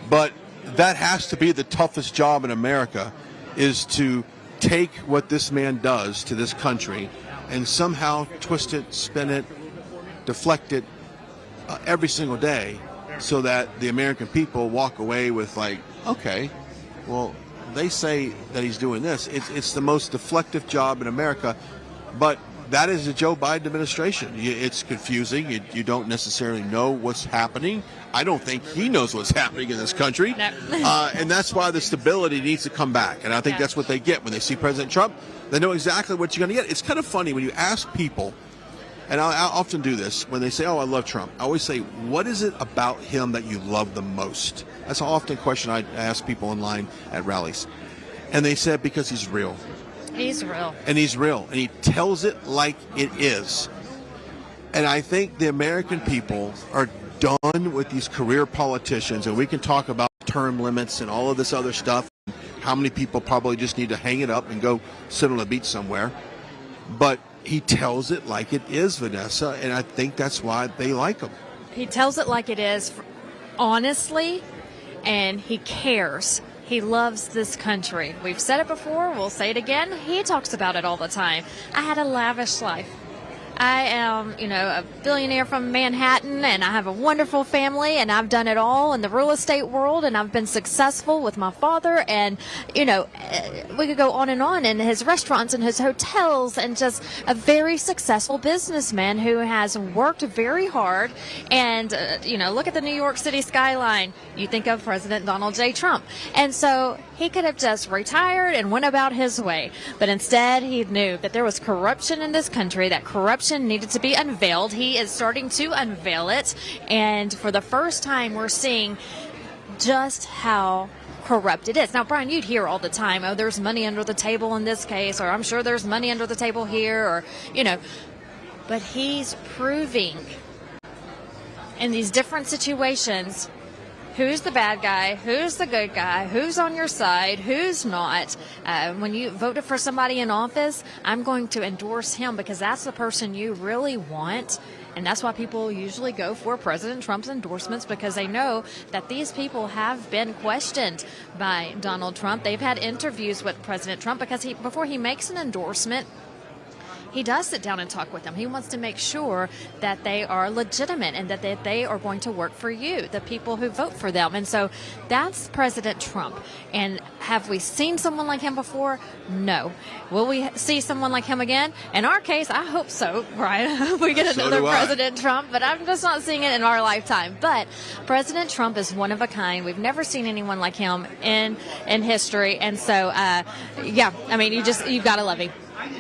But that has to be the toughest job in America, is to take what this man does to this country and somehow twist it, spin it, deflect it every single day, so that the American people walk away with like, okay, well, they say that he's doing this. It's the most deflective job in America, but that is the Joe Biden administration. It's confusing. You don't necessarily know what's happening. I don't think he knows what's happening in this country. No. And that's why the stability needs to come back. And I think that's what they get when they see President Trump. They know exactly what you're going to get. It's kind of funny when you ask people, and I often do this, when they say, oh, I love Trump, I always say, what is it about him that you love the most? That's an often question I ask people online at rallies. And they said, because he's real. He's real. And he's real. And he tells it like it is. And I think the American people are done with these career politicians, and we can talk about term limits and all of this other stuff, how many people probably just need to hang it up and go sit on the beach somewhere. But he tells it like it is, Vanessa, and I think that's why they like him. He tells it like it is, honestly, and he cares. He loves this country. We've said it before. We'll say it again. He talks about it all the time. I had a lavish life. I am, you know, a billionaire from Manhattan, and I have a wonderful family, and I've done it all in the real estate world, and I've been successful with my father, and, you know, we could go on in his restaurants and his hotels, and just a very successful businessman who has worked very hard. And, you know, look at the New York City skyline. You think of President Donald J. Trump. And so he could have just retired and went about his way. But instead, he knew that there was corruption in this country, that corruption needed to be unveiled. He is starting to unveil it. And for the first time, we're seeing just how corrupt it is. Now, Brian, you'd hear all the time, oh, there's money under the table in this case, or I'm sure there's money under the table here, or, you know. But he's proving in these different situations who's the bad guy, who's the good guy, who's on your side, who's not. When you voted for somebody in office, I'm going to endorse him because that's the person you really want. And that's why people usually go for President Trump's endorsements, because they know that these people have been questioned by Donald Trump. They've had interviews with President Trump because before he makes an endorsement, he does sit down and talk with them. He wants to make sure that they are legitimate and that they are going to work for you, the people who vote for them. And so that's President Trump. And have we seen someone like him before? No. Will we see someone like him again? In our case, I hope so, Brian. We get another President Trump, but I'm just not seeing it in our lifetime. But President Trump is one of a kind. We've never seen anyone like him in history. And so, yeah, I mean, you've got to love him.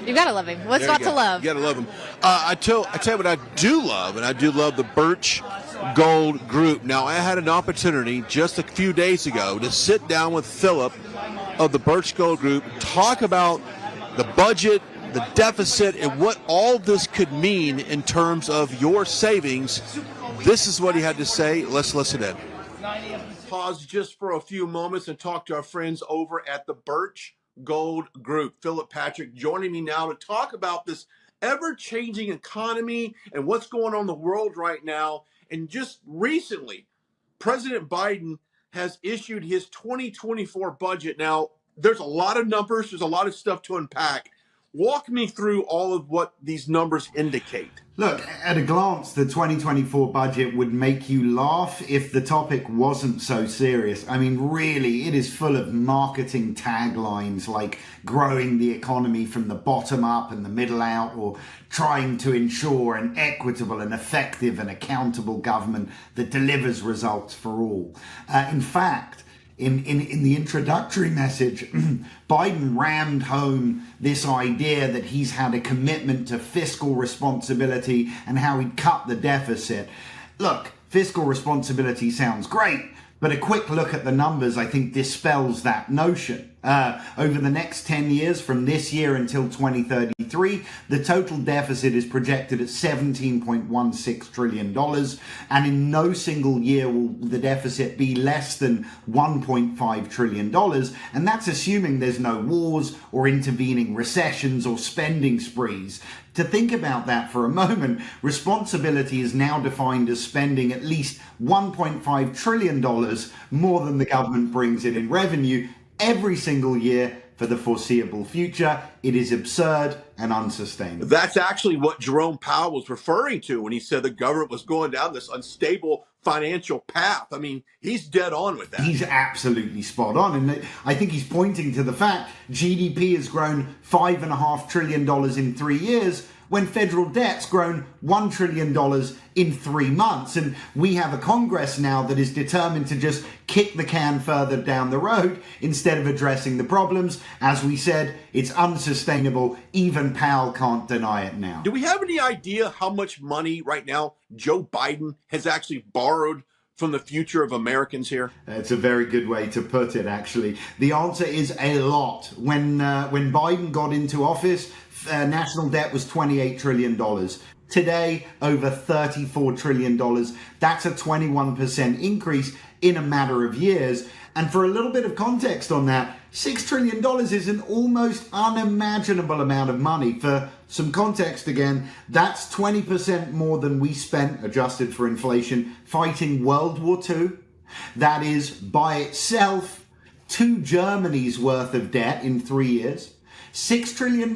You gotta love him. What's not to love? You gotta love him. I tell you what I do love, and I do love the Birch Gold Group. Now, I had an opportunity just a few days ago to sit down with Philip of the Birch Gold Group, talk about the budget, the deficit, and what all this could mean in terms of your savings. This is what he had to say. Let's listen in. Pause just for a few moments and talk to our friends over at the Birch Gold Group. Philip Patrick joining me now to talk about this ever-changing economy and what's going on in the world right now. And just recently, President Biden has issued his 2024 budget. Now, there's a lot of numbers. There's a lot of stuff to unpack. Walk me through all of what these numbers indicate. Look, at a glance, the 2024 budget would make you laugh if the topic wasn't so serious. I mean, really, it is full of marketing taglines like growing the economy from the bottom up and the middle out, or trying to ensure an equitable and effective and accountable government that delivers results for all. In fact, in the introductory message, Biden rammed home this idea that he's had a commitment to fiscal responsibility and how he'd cut the deficit. Look, fiscal responsibility sounds great, but a quick look at the numbers, I think, dispels that notion. Over the next 10 years, from this year until 2033, the total deficit is projected at $17.16 trillion, and in no single year will the deficit be less than $1.5 trillion, and that's assuming there's no wars or intervening recessions or spending sprees. To think about that for a moment, responsibility is now defined as spending at least $1.5 trillion more than the government brings in revenue every single year for the foreseeable future. It is absurd and unsustainable. That's actually what Jerome Powell was referring to when he said the government was going down this unstable financial path. I mean, he's dead on with that. He's absolutely spot on. And I think he's pointing to the fact GDP has grown $5.5 trillion in 3 years, when federal debt's grown $1 trillion in 3 months. And we have a Congress now that is determined to just kick the can further down the road instead of addressing the problems. As we said, it's unsustainable. Even Powell can't deny it now. Do we have any idea how much money right now Joe Biden has actually borrowed from the future of Americans here? It's a very good way to put it, actually. The answer is a lot. When Biden got into office, national debt was $28 trillion. Today, over $34 trillion. That's a 21% increase in a matter of years. And for a little bit of context on that, $6 trillion is an almost unimaginable amount of money. For some context again, that's 20% more than we spent, adjusted for inflation, fighting World War II. That is, by itself, 2 Germany's worth of debt in 3 years. $6 trillion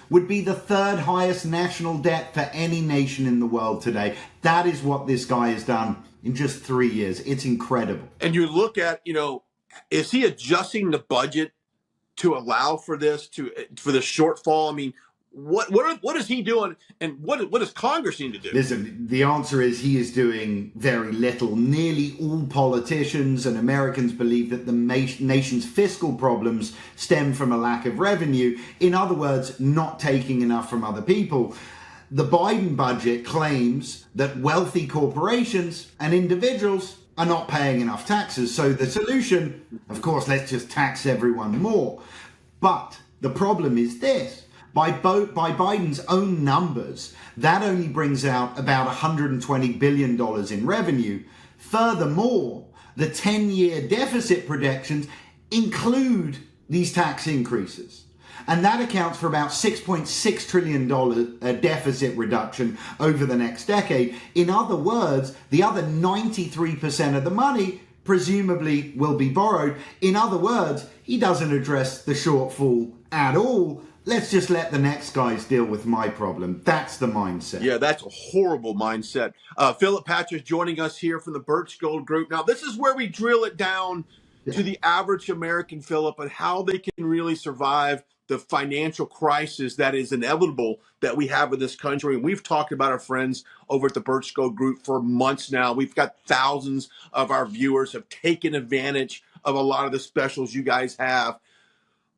would be the 3rd highest national debt for any nation in the world today. That is what this guy has done in just 3 years. It's incredible. And you look at, is he adjusting the budget to allow for this, for the shortfall? I mean, what is he doing, and what does Congress need to do? Listen, the answer is he is doing very little. Nearly all politicians and Americans believe that the nation's fiscal problems stem from a lack of revenue. In other words, not taking enough from other people. The Biden budget claims that wealthy corporations and individuals are not paying enough taxes. So the solution, of course, let's just tax everyone more. But the problem is this. By Biden's own numbers, that only brings out about $120 billion in revenue. Furthermore, the 10-year deficit projections include these tax increases. And that accounts for about $6.6 trillion deficit reduction over the next decade. In other words, the other 93% of the money presumably will be borrowed. In other words, he doesn't address the shortfall at all. Let's just let the next guys deal with my problem. That's the mindset. Yeah, that's a horrible mindset. Philip Patrick joining us here from the Birch Gold Group. Now, this is where we drill it down to the average American, Philip, and how they can really survive the financial crisis that is inevitable that we have in this country. And we've talked about our friends over at the Birch Gold Group for months now. We've got thousands of our viewers have taken advantage of a lot of the specials you guys have.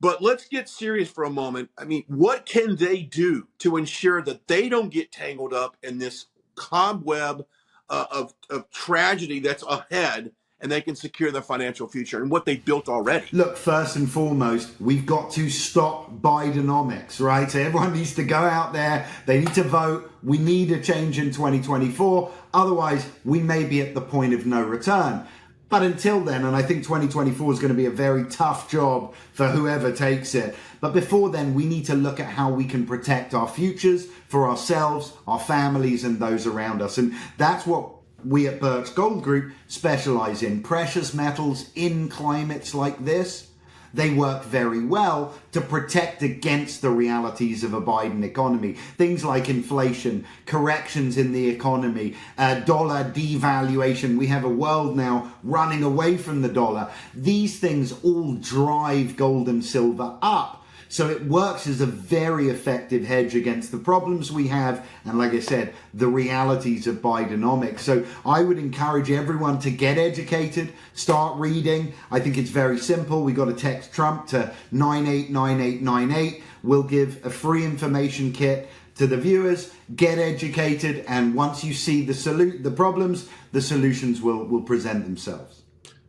But let's get serious for a moment. I mean, what can they do to ensure that they don't get tangled up in this cobweb of tragedy that's ahead, and they can secure their financial future and what they built already? Look, first and foremost, we've got to stop Bidenomics, right? So everyone needs to go out there. They need to vote. We need a change in 2024. Otherwise, we may be at the point of no return. But until then, and I think 2024 is going to be a very tough job for whoever takes it. But before then, we need to look at how we can protect our futures for ourselves, our families, and those around us. And that's what we at Birch Gold Group specialize in. Precious metals in climates like this, they work very well to protect against the realities of a Biden economy. Things like inflation, corrections in the economy, dollar devaluation. We have a world now running away from the dollar. These things all drive gold and silver up. So it works as a very effective hedge against the problems we have, and like I said, the realities of Bidenomics. So I would encourage everyone to get educated, start reading. I think it's very simple. We got to text Trump to 989898. We'll give a free information kit to the viewers. Get educated, and once you see the problems, the solutions will present themselves.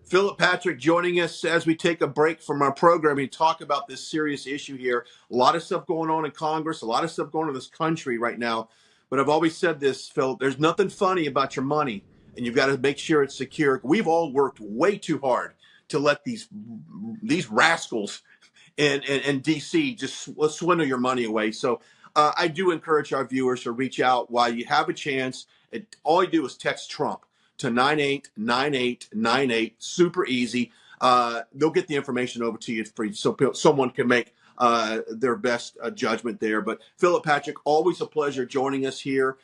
Philip Patrick joining us as we take a break from our programming to talk about this serious issue here. A lot of stuff going on in Congress, a lot of stuff going on in this country right now. But I've always said this, Philip, there's nothing funny about your money, and you've got to make sure it's secure. We've all worked way too hard to let these rascals in D.C. just swindle your money away. So I do encourage our viewers to reach out while you have a chance. All you do is text Trump to 989898. Super easy. They'll get the information over to you for so someone can make their best judgment there. But Philip Patrick, always a pleasure joining us here.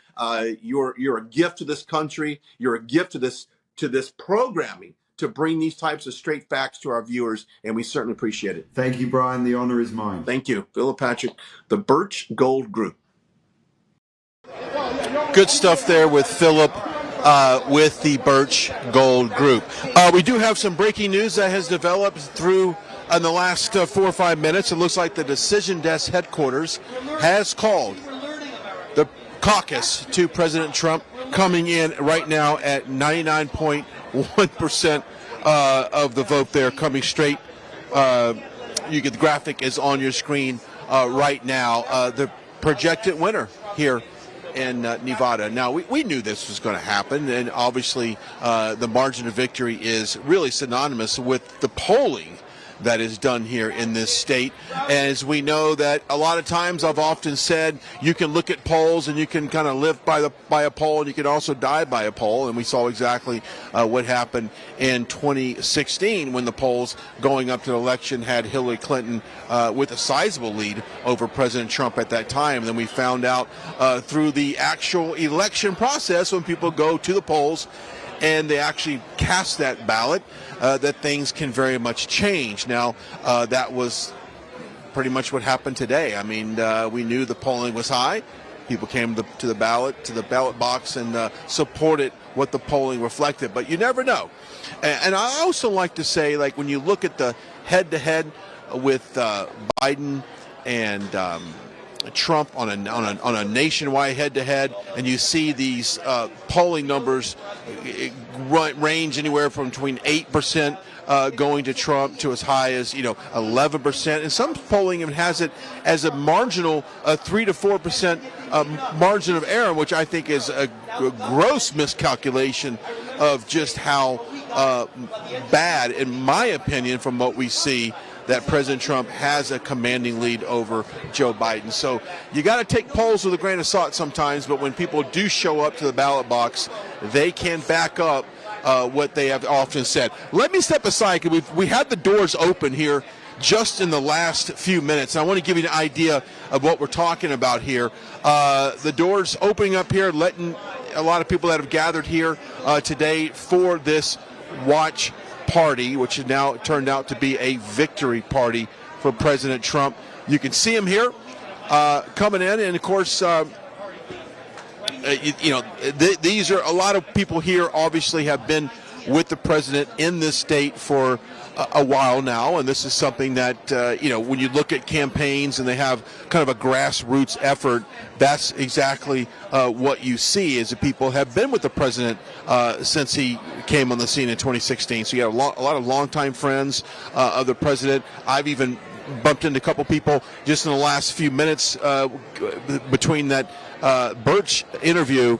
You're a gift to this country. You're a gift to this programming to bring these types of straight facts to our viewers, and we certainly appreciate it. Thank you, Brian. The honor is mine. Thank you, Philip Patrick, the Birch Gold Group. Good stuff there with Philip. With the Birch Gold Group. We do have some breaking news that has developed through in the last 4 or 5 minutes. It looks like the Decision Desk headquarters has called the caucus to President Trump, coming in right now at 99.1% of the vote there, coming straight. The graphic is on your screen right now. The projected winner here in Nevada. Now, we knew this was going to happen, and obviously the margin of victory is really synonymous with the polling that is done here in this state. As we know that a lot of times, I've often said, you can look at polls and you can kind of live by a poll, and you can also die by a poll. And we saw exactly what happened in 2016 when the polls going up to the election had Hillary Clinton with a sizable lead over President Trump at that time. And then we found out through the actual election process, when people go to the polls and they actually cast that ballot, that things can very much change. Now, that was pretty much what happened today. I mean, we knew the polling was high. People came to the ballot box, and supported what the polling reflected. But you never know. And I also like to say, like, when you look at the head-to-head with Biden and Trump on a nationwide head-to-head, and you see these polling numbers range anywhere from between 8% going to Trump to as high as 11%, and some polling even has it as a marginal 3 to 4% margin of error, which I think is a gross miscalculation of just how bad, in my opinion, from what we see, that President Trump has a commanding lead over Joe Biden. So you got to take polls with a grain of salt sometimes, but when people do show up to the ballot box, they can back up what they have often said. Let me step aside, because we had the doors open here just in the last few minutes. I want to give you an idea of what we're talking about here. The doors opening up here, letting a lot of people that have gathered here today for this watch party, which has now turned out to be a victory party for President Trump. You can see him here coming in, and of course, these are a lot of people here. Obviously, have been with the president in this state for a while now, and this is something that when you look at campaigns and they have kind of a grassroots effort, that's exactly what you see, is that people have been with the president since he came on the scene in 2016. So you have a lot of longtime friends of the president. I've even bumped into a couple people just in the last few minutes between that Birch interview,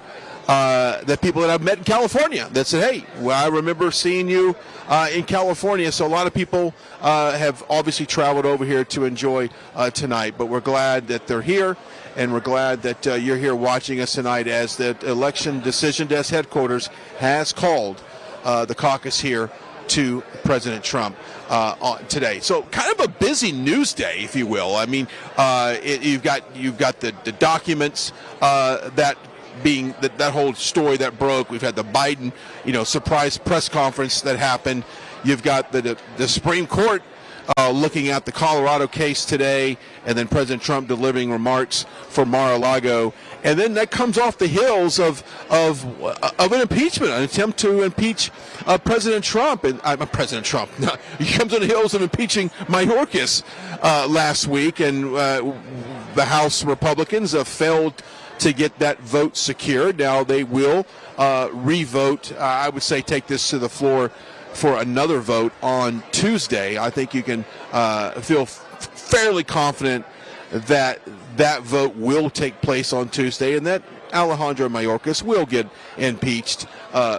that people that I've met in California that said, hey, well, I remember seeing you in California. So a lot of people have obviously traveled over here to enjoy tonight, but we're glad that they're here, and we're glad that you're here watching us tonight, as the Election Decision Desk headquarters has called the caucus here to President Trump today. So kind of a busy news day, if you will. I mean, you've got the documents that being that whole story that broke. We've had the Biden, surprise press conference that happened. You've got the Supreme Court looking at the Colorado case today, and then President Trump delivering remarks for Mar-a-Lago, and then that comes off the heels of an impeachment, an attempt to impeach President Trump, and President Trump. He comes on the heels of impeaching Mayorkas last week, and the House Republicans have failed to get that vote secured. Now they will re-vote. I would say take this to the floor for another vote on Tuesday. I think you can feel fairly confident that that vote will take place on Tuesday, and that Alejandro Mayorkas will get impeached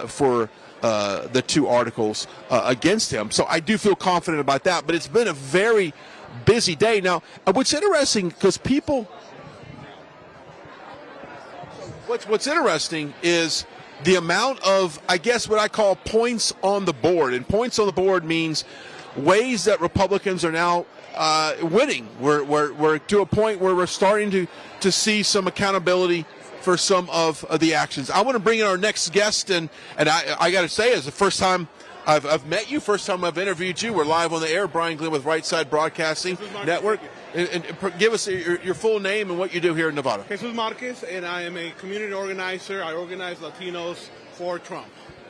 for the 2 articles against him. So I do feel confident about that, but it's been a very busy day. Now, what's interesting, because people... What's interesting is the amount of, I guess, what I call points on the board. And points on the board means ways that Republicans are now winning. We're to a point where we're starting to see some accountability for some of the actions. I want to bring in our next guest, and I got to say, it's the first time I've met you, first time I've interviewed you. We're live on the air. Brian Glenn with Right Side Broadcasting Network. And give us your full name and what you do here in Nevada. Jesus Marquez, and I am a community organizer. I organize Latinos for Trump.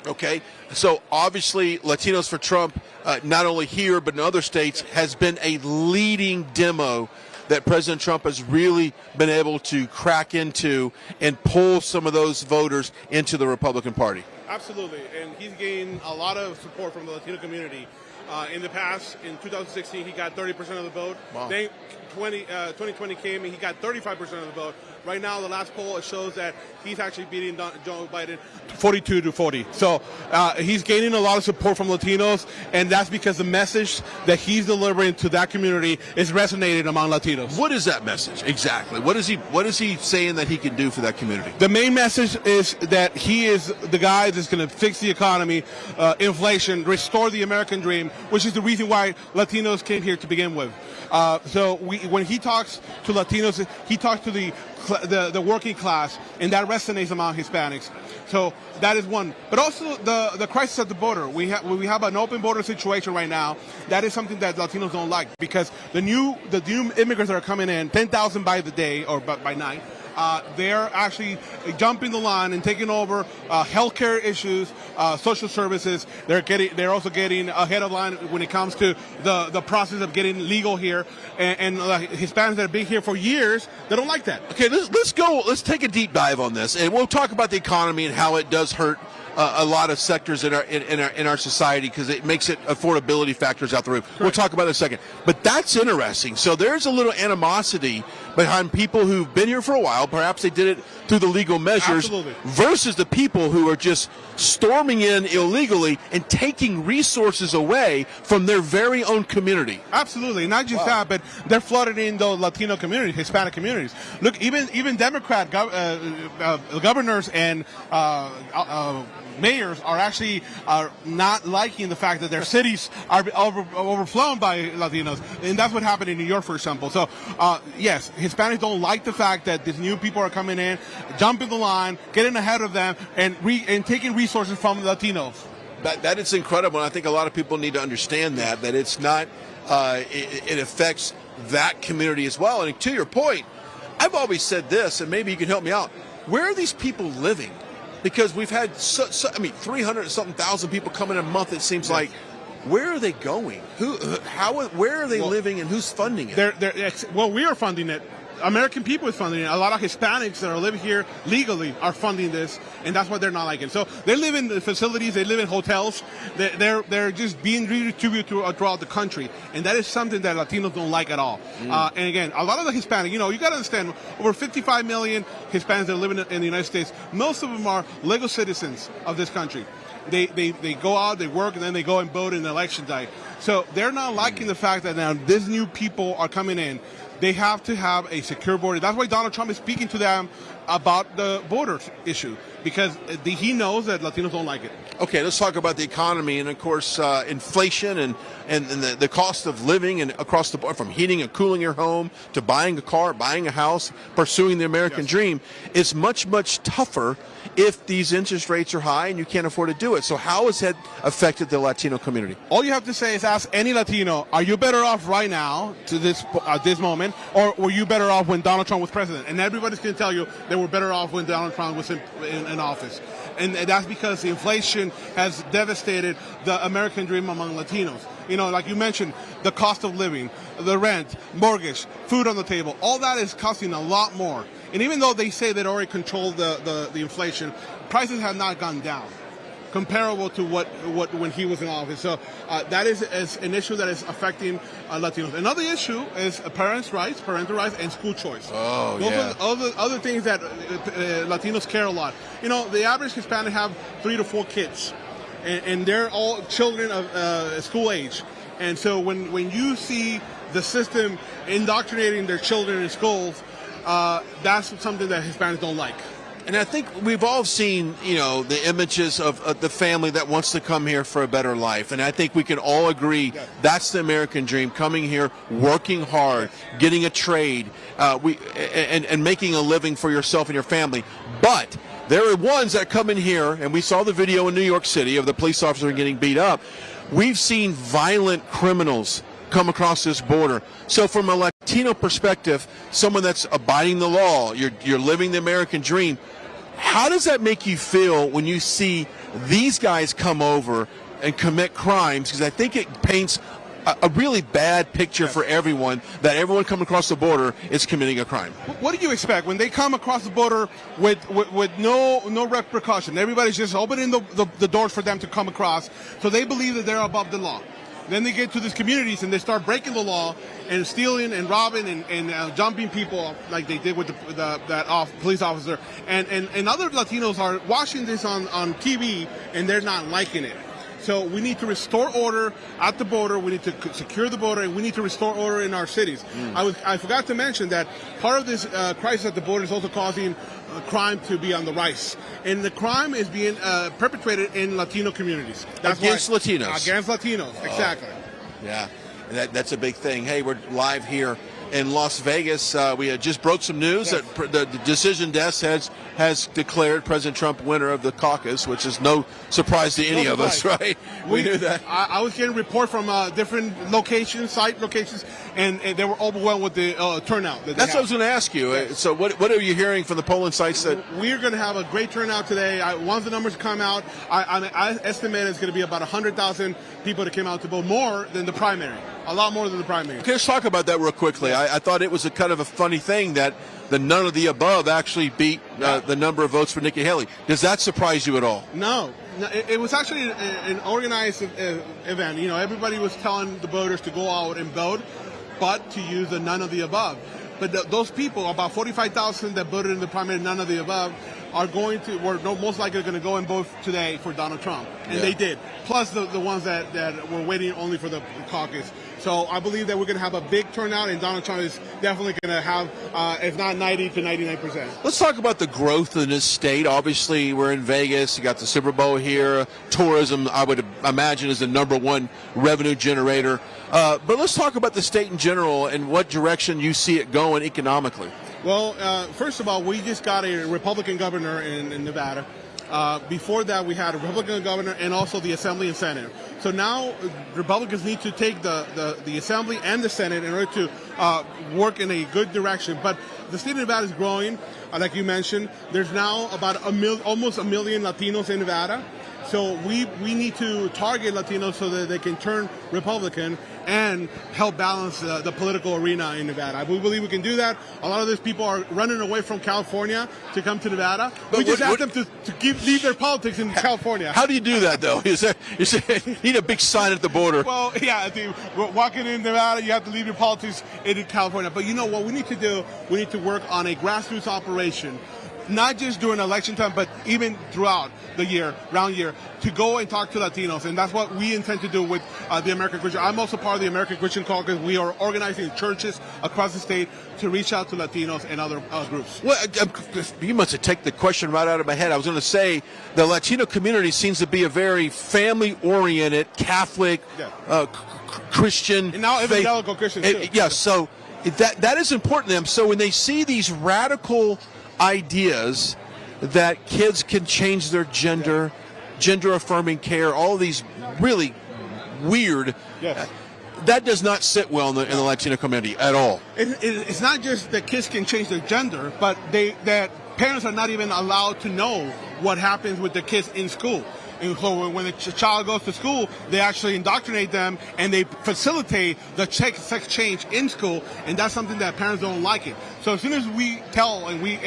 Okay, so obviously Latinos for Trump, not only here but in other states, has been a leading demo that President Trump has really been able to crack into and pull some of those voters into the Republican Party. Absolutely, and he's gained a lot of support from the Latino community. In the past, in 2016, he got 30% of the vote. Wow. Then 2020 came and he got 35% of the vote. Right now, the last poll shows that he's actually beating Joe Biden 42-40. So he's gaining a lot of support from Latinos, and that's because the message that he's delivering to that community is resonating among Latinos. What is that message exactly? What is he saying that he can do for that community? The main message is that he is the guy that's going to fix the economy, inflation, restore the American dream, which is the reason why Latinos came here to begin with. So when he talks to Latinos, he talks to the working class, and that resonates among Hispanics. So that is one. But also the crisis at the border. We have an open border situation right now. That is something that Latinos don't like, because the new immigrants that are coming in, 10,000 by the day or by night, they're actually jumping the line and taking over healthcare issues, social services. They're also getting ahead of line when it comes to the process of getting legal here. And Hispanics that have been here for years, they don't like that. Okay, let's take a deep dive on this, and we'll talk about the economy and how it does hurt a lot of sectors in our society, because it makes it affordability factors out the roof. Correct. We'll talk about it in a second. But that's interesting. So there's a little animosity behind people who've been here for a while. Perhaps they did it through the legal measures. Absolutely. Versus the people who are just storming in illegally and taking resources away from their very own community. Absolutely. Not just that, but they're flooding in the Latino communities, Hispanic communities. Look, even Democrat governors and mayors are actually not liking the fact that their cities are overflown by Latinos, and that's what happened in New York, for example. So, yes, Hispanics don't like the fact that these new people are coming in, jumping the line, getting ahead of them, and taking resources from Latinos. That is incredible, and I think a lot of people need to understand that it's not, it affects that community as well. And to your point, I've always said this, and maybe you can help me out. Where are these people living? Because we've had 300-something thousand people come in a month, it seems like. Where are they going? Where are they living, and who's funding it? Well, we are funding it. American people is funding it. A lot of Hispanics that are living here legally are funding this, and that's why they're not liking it. So they live in the facilities, they live in hotels. They're just being redistributed throughout the country, and that is something that Latinos don't like at all. And again, a lot of the Hispanic, you got to understand, over 55 million Hispanics that are living in the United States. Most of them are legal citizens of this country. They go out, they work, and then they go and vote in the election day. So they're not liking the fact that now these new people are coming in. They have to have a secure border. That's why Donald Trump is speaking to them about the border issue, because he knows that Latinos don't like it. Okay, let's talk about the economy and, of course, inflation and the cost of living and across the board, from heating and cooling your home to buying a car, buying a house, pursuing the American dream. It's much, much tougher if these interest rates are high and you can't afford to do it. So how has that affected the Latino community? All you have to say is ask any Latino, are you better off right now to this moment, or were you better off when Donald Trump was president? And everybody's going to tell you they were better off when Donald Trump was in office. And that's because the inflation has devastated the American dream among Latinos. You know, like you mentioned, the cost of living, the rent, mortgage, food on the table, all that is costing a lot more. And even though they say they already controlled the inflation, prices have not gone down, comparable to what when he was in office. So that is an issue that is affecting Latinos. Another issue is parental rights, and school choice. Oh, Those are other things that Latinos care a lot. You know, the average Hispanic have 3 to 4 kids, and they're all children of school age. And so when you see the system indoctrinating their children in schools, that's something that Hispanics don't like. And I think we've all seen, you know, the images of the family that wants to come here for a better life. And I think we can all agree that's the American dream, coming here, working hard, getting a trade, and making a living for yourself and your family. But there are ones that come in here, and we saw the video in New York City of the police officer getting beat up. We've seen violent criminals come across this border. So from a Latino perspective, someone that's abiding the law, you're living the American dream, how does that make you feel when you see these guys come over and commit crimes? Because I think it paints a really bad picture for everyone, that everyone coming across the border is committing a crime. What do you expect when they come across the border with no repercussion? Everybody's just opening the doors for them to come across, so they believe that they're above the law. Then they get to these communities and they start breaking the law and stealing and robbing and jumping people like they did with that police officer. And other Latinos are watching this on TV and they're not liking it. So we need to restore order at the border. We need to secure the border, and we need to restore order in our cities. I forgot to mention that part of this crisis at the border is also causing crime to be on the rise. And the crime is being perpetrated in Latino communities. Against Latinos. Against Latinos, exactly. Yeah, and that's a big thing. Hey, we're live here in Las Vegas. We had just broke some news that the decision desk has declared President Trump winner of the caucus, which is no surprise to any of us, right? We knew that. I was getting reports from different site locations, and they were overwhelmed with the turnout. That's what I was going to ask you. Yes. So what are you hearing from the polling sites? That we're going to have a great turnout today. Once the numbers come out, I estimate it's going to be about 100,000 people that came out to vote, more than the primary. A lot more than the primary. Okay, let's talk about that real quickly. Yes. I thought it was a kind of a funny thing that the none of the above actually beat the number of votes for Nikki Haley. Does that surprise you at all? No. It was actually an organized event. You know, everybody was telling the voters to go out and vote, but to use the none of the above. But those people, about 45,000 that voted in the primary none of the above, were most likely going to go and vote today for Donald Trump. And they did. Plus the ones that were waiting only for the caucus. So I believe that we're going to have a big turnout, and Donald Trump is definitely going to have, if not 90 to 99%. Let's talk about the growth in this state. Obviously, we're in Vegas. You got the Super Bowl here. Tourism, I would imagine, is the #1 revenue generator. But let's talk about the state in general and what direction you see it going economically. Well, first of all, we just got a Republican governor in Nevada. Before that, we had a Republican governor and also the Assembly and Senate. So now Republicans need to take the Assembly and the Senate in order to work in a good direction. But the state of Nevada is growing, like you mentioned. There's now about almost a million Latinos in Nevada. So we need to target Latinos so that they can turn Republican and help balance the political arena in Nevada. We believe we can do that. A lot of these people are running away from California to come to Nevada. But we just ask them to leave their politics in California. How do you do that, though? You need a big sign at the border. Well, yeah, walking in Nevada, you have to leave your politics in California. But you know what we need to do? We need to work on a grassroots operation, not just during election time, but even throughout the year, round year, to go and talk to Latinos. And that's what we intend to do with the American Christian. I'm also part of the American Christian Caucus. We are organizing churches across the state to reach out to Latinos and other groups. Well, you must have taken the question right out of my head. I was going to say the Latino community seems to be a very family-oriented, Catholic, Christian. And now evangelical Christians, too. Yes, so that is important to them. So when they see these radical ideas that kids can change their gender affirming care, all these really weird. Yes. That does not sit well in the Latino community at all. It's not just that kids can change their gender, but that parents are not even allowed to know what happens with their kids in school. And so when a child goes to school, they actually indoctrinate them and they facilitate the sex change in school, and that's something that parents don't like it. So as soon as we tell and we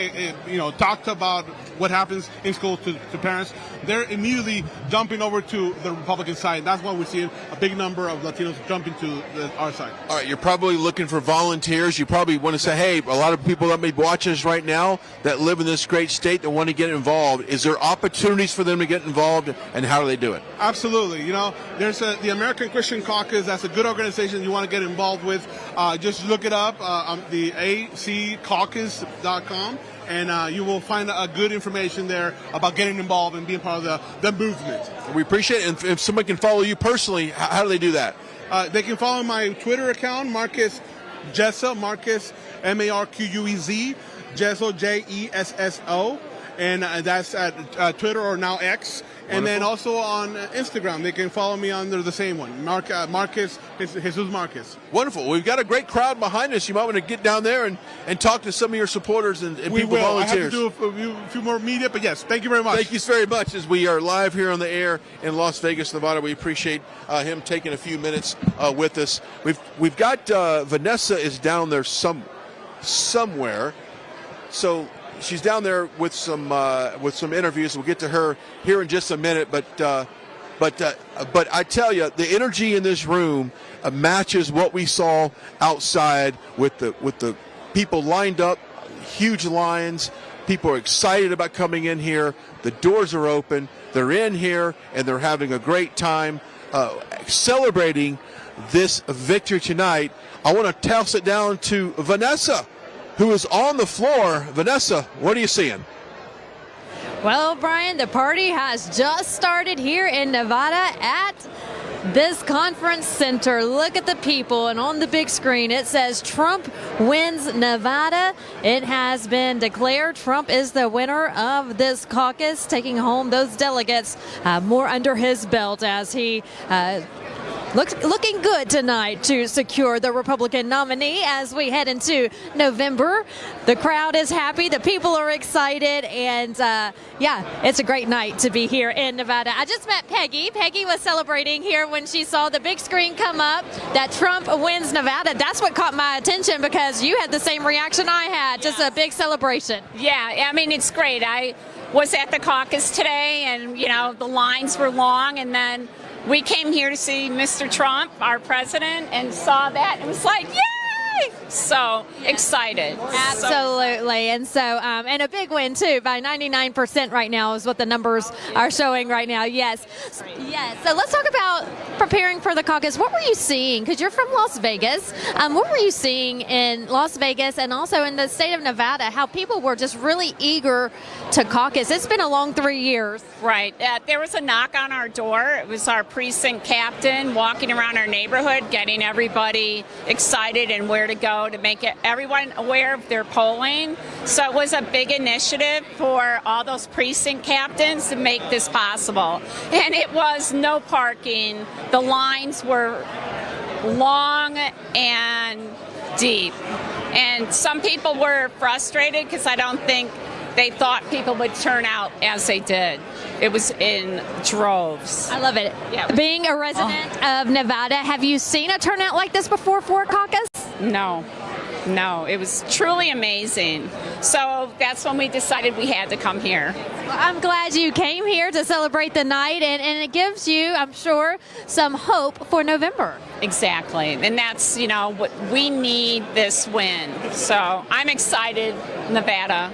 talk about what happens in school to parents, they're immediately jumping over to the Republican side. That's why we're seeing a big number of Latinos jumping to our side. All right, you're probably looking for volunteers. You probably want to say, hey, a lot of people that may be watching us right now that live in this great state that want to get involved. Is there opportunities for them to get involved, and how do they do it? Absolutely. There's the American Christian Caucus. That's a good organization you want to get involved with. Just look it up on the accaucus.com. And you will find good information there about getting involved and being part of the movement. We appreciate it. And if somebody can follow you personally, how do they do that? They can follow my Twitter account, Marcus Jesso, Marcus Marquez, Jesso, Jesso. And that's at Twitter or now X. And then also on Instagram, they can follow me under the same one, Marcus, Jesus Marcus. Wonderful. We've got a great crowd behind us. You might want to get down there and talk to some of your supporters and people, volunteers. I have to do a few more media, but yes, thank you very much. Thank you very much. As we are live here on the air in Las Vegas, Nevada, we appreciate him taking a few minutes with us. We've got Vanessa is down there somewhere, so. She's down there with some interviews. We'll get to her here in just a minute. But I tell you, the energy in this room matches what we saw outside with the people lined up, huge lines. People are excited about coming in here. The doors are open. They're in here and they're having a great time celebrating this victory tonight. I want to toss it down to Vanessa, who is on the floor. Vanessa, what are you seeing? Well, Brian, the party has just started here in Nevada at this conference center. Look at the people, and on the big screen it says Trump wins Nevada. It has been declared Trump is the winner of this caucus, taking home those delegates more under his belt as he looking good tonight to secure the Republican nominee as we head into November. The crowd is happy, the people are excited, and it's a great night to be here in Nevada. I just met Peggy. Peggy was celebrating here when she saw the big screen come up that Trump wins Nevada. That's what caught my attention because you had the same reaction I had, just a big celebration. Yeah, I mean, it's great. I was at the caucus today, and, the lines were long, and then we came here to see Mr. Trump, our president, and saw that. It was like, yay! So excited. Absolutely. And so, and a big win, too, by 99% right now is what the numbers are showing right now. Yes. Yes. So let's talk about preparing for the caucus. What were you seeing? Because you're from Las Vegas. What were you seeing in Las Vegas and also in the state of Nevada, how people were just really eager to caucus? It's been a long 3 years. Right. There was a knock on our door. It was our precinct captain walking around our neighborhood, getting everybody excited and where to go to make everyone aware of their polling. So it was a big initiative for all those precinct captains to make this possible. And it was no parking. The lines were long and deep. And some people were frustrated because I don't think they thought people would turn out as they did. It was in droves. I love it. Yeah. Being a resident of Nevada, have you seen a turnout like this before for a caucus? No, it was truly amazing. So that's when we decided we had to come here. Well, I'm glad you came here to celebrate the night, and it gives you, I'm sure, some hope for November. Exactly, and that's, what we need this win. So I'm excited Nevada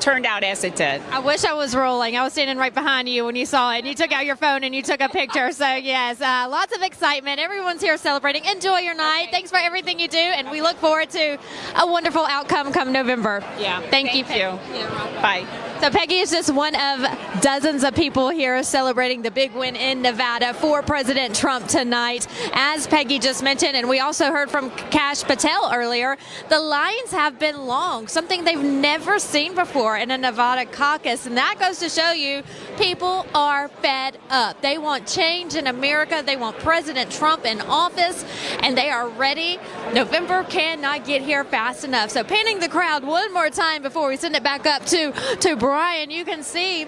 turned out as it did. I wish I was rolling. I was standing right behind you when you saw it, and you took out your phone and you took a picture. So yes, lots of excitement. Everyone's here celebrating. Enjoy your night. Thanks for everything you do, and we look forward to a wonderful outcome come November. Yeah. Thank you. Yeah, bye. So Peggy is just one of dozens of people here celebrating the big win in Nevada for President Trump tonight. As Peggy just mentioned, and we also heard from Kash Patel earlier, the lines have been long, something they've never seen before in a Nevada caucus. And that goes to show you people are fed up. They want change in America. They want President Trump in office, and they are ready. November cannot get here fast enough. So panning the crowd one more time before we send it back up to Brian, you can see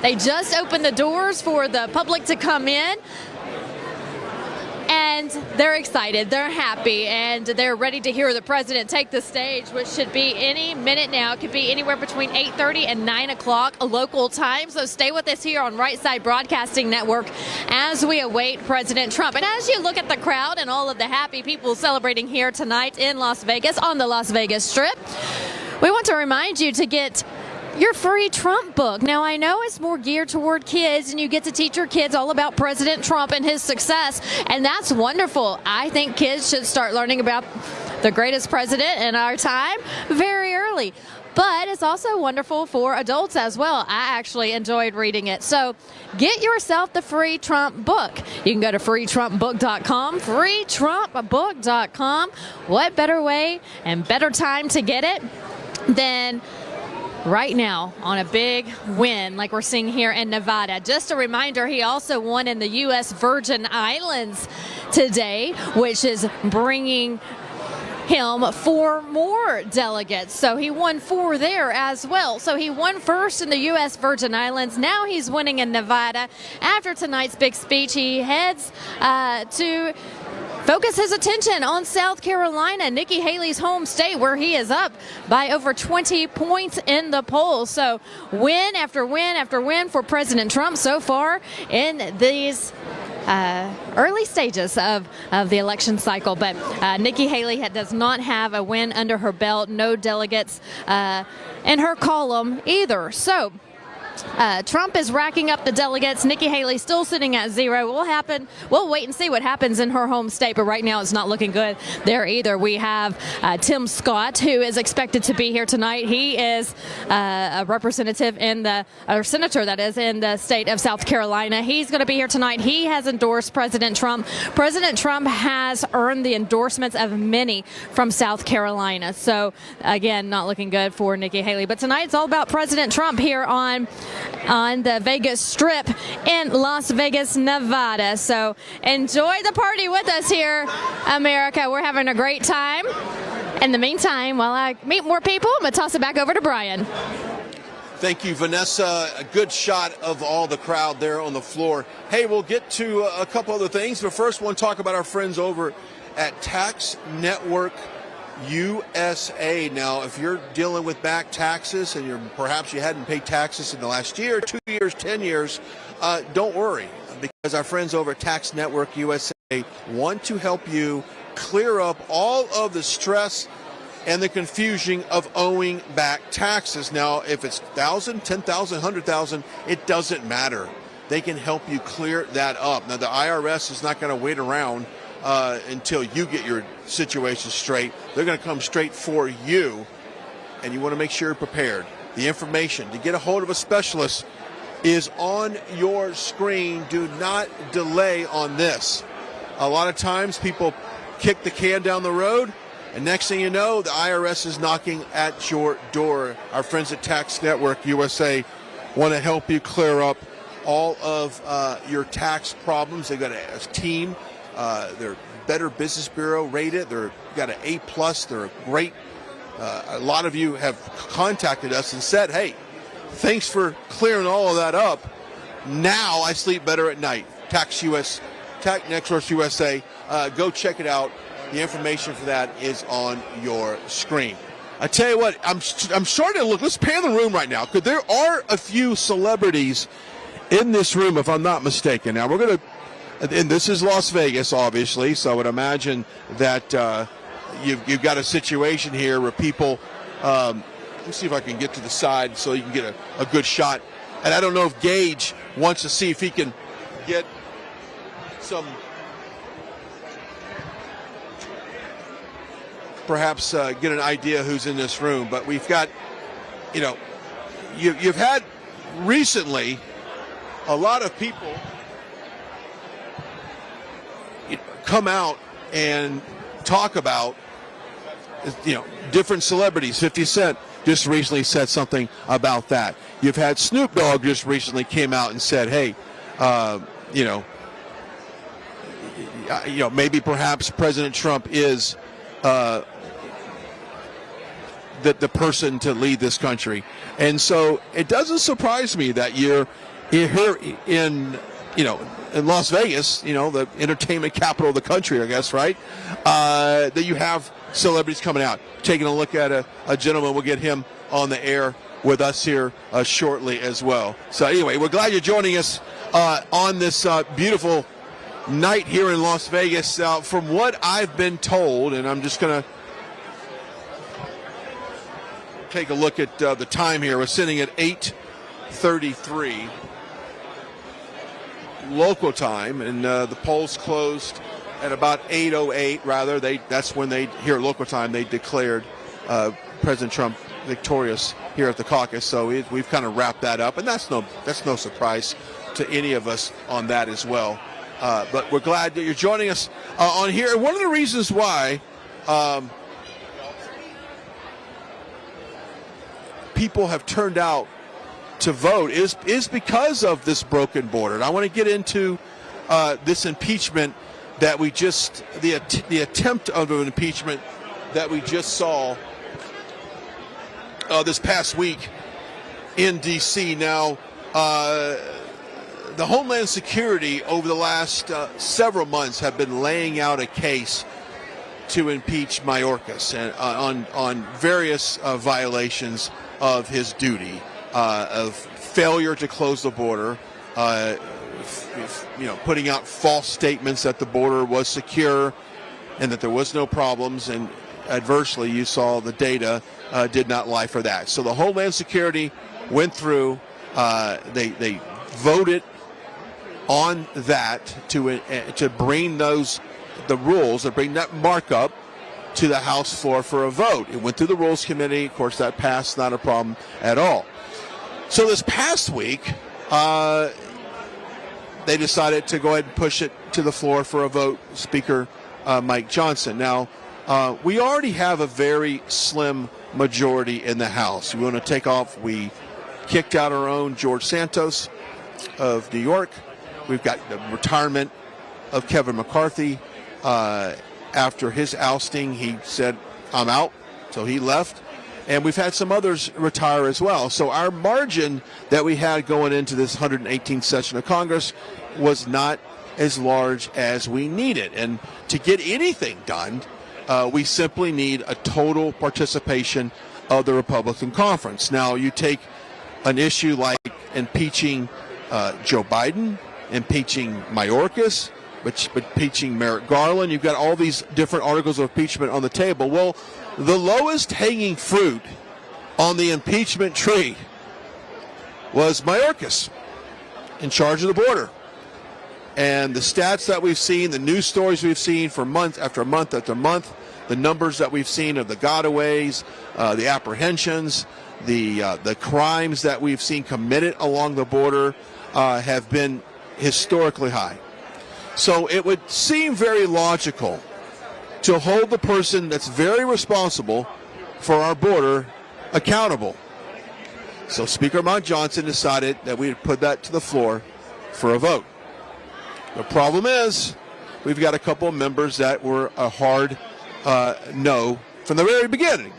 they just opened the doors for the public to come in. And they're excited, they're happy, and they're ready to hear the president take the stage, which should be any minute now. It could be anywhere between 8:30 and 9 o'clock local time. So stay with us here on Right Side Broadcasting Network as we await President Trump. And as you look at the crowd and all of the happy people celebrating here tonight in Las Vegas on the Las Vegas Strip, we want to remind you to get your free Trump book. Now, I know it's more geared toward kids, and you get to teach your kids all about President Trump and his success, and that's wonderful. I think kids should start learning about the greatest president in our time very early. But it's also wonderful for adults as well. I actually enjoyed reading it. So get yourself the free Trump book. You can go to freetrumpbook.com, freetrumpbook.com. What better way and better time to get it than right now on a big win like we're seeing here in Nevada. Just a reminder, he also won in the U.S. Virgin Islands today, which is bringing him 4 more delegates. So he won 4 there as well. So he won first in the U.S. Virgin Islands. Now he's winning in Nevada. After tonight's big speech, he heads to focus his attention on South Carolina, Nikki Haley's home state, where he is up by over 20 points in the polls. So win after win after win for President Trump so far in these early stages of the election cycle. But Nikki Haley does not have a win under her belt. No delegates in her column either. So Trump is racking up the delegates. Nikki Haley still sitting at 0. We'll wait and see what happens in her home state, but right now it's not looking good there either. We have Tim Scott, who is expected to be here tonight. He is a representative or senator, that is, in the state of South Carolina. He's going to be here tonight. He has endorsed President Trump. President Trump has earned the endorsements of many from South Carolina. So, again, not looking good for Nikki Haley. But tonight it's all about President Trump here on the Vegas Strip in Las Vegas, Nevada. So enjoy the party with us here, America. We're having a great time. In the meantime, while I meet more people, I'm going to toss it back over to Brian. Thank you, Vanessa. A good shot of all the crowd there on the floor. Hey, we'll get to a couple other things, but first we'll talk about our friends over at Tax Network USA. Now, if you're dealing with back taxes and perhaps you hadn't paid taxes in the last year, 2 years, 10 years, don't worry, because our friends over at Tax Network USA want to help you clear up all of the stress and the confusion of owing back taxes. Now, if it's $1,000, $10,000, $100,000, it doesn't matter. They can help you clear that up. Now, the IRS is not going to wait around until you get your situation straight. They're going to come straight for you, and you want to make sure you're prepared. The information to get a hold of a specialist is on your screen. Do not delay on this. A lot of times people kick the can down the road, and next thing you know, the IRS is knocking at your door. Our friends at Tax Network USA want to help you clear up all of your tax problems. They've got a team. They're Better Business Bureau rated. They're got an A+. They're great. A lot of you have contacted us and said, hey, thanks for clearing all of that up. Now I sleep better at night. Tax Network USA. Go check it out. The information for that is on your screen. I tell you what, I'm starting to look. Let's pan the room right now, because there are a few celebrities in this room, if I'm not mistaken. Now, we're going to, and this is Las Vegas, obviously, so I would imagine that you've got a situation here where people, let me see if I can get to the side so you can get a good shot. And I don't know if Gage wants to see if he can get some, perhaps get an idea who's in this room. But we've got, you've had recently a lot of people come out and talk about different celebrities. 50 Cent just recently said something about that. You've had Snoop Dogg just recently came out and said, hey, maybe perhaps President Trump is the person to lead this country. And so it doesn't surprise me that you're here in Las Vegas, the entertainment capital of the country, I guess, right? That you have celebrities coming out. Taking a look at a gentleman, we'll get him on the air with us here shortly as well. So anyway, we're glad you're joining us on this beautiful night here in Las Vegas. From what I've been told, and I'm just going to take a look at the time here. We're sitting at 8:33 local time, and the polls closed at about 8:08. Rather, that's when here at local time they declared President Trump victorious here at the caucus. So we've kind of wrapped that up, and that's no surprise to any of us on that as well. But we're glad that you're joining us on here. One of the reasons why people have turned out to vote is because of this broken border. And I want to get into this impeachment that we just, the attempt of an impeachment that we just saw this past week in D.C. Now, the Homeland Security over the last several months have been laying out a case to impeach Mayorkas and on various violations of his duty, of failure to close the border, putting out false statements that the border was secure and that there was no problems, and adversely, you saw the data did not lie for that. So the Homeland Security went through, they voted on that to bring the rules, to bring that markup to the House floor for a vote. It went through the Rules Committee. Of course, that passed, not a problem at all. So this past week, they decided to go ahead and push it to the floor for a vote, Speaker Mike Johnson. Now, we already have a very slim majority in the House. We want to take off. We kicked out our own George Santos of New York. We've got the retirement of Kevin McCarthy. After his ousting, he said, I'm out. So he left. And we've had some others retire as well. So our margin that we had going into this 118th session of Congress was not as large as we needed. And to get anything done, we simply need a total participation of the Republican conference. Now, you take an issue like impeaching Joe Biden, impeaching Mayorkas, but impeaching Merrick Garland. You've got all these different articles of impeachment on the table. Well, the lowest hanging fruit on the impeachment tree was Mayorkas, in charge of the border. And the stats that we've seen, the news stories we've seen for month after month after month, the numbers that we've seen of the gotaways, the apprehensions, the crimes that we've seen committed along the border have been historically high. So it would seem very logical to hold the person that's very responsible for our border accountable. So Speaker Mike Johnson decided that we would put that to the floor for a vote. The problem is we've got a couple of members that were a hard no from the very beginning.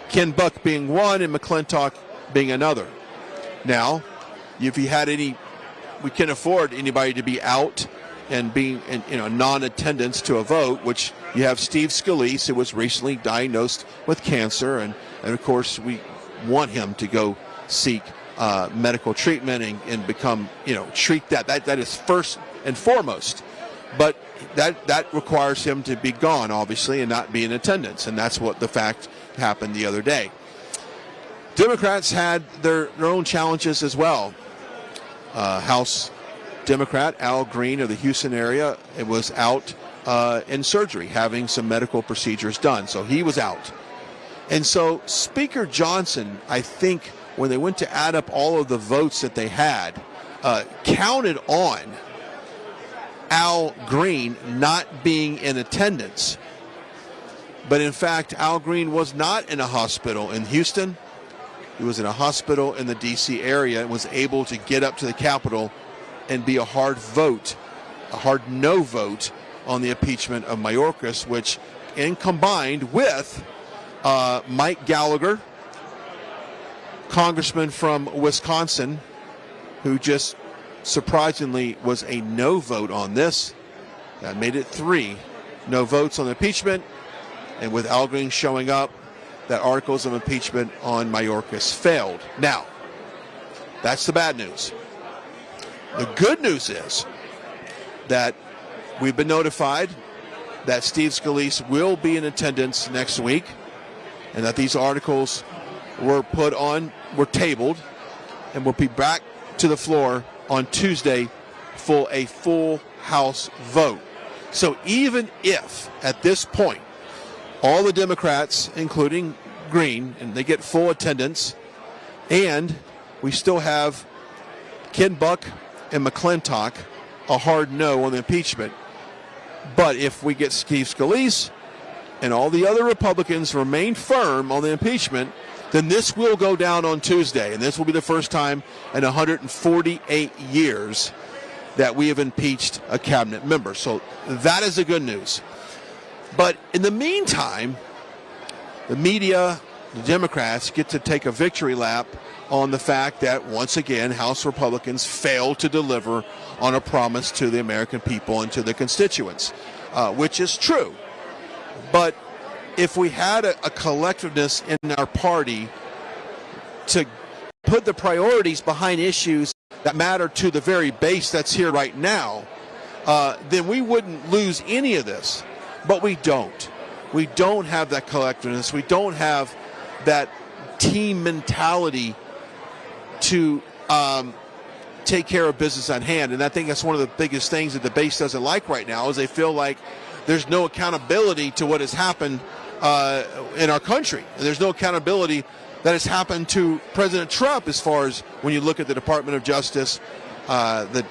Ken Buck being one and McClintock being another. Now, if you had we can't afford anybody to be out and being in non-attendance to a vote, which you have Steve Scalise, who was recently diagnosed with cancer, and of course we want him to go seek medical treatment and become, treat that is first and foremost. But that requires him to be gone, obviously, and not be in attendance, and that's what the fact happened the other day. Democrats had their own challenges as well. House Democrat Al Green of the Houston area, it was out in surgery, having some medical procedures done, so he was out. And so Speaker Johnson, I think, when they went to add up all of the votes that they had, counted on Al Green not being in attendance. But in fact, Al Green was not in a hospital in Houston. He was in a hospital in the D.C. area and was able to get up to the Capitol and be a hard vote, a hard no vote on the impeachment of Mayorkas, which, and combined with Mike Gallagher, congressman from Wisconsin, who just surprisingly was a no vote on this. That made it 3 no votes on the impeachment. And with Al Green showing up, that articles of impeachment on Mayorkas failed. Now, that's the bad news. The good news is that we've been notified that Steve Scalise will be in attendance next week, and that these articles were tabled, and will be back to the floor on Tuesday for a full House vote. So even if, at this point, all the Democrats, including Green, and they get full attendance, and we still have Ken Buck and McClintock a hard no on the impeachment. But if we get Steve Scalise and all the other Republicans remain firm on the impeachment, then this will go down on Tuesday, and this will be the first time in 148 years that we have impeached a cabinet member. So that is the good news. But in the meantime, the media, the Democrats, get to take a victory lap on the fact that, once again, House Republicans failed to deliver on a promise to the American people and to the constituents, which is true. But if we had a collectiveness in our party to put the priorities behind issues that matter to the very base that's here right now, then we wouldn't lose any of this. But we don't. We don't have that collectiveness. We don't have that team mentality to take care of business at hand. And I think that's one of the biggest things that the base doesn't like right now, is they feel like there's no accountability to what has happened in our country. And there's no accountability that has happened to President Trump, as far as when you look at the Department of Justice, the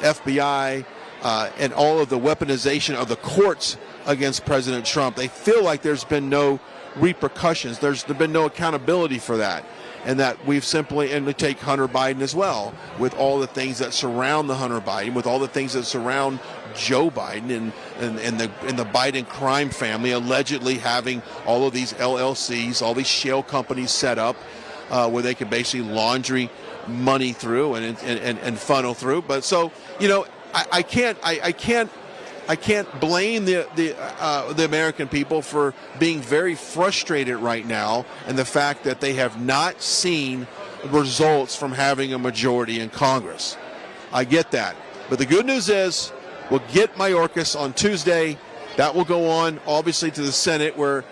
FBI, and all of the weaponization of the courts against President Trump. They feel like there's been no repercussions. There's been no accountability for that. And that we've simply, and we take Hunter Biden as well, with all the things that surround the Hunter Biden, with all the things that surround Joe Biden and the Biden crime family, allegedly having all of these LLCs, all these shell companies set up where they can basically laundry money through and funnel through. But so, you know, I can't blame the American people for being very frustrated right now, and the fact that they have not seen results from having a majority in Congress. I get that. But the good news is we'll get Mayorkas on Tuesday. That will go on, obviously, to the Senate, where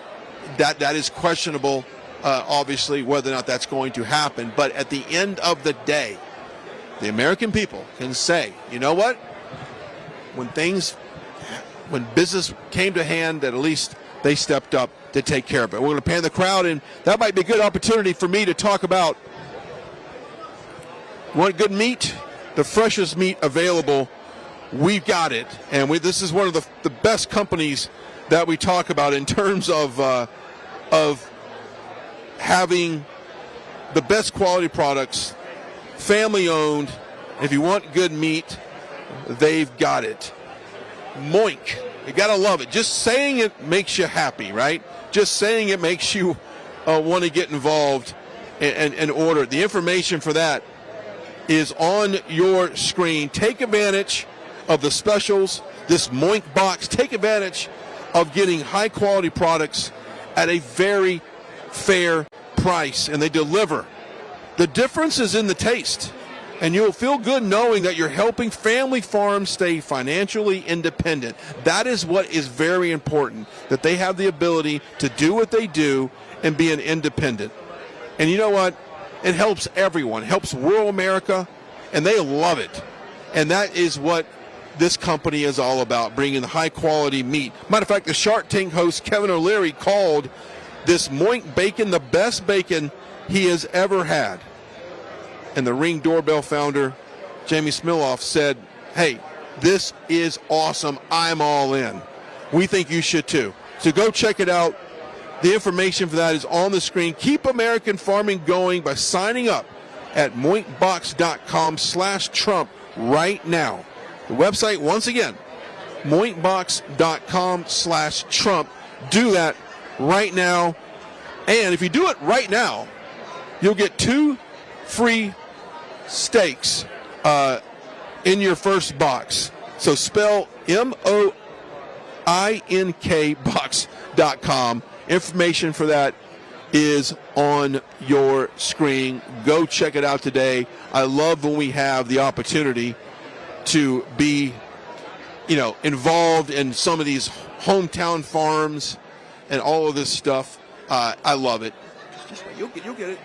that is questionable, obviously, whether or not that's going to happen. But at the end of the day, the American people can say, you know what? When business came to hand, that at least they stepped up to take care of it. We're going to pan the crowd, and that might be a good opportunity for me to talk about, want good meat? The freshest meat available, we've got it. And this is one of the best companies that we talk about in terms of having the best quality products, family owned. If you want good meat, they've got it. Moink. You gotta love it. Just saying it makes you happy, right? Just saying it makes you want to get involved and order. The information for that is on your screen. Take advantage of the specials, this Moink box. Take advantage of getting high quality products at a very fair price, and they deliver. The difference is in the taste. And you'll feel good knowing that you're helping family farms stay financially independent. That is what is very important, that they have the ability to do what they do and be an independent. And you know what? It helps everyone. It helps rural America, and they love it. And that is what this company is all about, bringing the high-quality meat. Matter of fact, the Shark Tank host Kevin O'Leary called this Moink bacon the best bacon he has ever had. And the Ring Doorbell founder, Jamie Smiloff, said, hey, this is awesome. I'm all in. We think you should too. So go check it out. The information for that is on the screen. Keep American farming going by signing up at mointbox.com/Trump right now. The website, once again, mointbox.com/Trump. Do that right now. And if you do it right now, you'll get 2 free steaks in your first box. So spell MOINK box.com. Information for that is on your screen. Go check it out today. I love when we have the opportunity to be, involved in some of these hometown farms and all of this stuff. I love it. You'll get it.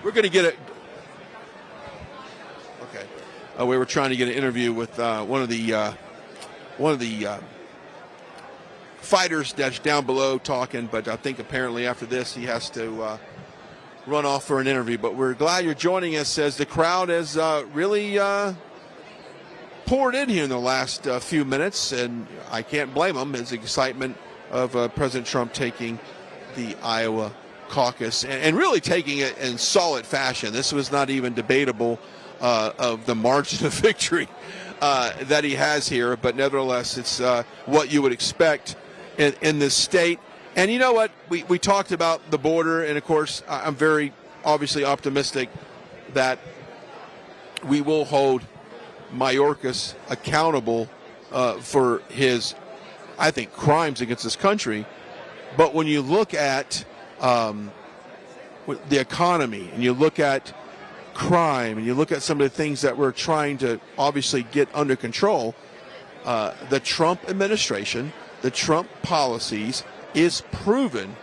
We're going to get it. Okay. We were trying to get an interview with one of the fighters that's down below talking, but I think apparently after this he has to run off for an interview. But we're glad you're joining us as the crowd has really poured in here in the last few minutes, and I can't blame them. It's excitement of President Trump taking the Iowa caucus and really taking it in solid fashion. This was not even debatable of the margin of victory that he has here, but nevertheless, it's what you would expect in this state. And you know what? We talked about the border, and of course, I'm very obviously optimistic that we will hold Mayorkas accountable for his, I think, crimes against this country. But when you look at the economy, and you look at crime, and you look at some of the things that we're trying to obviously get under control, the Trump administration, the Trump policies is proven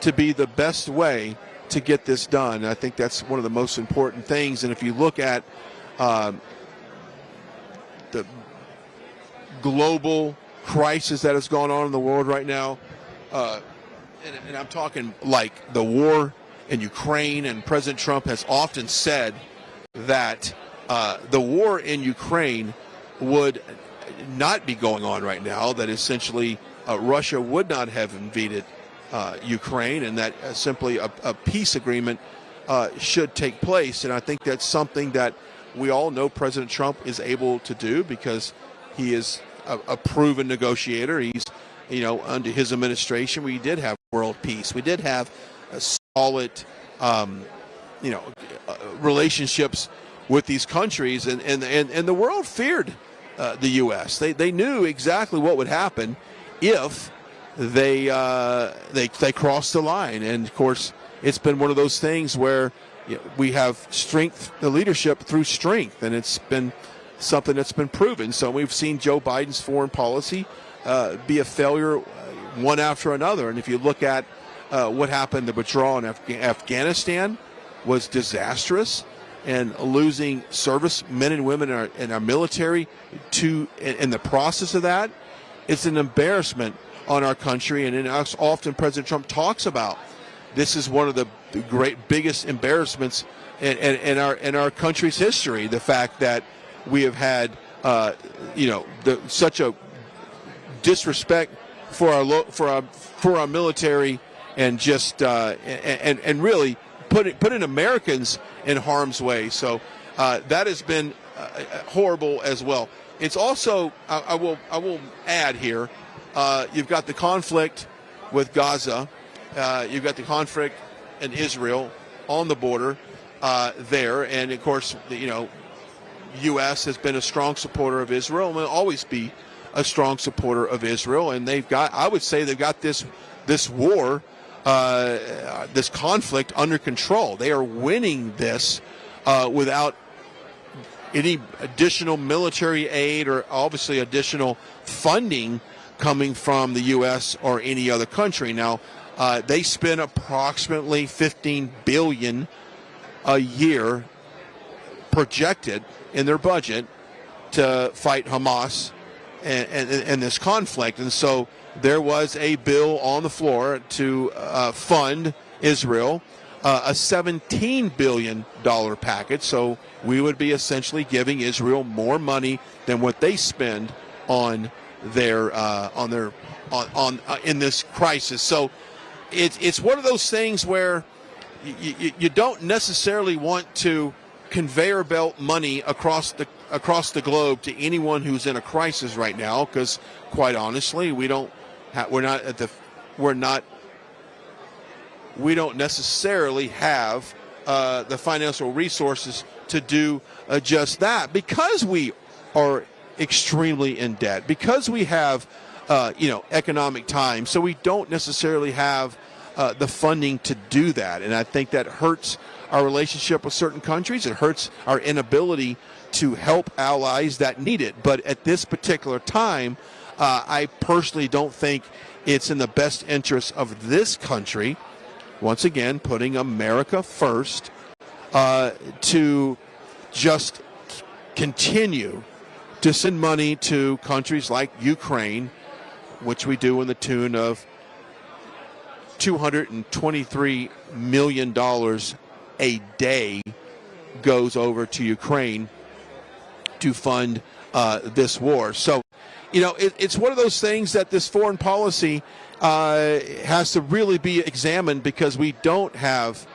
to be the best way to get this done. And I think that's one of the most important things. And if you look at the global crisis that has gone on in the world right now, and I'm talking like the war in Ukraine, and President Trump has often said that the war in Ukraine would not be going on right now, that essentially Russia would not have invaded Ukraine, and that simply a peace agreement should take place. And I think that's something that we all know President Trump is able to do because he is a proven negotiator. He's, under his administration, we did have world peace. We did have a solid, relationships with these countries, and the world feared the U.S. They knew exactly what would happen if they crossed the line. And of course, it's been one of those things where we have strength, the leadership through strength, and it's been something that's been proven. So we've seen Joe Biden's foreign policy be a failure one after another. And if you look at what happened, the withdrawal in Afghanistan was disastrous, and losing servicemen and women in our military in the process of that, it's an embarrassment on our country. And often President Trump talks about this is one of the biggest embarrassments in our country's history. The fact that we have had such a disrespect for our military, and just and really putting Americans in harm's way. So that has been horrible as well. It's also, I will add here, you've got the conflict with Gaza, you've got the conflict in Israel on the border there, and of course, U.S. has been a strong supporter of Israel and will always be a strong supporter of Israel. And I would say they've got this war, this conflict under control. They are winning this without any additional military aid or obviously additional funding coming from the U.S. or any other country. Now, they spend approximately $15 billion a year projected in their budget to fight Hamas and this conflict. And so there was a bill on the floor to fund Israel, a $17 billion package. So we would be essentially giving Israel more money than what they spend on their in this crisis. So it's one of those things where you don't necessarily want to conveyor belt money across the globe to anyone who's in a crisis right now, because quite honestly, we don't necessarily have the financial resources to do just that, because we are extremely in debt, because we have economic times. So we don't necessarily have the funding to do that, and I think that hurts our relationship with certain countries. It hurts our inability to help allies that need it. But at this particular time, I personally don't think it's in the best interest of this country, once again putting America first, to just continue to send money to countries like Ukraine, which we do in the tune of $223 million a day goes over to Ukraine to fund this war. So, it's one of those things that this foreign policy has to really be examined, because we don't have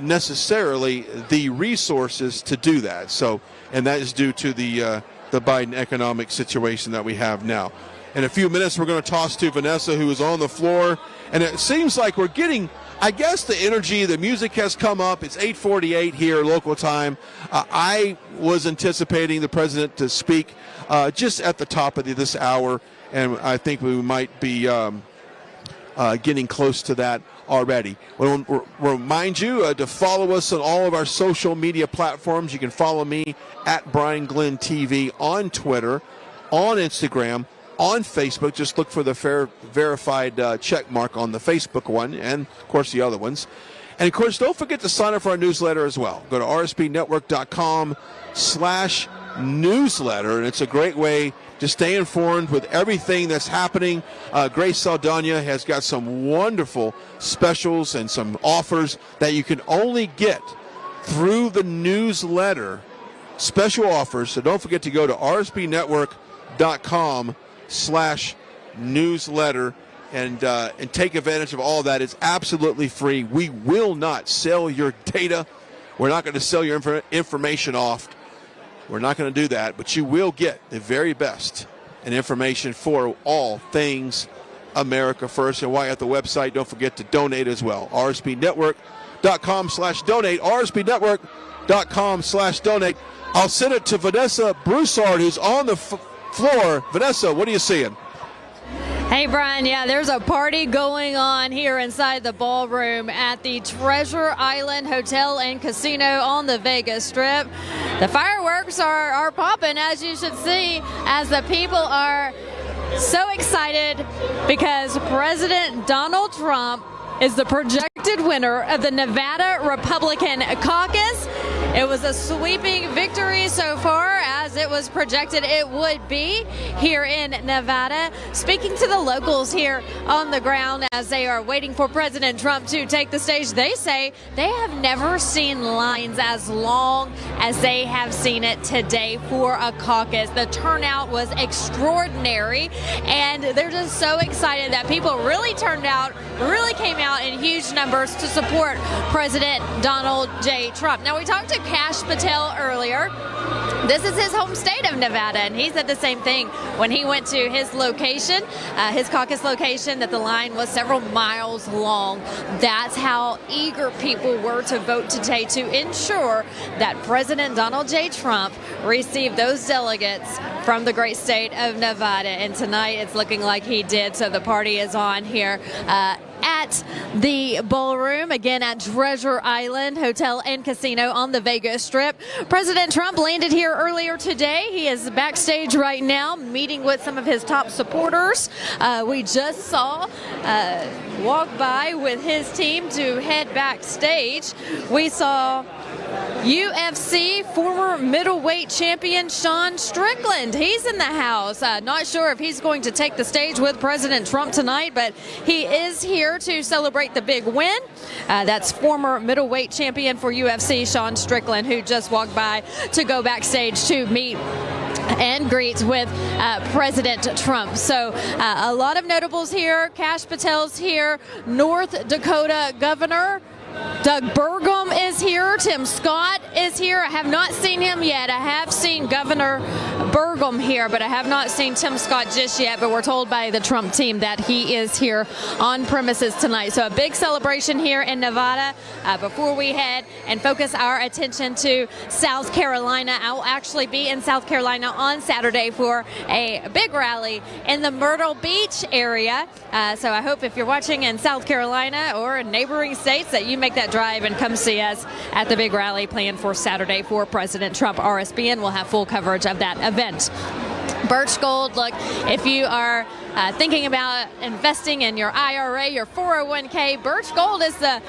necessarily the resources to do that. So, and that is due to the Biden economic situation that we have now. In a few minutes, we're going to toss to Vanessa, who is on the floor, and it seems like we're getting, I guess, the energy, the music has come up. It's 8:48 here local time. I was anticipating the president to speak just at the top of this hour, and I think we might be getting close to that already. We'll remind you to follow us on all of our social media platforms. You can follow me at Brian Glenn TV on Twitter, on Instagram, on Facebook. Just look for the verified check mark on the Facebook one, and of course the other ones. And of course, don't forget to sign up for our newsletter as well. Go to rsbnetwork.com/newsletter, and it's a great way to stay informed with everything that's happening. Grace Saldana has got some wonderful specials and some offers that you can only get through the newsletter. Special offers, so don't forget to go to rsbnetwork.com/newsletter and take advantage of all that. It's absolutely free. We will not sell your data. We're not going to sell your information off. We're not going to do that, but you will get the very best and information for all things America First. And while you're at the website, don't forget to donate as well. rsbnetwork.com/donate. rsbnetwork.com/donate. I'll send it to Vanessa Broussard, who's on the floor. Vanessa, what are you seeing? Hey, Brian, yeah, there's a party going on here inside the ballroom at the Treasure Island Hotel and Casino on the Vegas Strip. The fireworks are popping, as you should see, as the people are so excited because President Donald Trump is the projected winner of the Nevada Republican caucus. It was a sweeping victory so far, as it was projected it would be here in Nevada. Speaking to the locals here on the ground as they are waiting for President Trump to take the stage, they say they have never seen lines as long as they have seen it today for a caucus. The turnout was extraordinary, and they're just so excited that people really turned out, really came out in huge numbers to support President Donald J. Trump. Now, we talked to Kash Patel earlier. This is his home state of Nevada, and he said the same thing when he went to his location, his caucus location, that the line was several miles long. That's how eager people were to vote today to ensure that President Donald J. Trump received those delegates from the great state of Nevada. And tonight it's looking like he did, so the party is on here at the ballroom, again at Treasure Island Hotel and Casino on the Vegas Strip. President Trump landed here earlier today. He is backstage right now meeting with some of his top supporters. We just saw walk by with his team to head backstage. We saw UFC former middleweight champion Sean Strickland. He's in the house. Not sure if he's going to take the stage with President Trump tonight, but he is here to celebrate the big win. That's former middleweight champion for UFC Sean Strickland, who just walked by to go backstage to meet and greet with President Trump. So a lot of notables here. Kash Patel's here. North Dakota Governor Doug Burgum is here. Tim Scott is here. I have not seen him yet. I have seen Governor Burgum here, but I have not seen Tim Scott just yet. But we're told by the Trump team that he is here on premises tonight. So a big celebration here in Nevada. Before we head and focus our attention to South Carolina, I will actually be in South Carolina on Saturday for a big rally in the Myrtle Beach area. So I hope if you're watching in South Carolina or in neighboring states that you make that drive and come see us at the big rally planned for Saturday for President Trump. RSBN will have full coverage of that event. Birch Gold, look, if you are thinking about investing in your IRA, your 401k, Birch Gold is the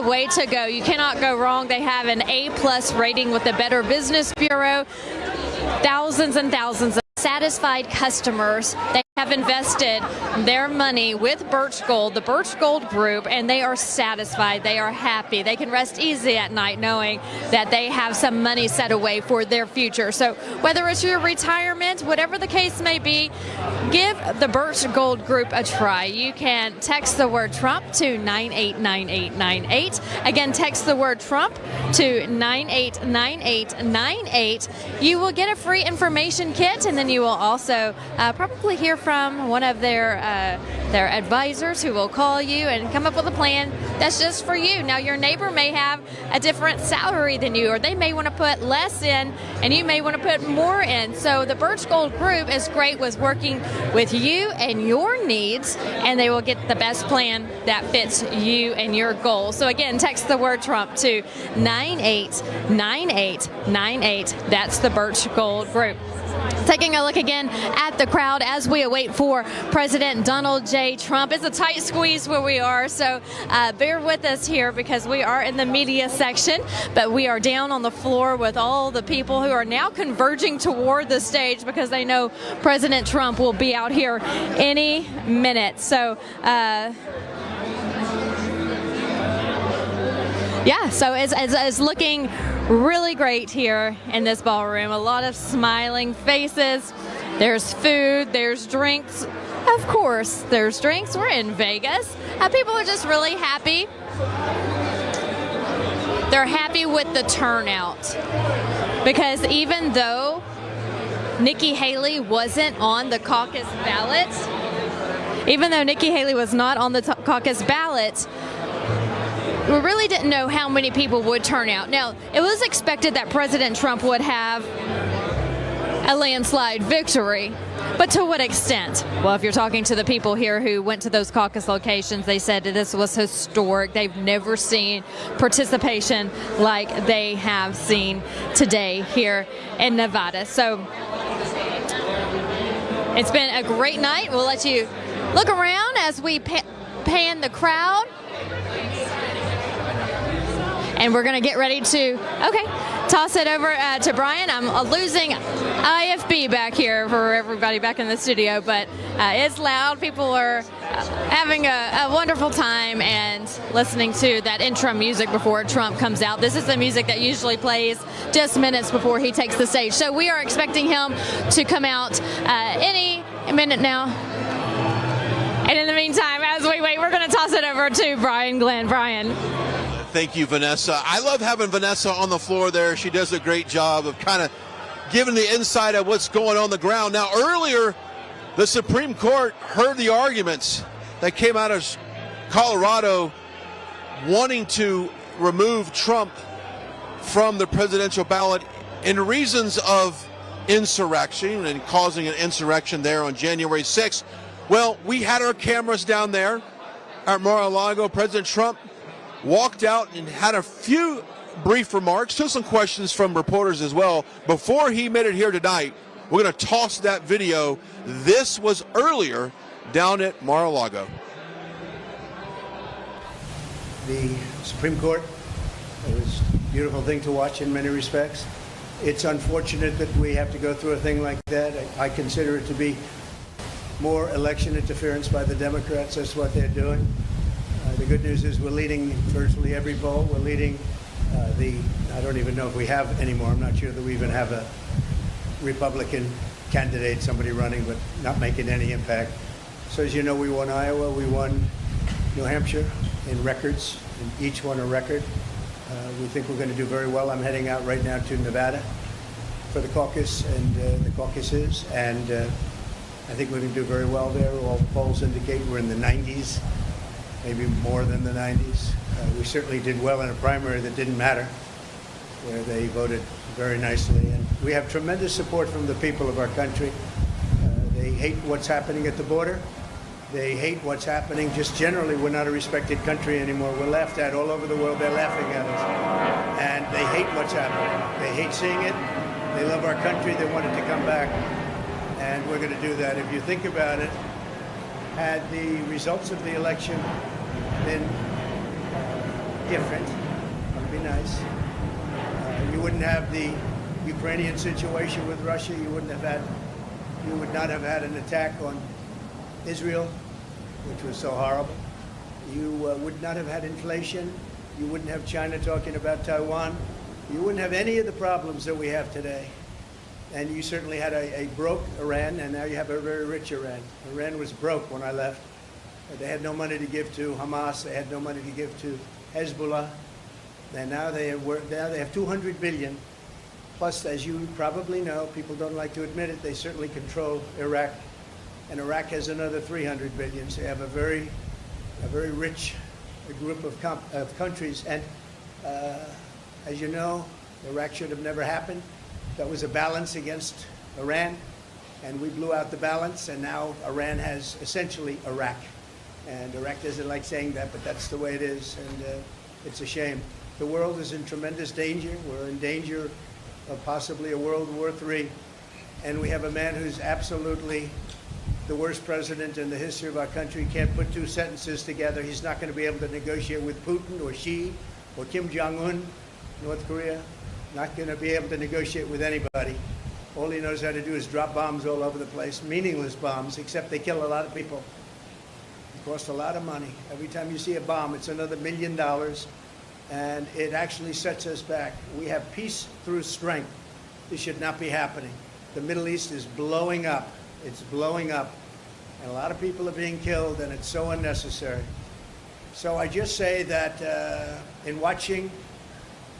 way to go. You cannot go wrong. They have an A+ rating with the Better Business Bureau. Thousands and thousands of satisfied customers. They have invested their money with Birch Gold, the Birch Gold Group, and they are satisfied. They are happy. They can rest easy at night knowing that they have some money set away for their future. So whether it's your retirement, whatever the case may be, give the Birch Gold Group a try. You can text the word Trump to 989898. Again, text the word Trump to 989898. You will get a free information kit, and then you will also probably hear from one of their advisors who will call you and come up with a plan that's just for you. Now, your neighbor may have a different salary than you, or they may want to put less in and you may want to put more in. So the Birch Gold Group is great with working with you and your needs, and they will get the best plan that fits you and your goals. So again, text the word Trump to 989898. That's the Birch Gold Group. Taking a look again at the crowd as we await for President Donald J. Trump. It's a tight squeeze where we are, so bear with us here because we are in the media section, but we are down on the floor with all the people who are now converging toward the stage because they know President Trump will be out here any minute. So, yeah, so it's looking really great here in this ballroom. A lot of smiling faces. There's food, there's drinks. Of course, there's drinks. We're in Vegas. People are just really happy. They're happy with the turnout because even though Nikki Haley wasn't on the caucus ballot, even though Nikki Haley was not on the caucus ballot, we really didn't know how many people would turn out. Now, it was expected that President Trump would have a landslide victory, but to what extent? Well, if you're talking to the people here who went to those caucus locations, they said that this was historic. They've never seen participation like they have seen today here in Nevada. So it's been a great night. We'll let you look around as we pan the crowd. And we're going to get ready to, toss it over to Brian. I'm losing IFB back here for everybody back in the studio, but it's loud. People are having a wonderful time and listening to that intro music before Trump comes out. This is the music that usually plays just minutes before he takes the stage. So we are expecting him to come out any minute now. And in the meantime, as we wait, we're going to toss it over to Brian Glenn. Brian. Thank you, Vanessa. I love having Vanessa on the floor there. She does a great job of kind of giving the insight of what's going on the ground. Now, earlier, the Supreme Court heard the arguments that came out of Colorado wanting to remove Trump from the presidential ballot in reasons of insurrection and causing an insurrection there on January 6th. Well, we had our cameras down there at Mar-a-Lago. President Trump walked out and had a few brief remarks, took some questions from reporters as well. Before he made it here tonight, we're going to toss that video. This was earlier down at Mar-a-Lago. The Supreme Court, it was a beautiful thing to watch in many respects. It's unfortunate that we have to go through a thing like that. I consider it to be more election interference by the Democrats. That's what they're doing. The good news is we're leading virtually every poll. We're leading I don't even know if we have anymore. I'm not sure that we even have Republican candidate, somebody running but not making any impact. So as you know, we won Iowa, we won New Hampshire in records, and each won a record. We think we're going to do very well. I'm heading out right now to Nevada for the caucus and the caucuses, and I think we're going to do very well there. All polls indicate we're in the 90s, maybe more than the 90s. We certainly did well in a primary that didn't matter, where they voted very nicely. And we have tremendous support from the people of our country. They hate what's happening at the border. They hate what's happening just generally. We're not a respected country anymore. We're laughed at all over the world. They're laughing at us. And they hate what's happening. They hate seeing it. They love our country. They want it to come back. And we're going to do that. If you think about it, had the results of the election been different, that would be nice. You wouldn't have the Ukrainian situation with Russia. You would not have had an attack on Israel, which was so horrible. You would not have had inflation. You wouldn't have China talking about Taiwan. You wouldn't have any of the problems that we have today. And you certainly had a broke Iran, and now you have a very rich Iran. Iran was broke when I left. They had no money to give to Hamas. They had no money to give to Hezbollah. And now they have 200 billion. Plus, as you probably know, people don't like to admit it, they certainly control Iraq. And Iraq has another 300 billion. So you have a very rich group of countries. And as you know, Iraq should have never happened. That was a balance against Iran, and we blew out the balance, and now Iran has essentially Iraq. And Iraq doesn't like saying that, but that's the way it is, and it's a shame. The world is in tremendous danger. We're in danger of possibly a World War III, and we have a man who's absolutely the worst president in the history of our country. Can't put two sentences together. He's not going to be able to negotiate with Putin or Xi or Kim Jong-un, North Korea. Not going to be able to negotiate with anybody. All he knows how to do is drop bombs all over the place, meaningless bombs, except they kill a lot of people. It costs a lot of money. Every time you see a bomb, it's another $1 million, and it actually sets us back. We have peace through strength. This should not be happening. The Middle East is blowing up. It's blowing up, and a lot of people are being killed, and it's so unnecessary. So I just say that in watching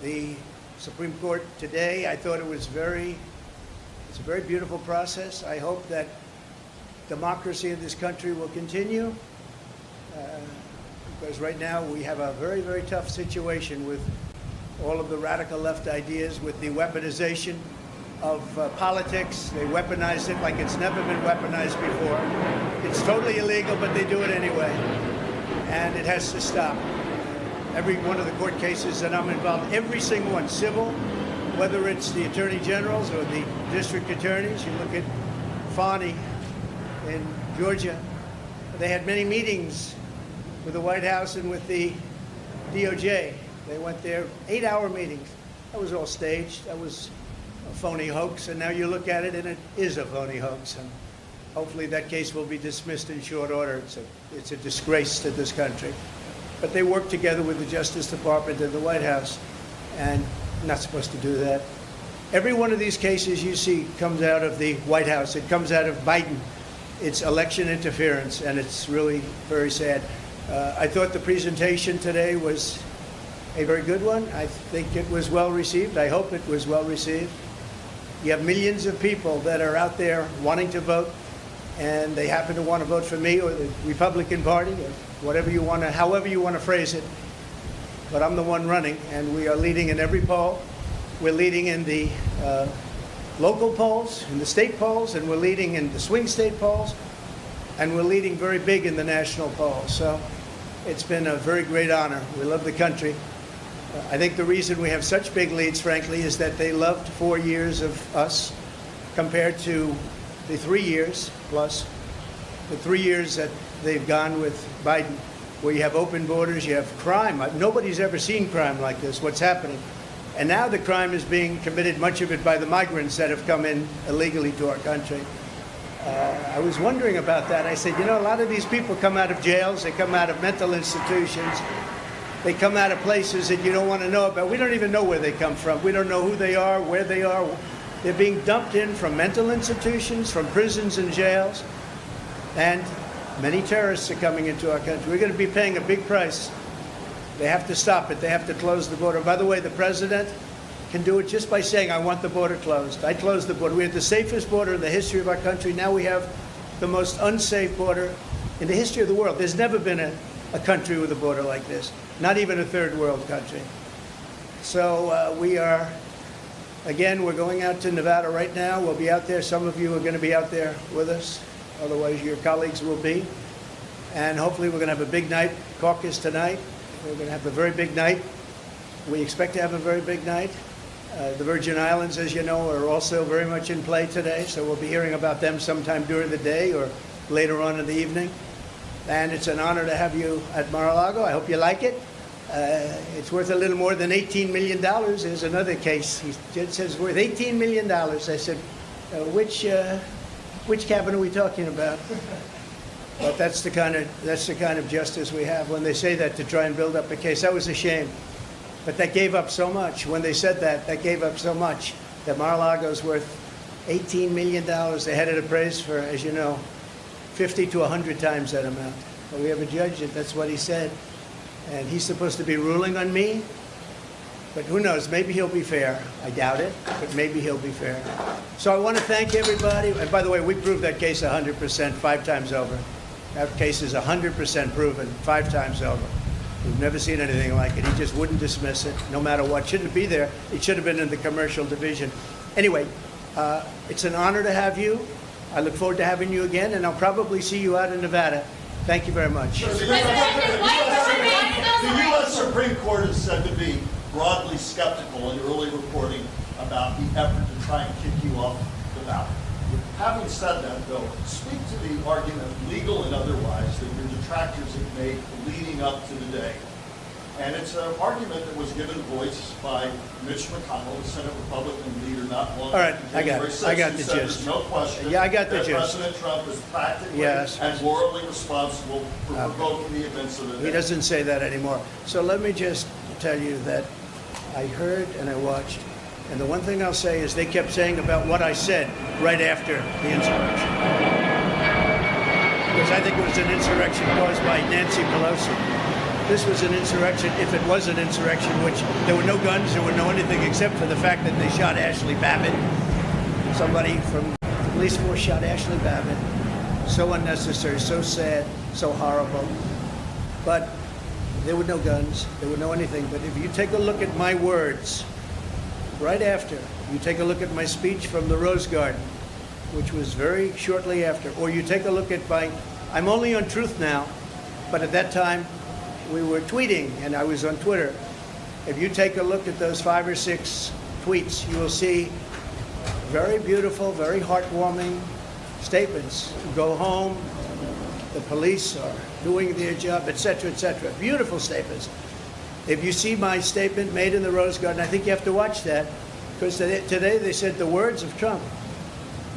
the Supreme Court today, I thought it's a very beautiful process. I hope that democracy in this country will continue, because right now we have a very, very tough situation with all of the radical left ideas, with the weaponization of politics. They weaponize it like it's never been weaponized before. It's totally illegal, but they do it anyway, and it has to stop. Every one of the court cases that I'm involved, every single one, civil, whether it's the attorney generals or the district attorneys. You look at Fani in Georgia. They had many meetings with the White House and with the DOJ. They went there, 8-hour meetings. That was all staged. That was a phony hoax. And now you look at it, and it is a phony hoax. And hopefully that case will be dismissed in short order. It's a disgrace to this country. But they work together with the Justice Department and the White House, and not supposed to do that. Every one of these cases you see comes out of the White House. It comes out of Biden. It's election interference, and it's really very sad. I thought the presentation today was a very good one. I think it was well received. I hope it was well received. You have millions of people that are out there wanting to vote, and they happen to want to vote for me or the Republican Party or whatever you want to, however you want to phrase it. But I'm the one running, and we are leading in every poll. We're leading in the local polls, in the state polls, and we're leading in the swing state polls, and we're leading very big in the national polls. So it's been a very great honor. We love the country. I think the reason we have such big leads, frankly, is that they loved 4 years of us compared to the 3 years plus, the 3 years that they've gone with Biden, where you have open borders, you have crime. Nobody's ever seen crime like this, what's happening. And now the crime is being committed, much of it by the migrants that have come in illegally to our country. I was wondering about that. I said, a lot of these people come out of jails, they come out of mental institutions, they come out of places that you don't want to know about. We don't even know where they come from. We don't know who they are, where they are, They're being dumped in from mental institutions, from prisons and jails, and many terrorists are coming into our country. We're going to be paying a big price. They have to stop it. They have to close the border. By the way, the president can do it just by saying, I want the border closed. I closed the border. We had the safest border in the history of our country. Now we have the most unsafe border in the history of the world. There's never been a country with a border like this, not even a third world country. So we are, again, we're going out to Nevada right now. We'll be out there. Some of you are going to be out there with us. Otherwise, your colleagues will be. And hopefully we're going to have a big night, caucus tonight. We're going to have a very big night. We expect to have a very big night. The Virgin Islands, as you know, are also very much in play today, so we'll be hearing about them sometime during the day or later on in the evening. And it's an honor to have you at Mar-a-Lago. I hope you like it. It's worth a little more than $18 million. There's another case. He says it's worth $18 million. I said, which cabin are we talking about? But that's the kind of justice we have. When they say that to try and build up a case, that was a shame. But that gave up so much. When they said that gave up so much that Mar-a-Lago's worth $18 million. They had it appraised for, as you know, 50 to 100 times that amount. But we have a judge that's what he said. And he's supposed to be ruling on me. But who knows? Maybe he'll be fair. I doubt it, but maybe he'll be fair. So I want to thank everybody. And by the way, we proved that case 100%, 5 times over. That case is 100% proven, 5 times over. We've never seen anything like it. He just wouldn't dismiss it, no matter what. Shouldn't be there. It should have been in the commercial division. Anyway, it's an honor to have you. I look forward to having you again, and I'll probably see you out in Nevada. Thank you very much. The U.S. Supreme Court is said to be broadly skeptical in early reporting about the effort to try and kick you off the ballot. Having said that, though, speak to the argument, legal and otherwise, that your detractors have made leading up to the day. And it's an argument that was given voice by Mitch McConnell, the Senate Republican leader, not long. All right, I got the gist. There's no question. Yeah, I got the gist. President Trump is practically and morally responsible for provoking the events of the day. He doesn't say that anymore. So let me just tell you that I heard and I watched. And the one thing I'll say is they kept saying about what I said right after the insurrection. Because I think it was an insurrection caused by Nancy Pelosi. This was an insurrection, if it was an insurrection, which there were no guns, there were no anything except for the fact that they shot Ashley Babbitt. Somebody from the police force shot Ashley Babbitt. So unnecessary, so sad, so horrible. But there were no guns, there were no anything. But if you take a look at my words, right after, you take a look at my speech from the Rose Garden, which was very shortly after, or you take a look at I'm only on Truth now, but at that time we were tweeting and I was on Twitter. If you take a look at those 5 or 6 tweets, you will see very beautiful, very heartwarming statements. Go home, the police are doing their job, etc., etc. Beautiful statements. If you see my statement made in the Rose Garden, I think you have to watch that, because today they said the words of Trump.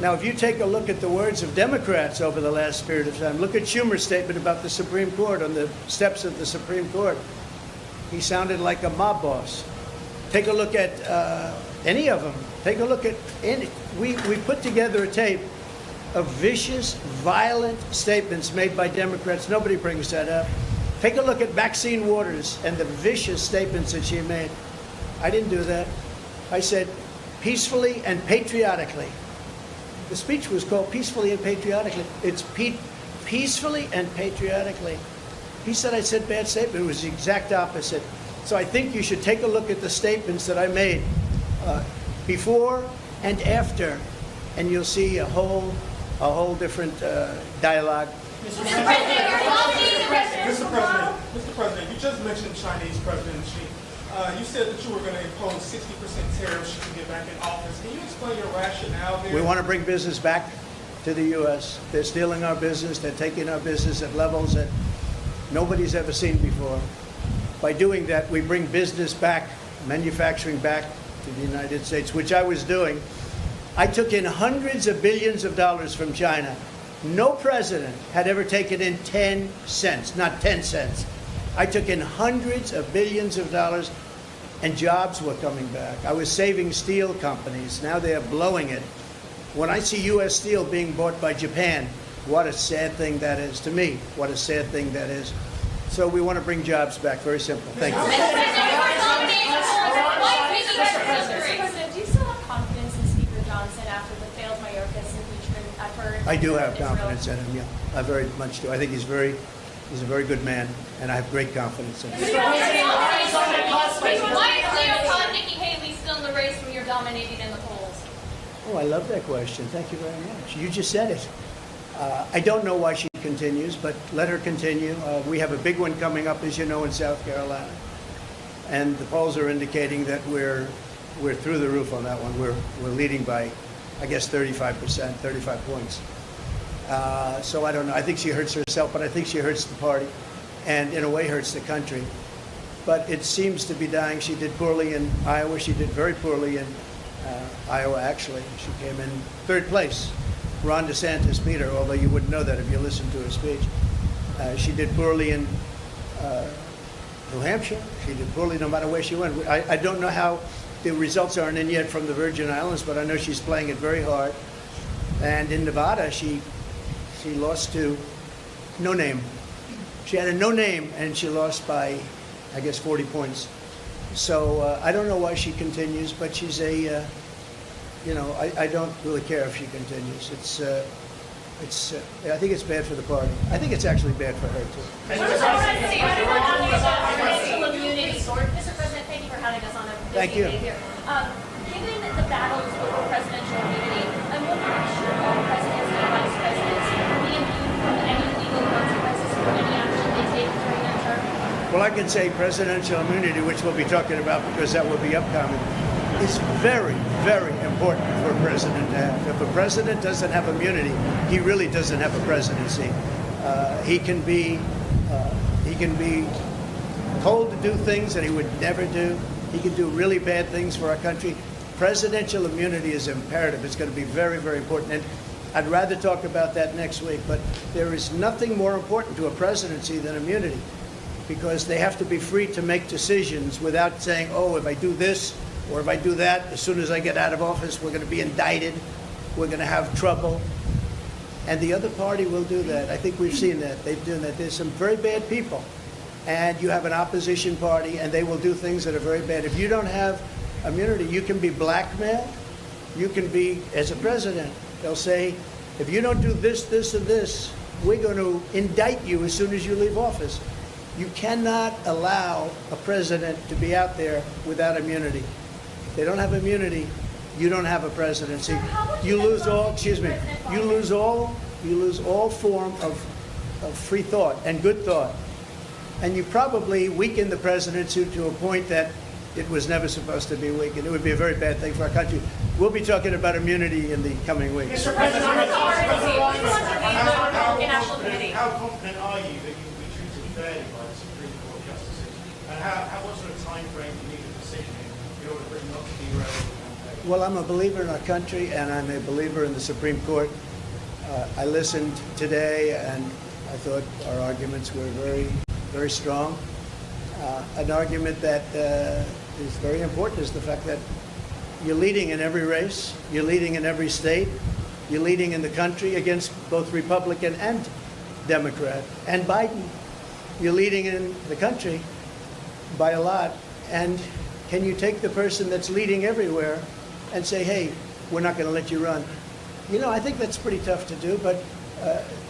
Now, if you take a look at the words of Democrats over the last period of time, look at Schumer's statement about the Supreme Court on the steps of the Supreme Court. He sounded like a mob boss. Take a look at any of them. Take a look at any. We put together a tape of vicious, violent statements made by Democrats. Nobody brings that up. Take a look at Maxine Waters and the vicious statements that she made. I didn't do that. I said peacefully and patriotically. The speech was called Peacefully and Patriotically. It's peacefully and patriotically. He said I said bad statement. It was the exact opposite. So I think you should take a look at the statements that I made before and after, and you'll see a whole different dialogue. Mr. President, you just mentioned Chinese President Xi. You said that you were going to impose 60% tariffs should you get back in office. Can you explain your rationale there? We want to bring business back to the U.S. They're stealing our business. They're taking our business at levels that nobody's ever seen before. By doing that, we bring business back, manufacturing back to the United States, which I was doing. I took in hundreds of billions of dollars from China. No president had ever taken in 10 cents, not 10 cents. I took in hundreds of billions of dollars, and jobs were coming back. I was saving steel companies. Now they're blowing it. When I see U.S. Steel being bought by Japan, what a sad thing that is to me. What a sad thing that is. So we want to bring jobs back. Very simple. Thank you. Mr. President, do you still have confidence in Speaker Johnson after the failed Mayorkas impeachment effort? I do have Israel? confidence in him, yeah. I very much do. I think he's a very good man, and I have great confidence in him. Why is Leo Khan, Nikki Haley still in the race when you're dominating in the polls? Oh, I love that question. Thank you very much. You just said it. I don't know why she continues, but let her continue. We have a big one coming up, as you know, in South Carolina. And the polls are indicating that we're through the roof on that one. We're leading by, I guess, 35%, 35 points. So I don't know. I think she hurts herself, but I think she hurts the party and in a way hurts the country. But it seems to be dying. She did poorly in Iowa. She did very poorly in Iowa, actually. She came in third place. Ron DeSantis beat her, although you wouldn't know that if you listened to her speech. She did poorly in New Hampshire. She did poorly no matter where she went. I don't know how the results aren't in yet from the Virgin Islands, but I know she's playing it very hard. And in Nevada, she lost to no name. She had a no name, and she lost by, I guess, 40 points. So I don't know why she continues, but she's a, I don't really care if she continues. I think it's bad for the party. I think it's actually bad for her, too. Mr. President, thank you for having us on a Thank you. day here. Given the battles over presidential immunity, I'm wondering if all presidents and vice presidents will be immune from any legal consequences for any action they take during their term. Well, I can say presidential immunity, which we'll be talking about because that will be upcoming, is very, very important for a president to have. If a president doesn't have immunity, he really doesn't have a presidency. He can be told to do things that he would never do. He can do really bad things for our country. Presidential immunity is imperative. It's going to be very, very important. And I'd rather talk about that next week. But there is nothing more important to a presidency than immunity, because they have to be free to make decisions without saying, oh, if I do this or if I do that, as soon as I get out of office, we're going to be indicted. We're going to have trouble. And the other party will do that. I think we've seen that. They've done that. There's some very bad people. And you have an opposition party, and they will do things that are very bad. If you don't have immunity, you can be blackmailed. You can be, as a president, they'll say, if you don't do this, this, and this, we're going to indict you as soon as you leave office. You cannot allow a president to be out there without immunity. If they don't have immunity, you don't have a presidency. You lose all, you lose all form of free thought and good thought. And you probably weaken the presidency to a point that it was never supposed to be weakened. It would be a very bad thing for our country. We'll be talking about immunity in the coming weeks. Mr. President, how confident are you that you will be treated fairly by the Supreme Court justices? And what sort of time frame do you need a decision in order for it not to derail the campaign? Well, I'm a believer in our country, and I'm a believer in the Supreme Court. I listened today, and I thought our arguments were very, very strong. An argument that is very important is the fact that you're leading in every race, you're leading in every state, you're leading in the country against both Republican and Democrat. And Biden, you're leading in the country by a lot. And can you take the person that's leading everywhere and say, hey, we're not going to let you run? I think that's pretty tough to do, but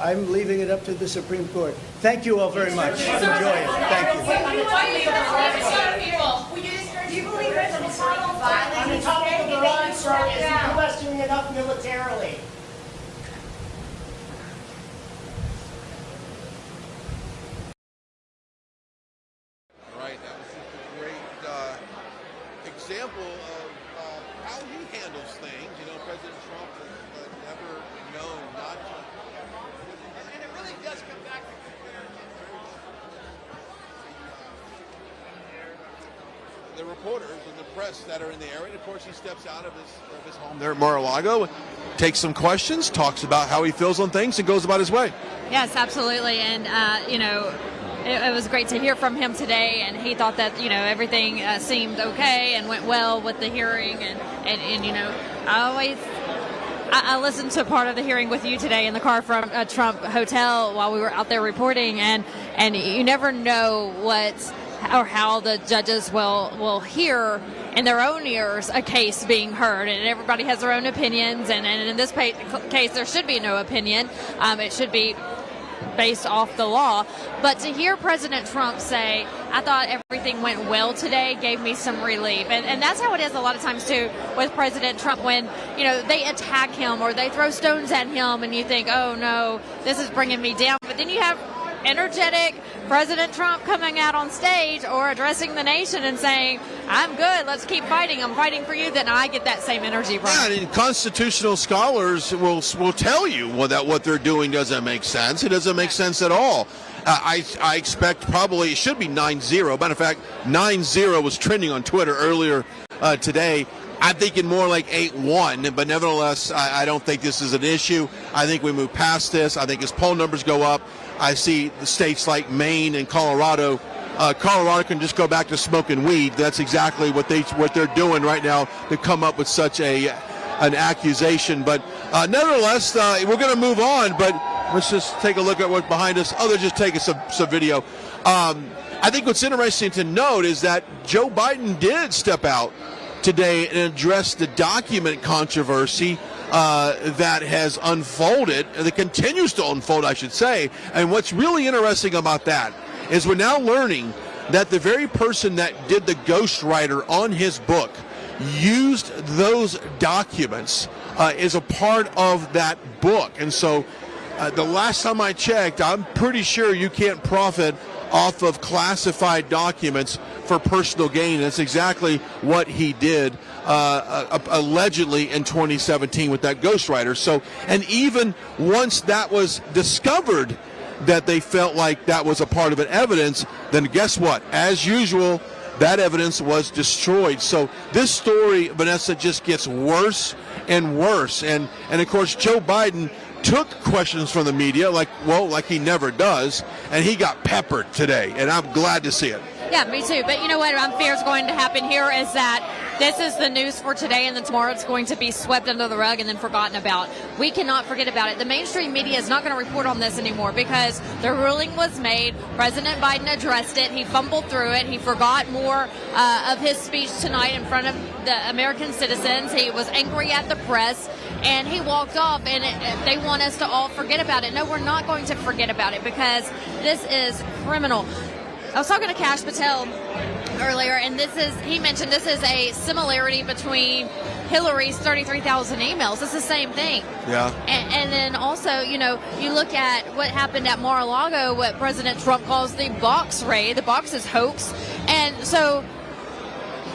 I'm leaving it up to the Supreme Court. Thank you all very much. Enjoy it. Thank you. Do you believe President Trump on the topic of Iran, sir, is the U.S. doing enough militarily? Right, that was just a great example of how he handles things. President Trump has never known not to. And it really does come back to the reporters and the press that are in the area. And of course, he steps out of his home there at Mar-a-Lago, takes some questions, talks about how he feels on things, and goes about his way. Yes, absolutely. And, it was great to hear from him today, and he thought that, you know, everything seemed okay and went well with the hearing. And you know, I listened to part of the hearing with you today in the car from a Trump hotel while we were out there reporting, and you never know what or how the judges will hear in their own ears a case being heard, and everybody has their own opinions, and in this case there should be no opinion. It should be based off the law. But to hear President Trump say, I thought everything went well today, gave me some relief. And that's how it is a lot of times too with President Trump, when, you know, they attack him or they throw stones at him and you think, oh no, this is bringing me down. But then you have energetic President Trump coming out on stage or addressing the nation and saying, I'm good, let's keep fighting, I'm fighting for you, then I get that same energy, Brian. Yeah, and constitutional scholars will tell you that what they're doing doesn't make sense. It doesn't make sense at all. I expect probably it should be 9-0. Matter of fact, 9-0 was trending on Twitter earlier today. I'm thinking more like 8-1, but nevertheless, I don't think this is an issue. I think we move past this. I think as poll numbers go up, I see the states like Maine and Colorado. Colorado can just go back to smoking weed. That's exactly what they're doing right now to come up with such an accusation. But nevertheless, we're going to move on. But let's just take a look at what's behind us. Oh, they're just taking some video. I think what's interesting to note is that Joe Biden did step out today and address the document controversy that has unfolded, that continues to unfold, I should say. And what's really interesting about that is we're now learning that the very person that did the ghostwriter on his book used those documents as a part of that book. And so the last time I checked, I'm pretty sure you can't profit off of classified documents for personal gain. That's exactly what he did allegedly in 2017 with that ghostwriter. So, and even once that was discovered that they felt like that was a part of an evidence, then guess what? As usual, that evidence was destroyed. So this story, Vanessa, just gets worse and worse. And of course, Joe Biden took questions from the media like he never does, and he got peppered today, and I'm glad to see it. Yeah, me too. But you know what I'm fear is going to happen here is that this is the news for today, and then tomorrow it's going to be swept under the rug and then forgotten about. We cannot forget about it. The mainstream media is not going to report on this anymore because the ruling was made. President Biden addressed it. He fumbled through it. He forgot more of his speech tonight in front of the American citizens. He was angry at the press, and he walked off, and they want us to all forget about it. No, we're not going to forget about it because this is criminal. I was talking to Kash Patel earlier, and he mentioned this is a similarity between Hillary's 33,000 emails. It's the same thing. Yeah. And then also, you know, you look at what happened at Mar-a-Lago, what President Trump calls the box raid. The box is hoax. And so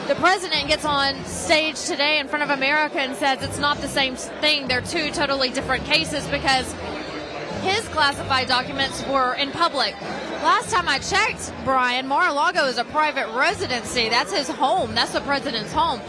the president gets on stage today in front of America and says it's not the same thing. They're two totally different cases because his classified documents were in public. Last time I checked, Brian, Mar-a-Lago is a private residency. That's his home. That's the president's home.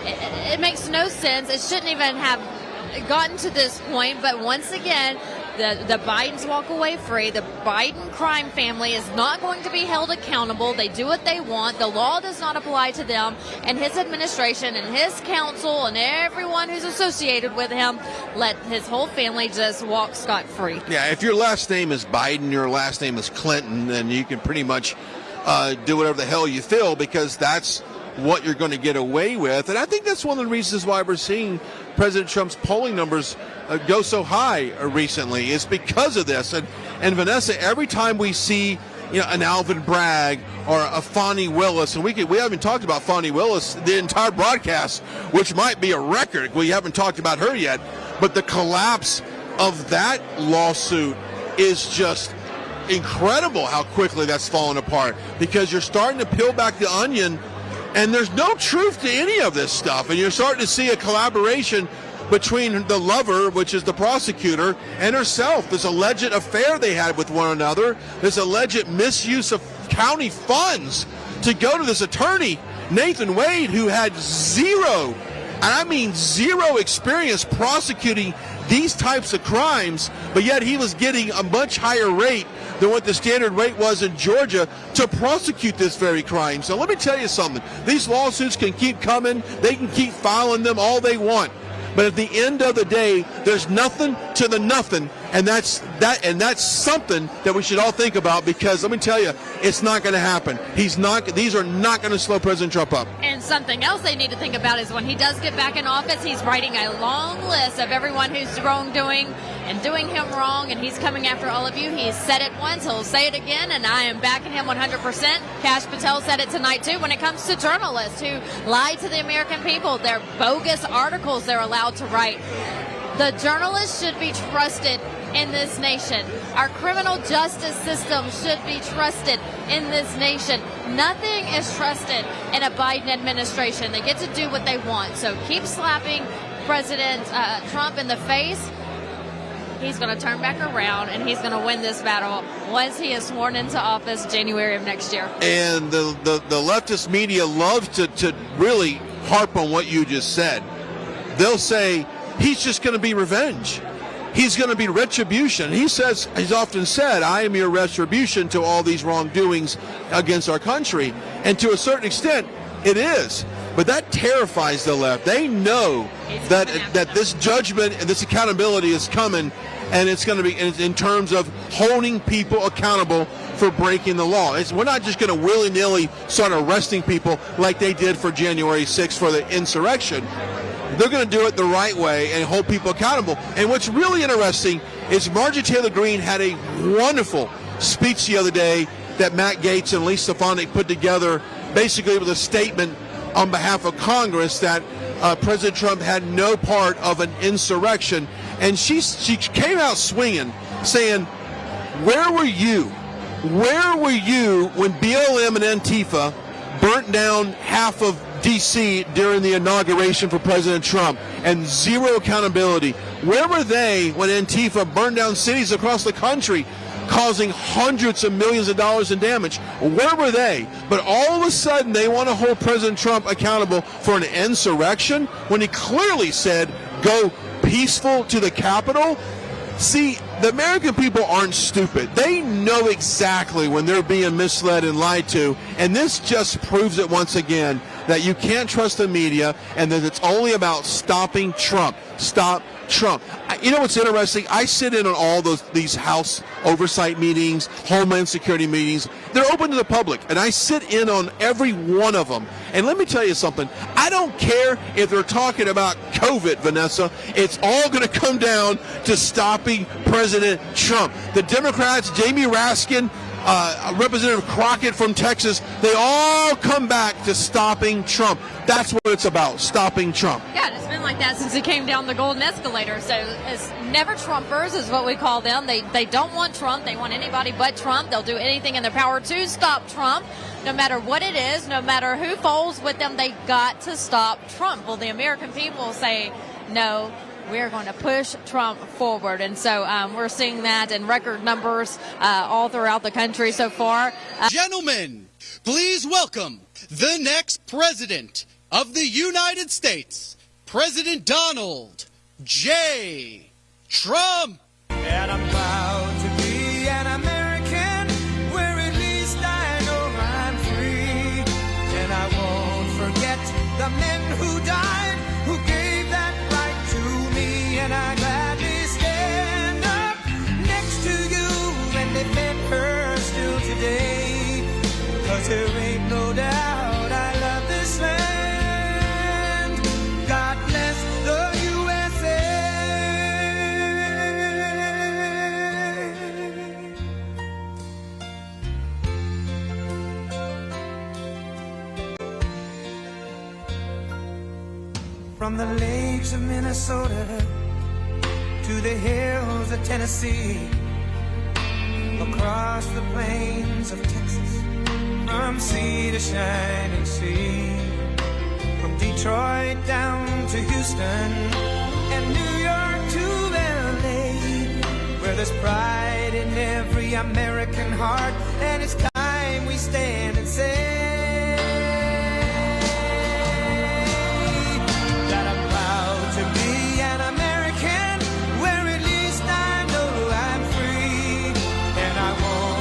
It makes no sense. It shouldn't even have gotten to this point. But once again, the Bidens walk away free. The Biden crime family is not going to be held accountable. They do what they want. The law does not apply to them. And his administration and his counsel and everyone who's associated with him let his whole family just walk scot-free. Yeah, if your last name is Biden, your last name is Clinton, then you can pretty much do whatever the hell you feel because that's what you're going to get away with. And I think that's one of the reasons why we're seeing President Trump's polling numbers go so high recently is because of this. And Vanessa, every time we see an Alvin Bragg or a Fani Willis, and we haven't talked about Fani Willis the entire broadcast, which might be a record. We haven't talked about her yet, but the collapse of that lawsuit is just incredible how quickly that's fallen apart because you're starting to peel back the onion and there's no truth to any of this stuff. And you're starting to see a collaboration between the lover, which is the prosecutor, and herself. This alleged affair they had with one another, this alleged misuse of county funds to go to this attorney, Nathan Wade, who had zero, and I mean zero experience prosecuting these types of crimes, but yet he was getting a much higher rate than what the standard rate was in Georgia to prosecute this very crime. So let me tell you something. These lawsuits can keep coming. They can keep filing them all they want. But at the end of the day, there's nothing to the nothing, and that's something that we should all think about, because let me tell you, it's not going to happen. These are not going to slow President Trump up. And something else they need to think about is when he does get back in office, he's writing a long list of everyone who's wrongdoing and doing him wrong, and he's coming after all of you. He's said it once, he'll say it again, and I am backing him 100%. Kash Patel said it tonight, too, when it comes to journalists who lie to the American people. They're bogus articles they're allowed to write. The journalists should be trusted in this nation. Our criminal justice system should be trusted in this nation. Nothing is trusted in a Biden administration. They get to do what they want. So keep slapping President Trump in the face. He's going to turn back around, and he's going to win this battle once he is sworn into office January of next year. And the leftist media loves to really harp on what you just said. They'll say he's just going to be revenge. He's going to be retribution. He's often said, I am your retribution to all these wrongdoings against our country. And to a certain extent, it is. But that terrifies the left. They know that this judgment and this accountability is coming, and it's going to be in terms of holding people accountable for breaking the law. We're not just going to willy-nilly start arresting people like they did for January 6th for the insurrection. They're going to do it the right way and hold people accountable. And what's really interesting is Marjorie Taylor Greene had a wonderful speech the other day that Matt Gaetz and Lisa Stefanik put together. Basically, it was a statement on behalf of Congress that President Trump had no part of an insurrection. And she came out swinging, saying, where were you? Where were you when BLM and Antifa burnt down half of D.C. during the inauguration for President Trump, and zero accountability? Where were they when Antifa burned down cities across the country, causing hundreds of millions of dollars in damage? Where were they? But all of a sudden, they want to hold President Trump accountable for an insurrection when he clearly said, go peaceful to the Capitol. See, the American people aren't stupid. They know exactly when they're being misled and lied to, and this just proves it once again that you can't trust the media and that it's only about stopping Trump. Stop Trump. You know what's interesting? I sit in on all these House oversight meetings, Homeland Security meetings. They're open to the public, and I sit in on every one of them. And let me tell you something. I don't care if they're talking about COVID, Vanessa. It's all going to come down to stopping President Trump. The Democrats, Jamie Raskin, Representative Crockett from Texas, they all come back to stopping Trump. That's what it's about, stopping Trump. Yeah, and it's been like that since he came down the golden escalator. So it's never Trumpers is what we call them. They don't want Trump. They want anybody but Trump. They'll do anything in their power to stop Trump. No matter what it is, no matter who falls with them, they got to stop Trump. Well, the American people say, no, we're going to push Trump forward. And so we're seeing that in record numbers all throughout the country so far. Gentlemen, please welcome the next president of the United States, President Donald J. Trump. And I'm proud to be an American, where at least I know I'm free. And I won't forget the men who died, who gave that right to me. And I gladly stand up next to you and defend her still today. 'Cause there ain't no doubt I love this land. God bless the USA. From the lakes of Minnesota to the hills of Tennessee, across the plains of Texas, from sea to shining sea, from Detroit down to Houston and New York to LA, where there's pride in every American heart, and it's time we stand and say that I'm proud to be an American, where at least I know I'm free, and I won't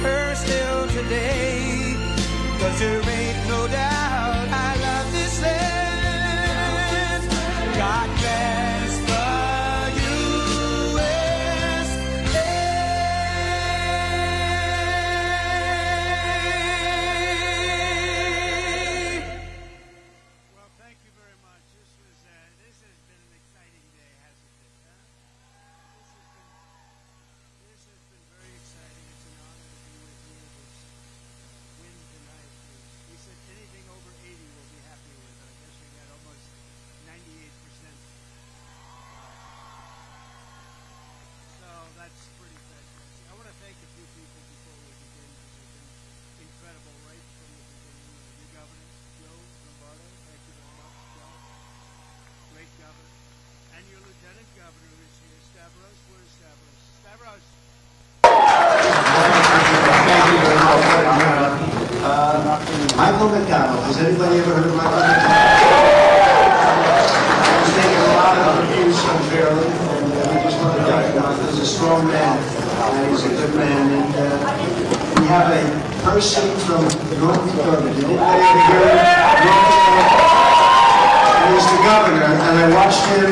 her still today. 'Cause there ain't no doubt I love this land. God bless the Michael McDonald. Has anybody ever heard of Michael McDonald? He's taken a lot of abuse unfairly, and we just want to thank him. He's a strong man, and he's a good man. And we have a person from North Dakota. Did anybody ever hear of North Dakota? And he's the governor, and I watched him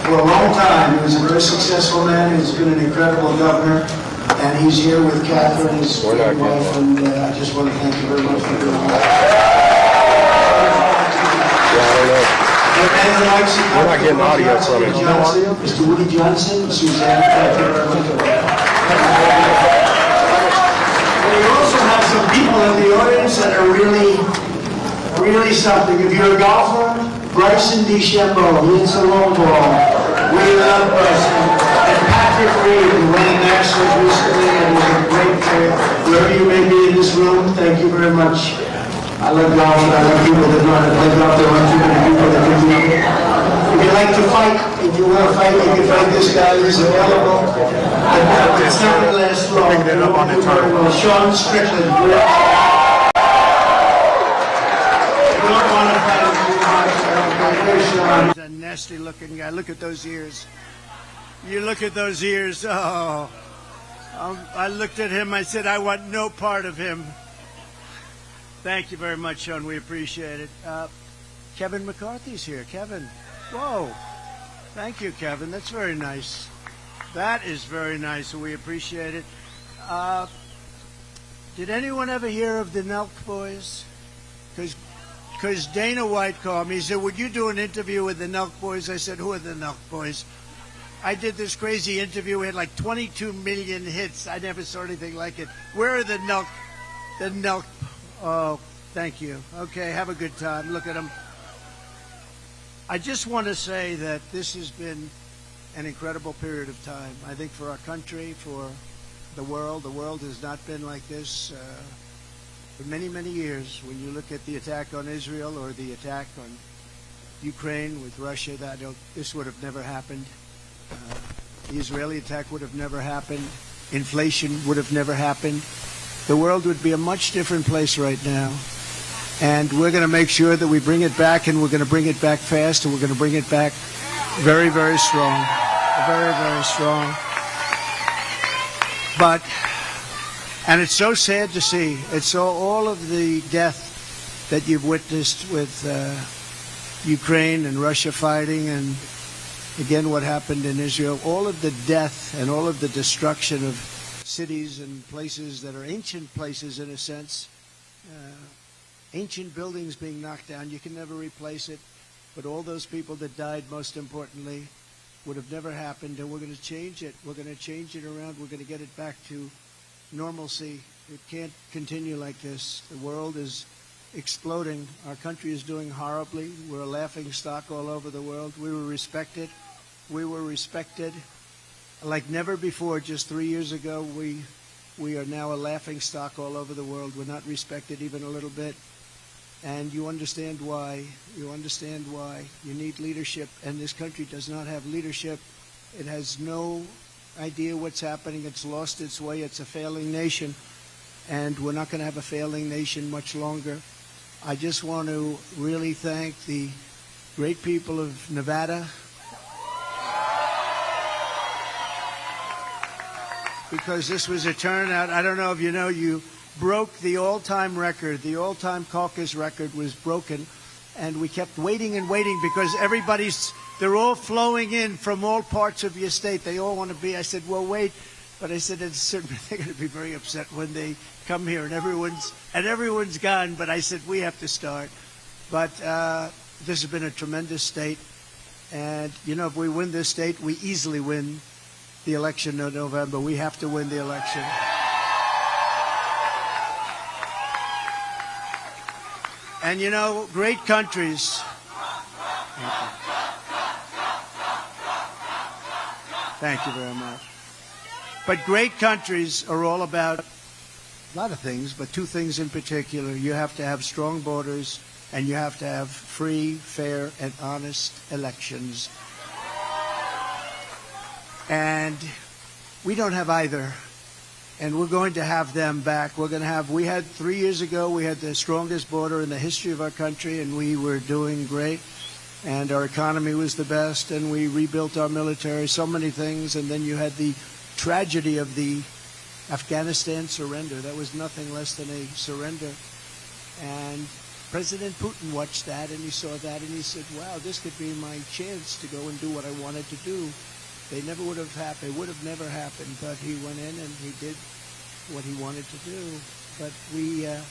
for a long time. He was a very successful man. He's been an incredible governor. And he's here with Catherine, his wife, and I just want to thank you very much for doing that. We're not getting audio from it. Mr. Woody Johnson, Suzanne, thank you very much. We also have some people in the audience that are really something. If you're a golfer, Bryson DeChambeau, he hits a long ball. We love Bryson. And Patrick Reed, who won the Masters recently and is a great player. Wherever you may be in this room, thank you very much. I love golf and I love people that know how to play golf. There aren't too many people that can do it. If you like to fight, if you want to fight, you can fight this guy. He's available. It's not going to last long. Well, Sean Strickland. You don't want to fight him too much. Here's Sean. He's a nasty looking guy. Look at those ears. You look at those ears. Oh, I looked at him. I said, I want no part of him. Thank you very much, Sean. We appreciate it. Kevin McCarthy's here. Kevin, whoa. Thank you, Kevin. That's very nice. That is very nice. We appreciate it. Did anyone ever hear of the Nelk Boys? Because Dana White called me. He said, would you do an interview with the Nelk Boys? I said, who are the Nelk Boys? I did this crazy interview. We had like 22 million hits. I never saw anything like it. Where are the Nelk? The Nelk. Oh, thank you. Okay, have a good time. Look at them. I just want to say that this has been an incredible period of time. I think for our country, for the world has not been like this for many, many years. When you look at the attack on Israel or the attack on Ukraine with Russia, this would have never happened. The Israeli attack would have never happened. Inflation would have never happened. The world would be a much different place right now. And we're going to make sure that we bring it back, and we're going to bring it back fast, and we're going to bring it back very, very strong. Very, very strong. And it's so sad to see. It's all of the death that you've witnessed with Ukraine and Russia fighting, and again what happened in Israel. All of the death and all of the destruction of cities and places that are ancient places in a sense. Ancient buildings being knocked down. You can never replace it. But all those people that died, most importantly, would have never happened, and we're going to change it. We're going to change it around. We're going to get it back to normalcy. It can't continue like this. The world is exploding. Our country is doing horribly. We're a laughing stock all over the world. We were respected. We were respected like never before. Just 3 years ago, we are now a laughing stock all over the world. We're not respected even a little bit. And you understand why. You understand why. You need leadership, and this country does not have leadership. It has no idea what's happening. It's lost its way. It's a failing nation, and we're not going to have a failing nation much longer. I just want to really thank the great people of Nevada. because this was a turnout. I don't know if you know, you broke the all-time record. The all-time caucus record was broken, and we kept waiting and waiting because they're all flowing in from all parts of your state. They all want to be. I said, well, wait. But I said, they're going to be very upset when they come here and everyone's gone. But I said, we have to start. But this has been a tremendous state. And, you know, if we win this state, we easily win the election in November. We have to win the election. And, you know, great countries. Thank you very much. But great countries are all about a lot of things, but two things in particular. You have to have strong borders, and you have to have free, fair, and honest elections. And we don't have either. And we're going to have them back. We had 3 years ago, we had the strongest border in the history of our country, and we were doing great. And our economy was the best, and we rebuilt our military, so many things. And then you had the tragedy of the Afghanistan surrender. That was nothing less than a surrender. And President Putin watched that, and he saw that, and he said, wow, this could be my chance to go and do what I wanted to do. They never would have happened. It would have never happened, but he went in and he did what he wanted to do. But we're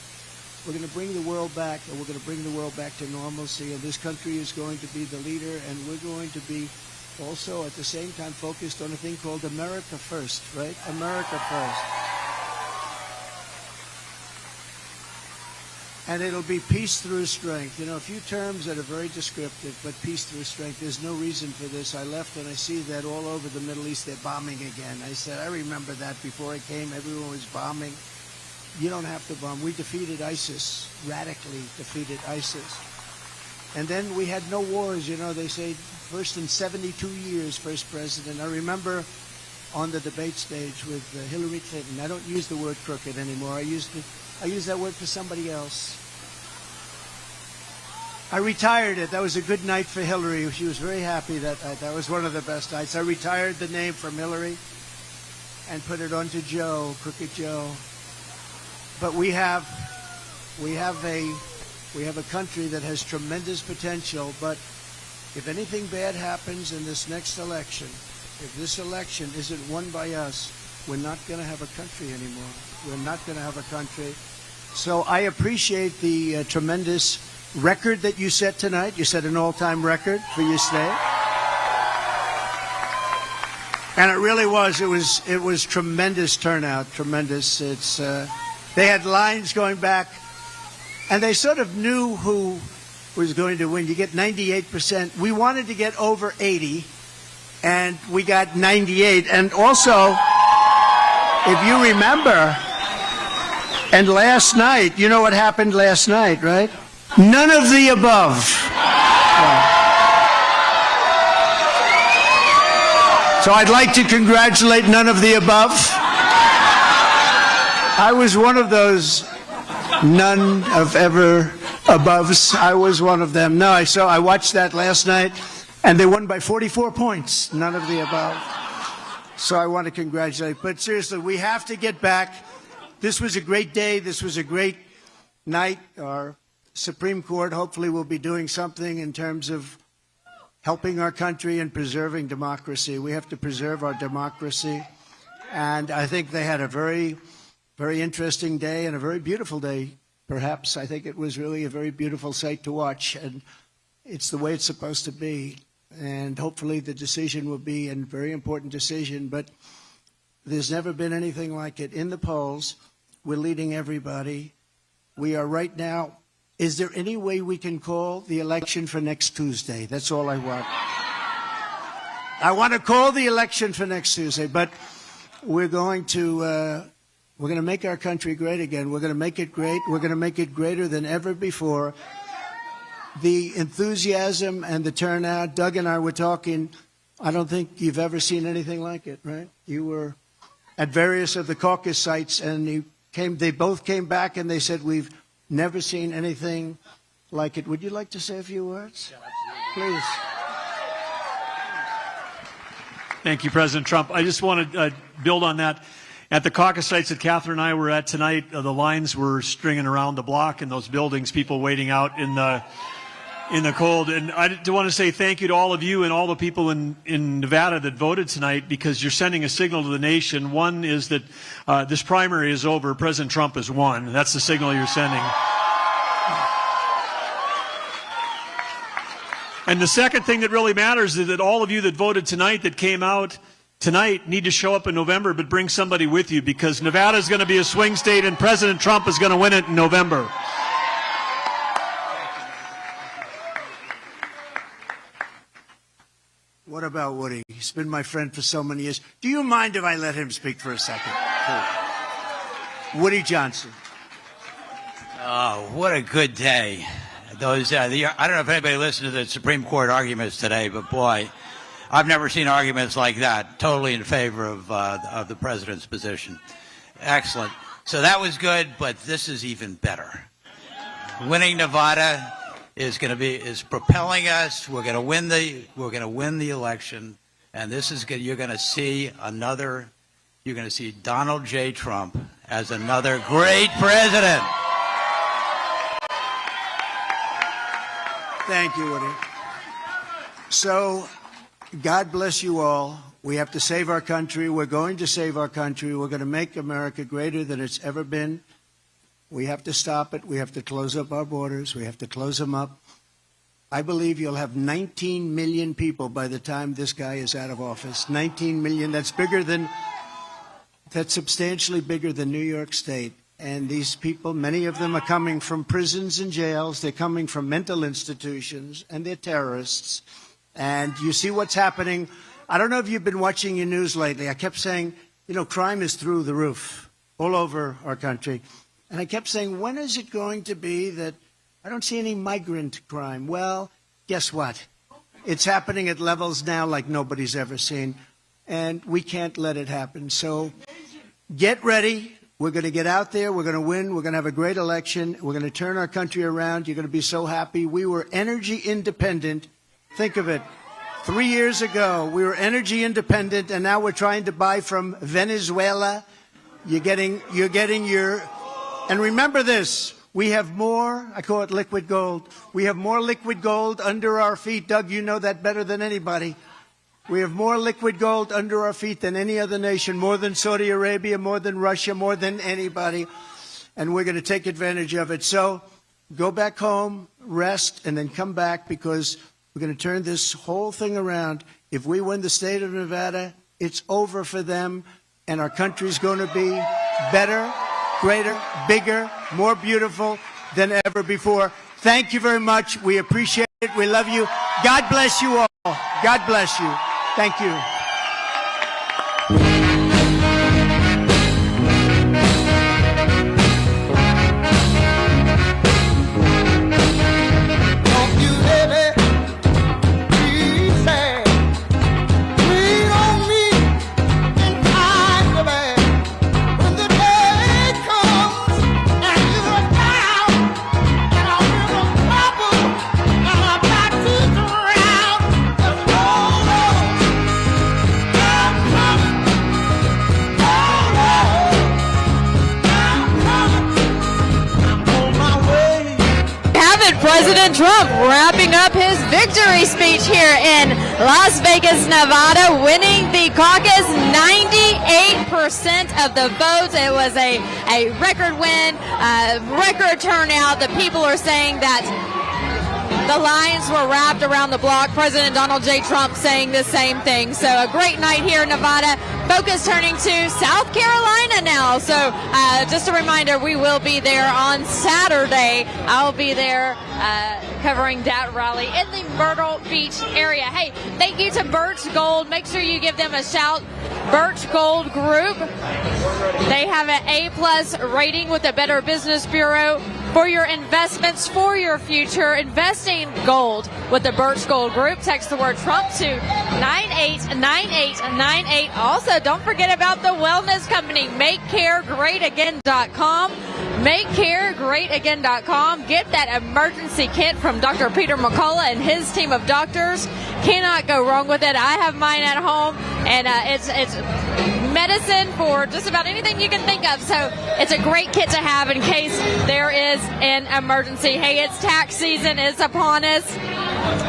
going to bring the world back, and we're going to bring the world back to normalcy, and this country is going to be the leader, and we're going to be also at the same time focused on a thing called America First, right? America First. And it'll be peace through strength. You know, a few terms that are very descriptive, but peace through strength. There's no reason for this. I left and I see that all over the Middle East, they're bombing again. I said, I remember that before I came, everyone was bombing. You don't have to bomb. We defeated ISIS, radically defeated ISIS. And then we had no wars. You know, they say first in 72 years, first president. I remember on the debate stage with Hillary Clinton. I don't use the word crooked anymore. I use that word for somebody else. I retired it. That was a good night for Hillary. She was very happy that night. That was one of the best nights. I retired the name from Hillary and put it onto Joe, Crooked Joe. But we have a country that has tremendous potential. But if anything bad happens in this next election, if this election isn't won by us, we're not going to have a country anymore. We're not going to have a country. So I appreciate the tremendous record that you set tonight. You set an all-time record for your state. And it really was. It was tremendous turnout, tremendous. They had lines going back, and they sort of knew who was going to win. You get 98%. We wanted to get over 80, and we got 98. And also, if you remember, and last night, you know what happened last night, right? None of the above. So I'd like to congratulate none of the above. I was one of those none of ever aboves. I was one of them. No, I watched that last night, and they won by 44 points. None of the above. So I want to congratulate. But seriously, we have to get back. This was a great day. This was a great night. Our Supreme Court hopefully will be doing something in terms of helping our country and preserving democracy. We have to preserve our democracy. And I think they had a very, very interesting day and a very beautiful day, perhaps. I think it was really a very beautiful sight to watch. And it's the way it's supposed to be. And hopefully the decision will be a very important decision. But there's never been anything like it. In the polls, we're leading everybody. We are right now. Is there any way we can call the election for next Tuesday? That's all I want. I want to call the election for next Tuesday, but we're going to make our country great again. We're going to make it great. We're going to make it greater than ever before. The enthusiasm and the turnout, Doug and I were talking, I don't think you've ever seen anything like it, right? You were at various of the caucus sites, and they both came back and they said, we've never seen anything like it. Would you like to say a few words? Please. Thank you, President Trump. I just want to build on that. At the caucus sites that Catherine and I were at tonight, the lines were stringing around the block in those buildings, people waiting out in the cold. And I do want to say thank you to all of you and all the people in Nevada that voted tonight, because you're sending a signal to the nation. One is that this primary is over. President Trump has won. That's the signal you're sending. And the second thing that really matters is that all of you that voted tonight, that came out tonight, need to show up in November, but bring somebody with you, because Nevada is going to be a swing state and President Trump is going to win it in November. What about Woody? He's been my friend for so many years. Do you mind if I let him speak for a second? Woody Johnson. Oh, what a good day. Those, I don't know if anybody listened to the Supreme Court arguments today, but boy, I've never seen arguments like that, totally in favor of the president's position. Excellent. So that was good, but this is even better. Winning Nevada is propelling us. We're going to win the election, and this is good. You're going to see Donald J. Trump as another great president. Thank you, Woody. So, God bless you all. We have to save our country. We're going to save our country. We're going to make America greater than it's ever been. We have to stop it. We have to close up our borders. We have to close them up. I believe you'll have 19 million people by the time this guy is out of office. 19 million. That's substantially bigger than New York State. And these people, many of them are coming from prisons and jails. They're coming from mental institutions, and they're terrorists. And you see what's happening. I don't know if you've been watching your news lately. I kept saying, crime is through the roof all over our country. And I kept saying, when is it going to be that I don't see any migrant crime? Well, guess what? It's happening at levels now like nobody's ever seen. And we can't let it happen. So get ready. We're going to get out there. We're going to win. We're going to have a great election. We're going to turn our country around. You're going to be so happy. We were energy independent. Think of it. 3 years ago, we were energy independent, and now we're trying to buy from Venezuela. You're getting your, and remember this, we have more, I call it liquid gold. We have more liquid gold under our feet. Doug, you know that better than anybody. We have more liquid gold under our feet than any other nation, more than Saudi Arabia, more than Russia, more than anybody. And we're going to take advantage of it. So go back home, rest, and then come back, because we're going to turn this whole thing around. If we win the state of Nevada, it's over for them, and our country's going to be better, greater, bigger, more beautiful than ever before. Thank you very much. We appreciate it. We love you. God bless you all. God bless you. Thank you. President Trump wrapping up his victory speech here in Las Vegas, Nevada, winning the caucus, 98% of the votes. It was a record win, record turnout. The people are saying that the lines were wrapped around the block. President Donald J. Trump saying the same thing. So a great night here in Nevada. Focus turning to South Carolina now. So just a reminder, we will be there on Saturday. I'll be there covering that rally in the Myrtle Beach area. Hey, thank you to Birch Gold. Make sure you give them a shout. Birch Gold Group. They have an A+ rating with the Better Business Bureau. For your investments, for your future, invest in gold with the Birch Gold Group. Text the word Trump to 989898. Also, don't forget about the wellness company, MakeCareGreatAgain.com. MakeCareGreatAgain.com. Get that emergency kit from Dr. Peter McCullough and his team of doctors. Cannot go wrong with it. I have mine at home, and it's medicine for just about anything you can think of. So it's a great kit to have in case there is an emergency. Hey, it's tax season is upon us.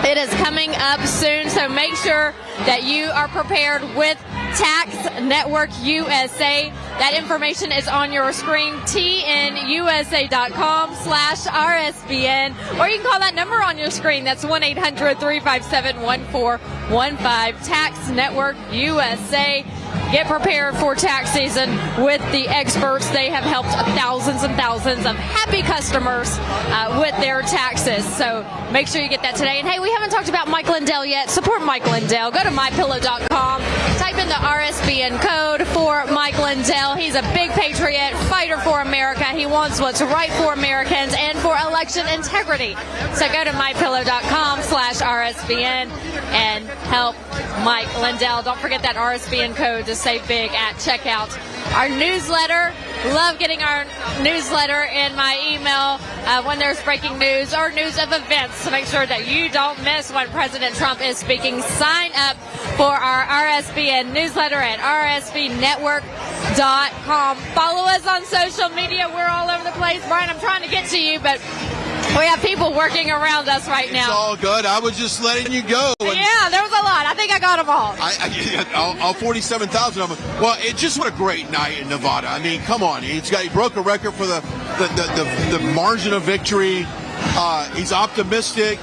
It is coming up soon, so make sure that you are prepared with Tax Network USA. That information is on your screen, tnusa.com/RSBN, or you can call that number on your screen. That's 1-800-357-1415. Tax Network USA. Get prepared for tax season with the experts. They have helped thousands and thousands of happy customers with their taxes. So make sure you get that today. And hey, we haven't talked about Mike Lindell yet. Support Mike Lindell. Go to mypillow.com. Type in the RSBN code for Mike Lindell. He's a big patriot, fighter for America. He wants what's right for Americans and for election integrity. So go to mypillow.com/RSBN and help Mike Lindell. Don't forget that RSBN code to save big at checkout. Our newsletter, love getting our newsletter in my email when there's breaking news or news of events to make sure that you don't miss when President Trump is speaking. Sign up for our RSBN newsletter at rsbnetwork.com. Follow us on social media. We're all over the place. Brian, I'm trying to get to you, but we have people working around us right now. It's all good. I was just letting you go. Yeah, there was a lot. I think I got them all. All 47,000 of them. Well, it just what a great night in Nevada. I mean, come on. He broke a record for the margin of victory. He's optimistic.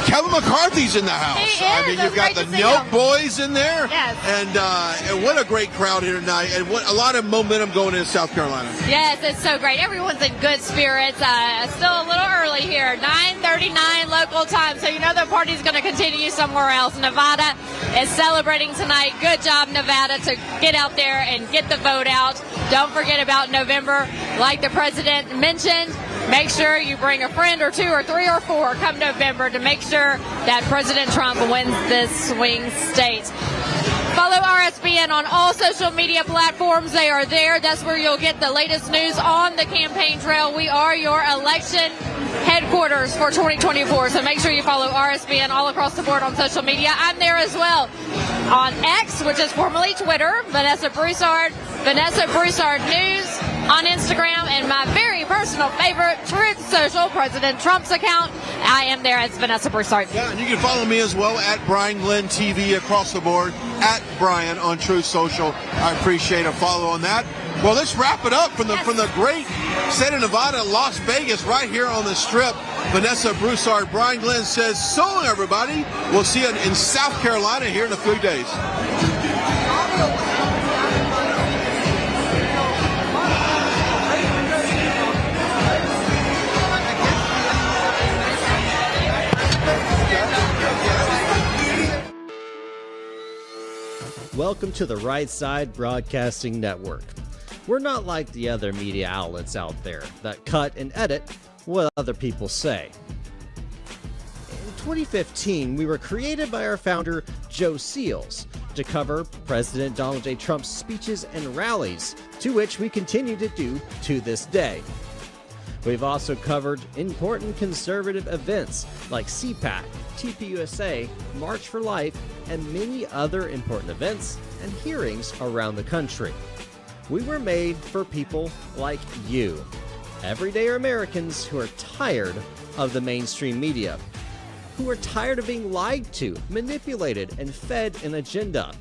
Kevin McCarthy's in the house. He is. I mean, you've got the Nelk boys in there. Yes. And what a great crowd here tonight. And what a lot of momentum going into South Carolina. Yes, it's so great. Everyone's in good spirits. Still a little early here. 9:39 local time. So you know the party's going to continue somewhere else. Nevada is celebrating tonight. Good job, Nevada, to get out there and get the vote out. Don't forget about November. Like the president mentioned, make sure you bring a friend or two or three or four come November to make sure that President Trump wins this swing state. Follow RSBN on all social media platforms. They are there. That's where you'll get the latest news on the campaign trail. We are your election headquarters for 2024. So make sure you follow RSBN all across the board on social media. I'm there as well on X, which is formerly Twitter, Vanessa Broussard News on Instagram, and my very personal favorite, Truth Social, President Trump's account. I am there as Vanessa Broussard. Yeah, and you can follow me as well at Brian Glenn TV across the board, at Brian on Truth Social. I appreciate a follow on that. Well, let's wrap it up from the great state of Nevada, Las Vegas, right here on the Strip. Vanessa Broussard, Brian Glenn says, so long, everybody. We'll see you in South Carolina here in a few days. Welcome to the Right Side Broadcasting Network. We're not like the other media outlets out there that cut and edit what other people say. In 2015, we were created by our founder, Joe Seals, to cover President Donald J. Trump's speeches and rallies, to which we continue to do to this day. We've also covered important conservative events like CPAC, TPUSA, March for Life, and many other important events and hearings around the country. We were made for people like you, everyday Americans who are tired of the mainstream media, who are tired of being lied to, manipulated, and fed an agenda.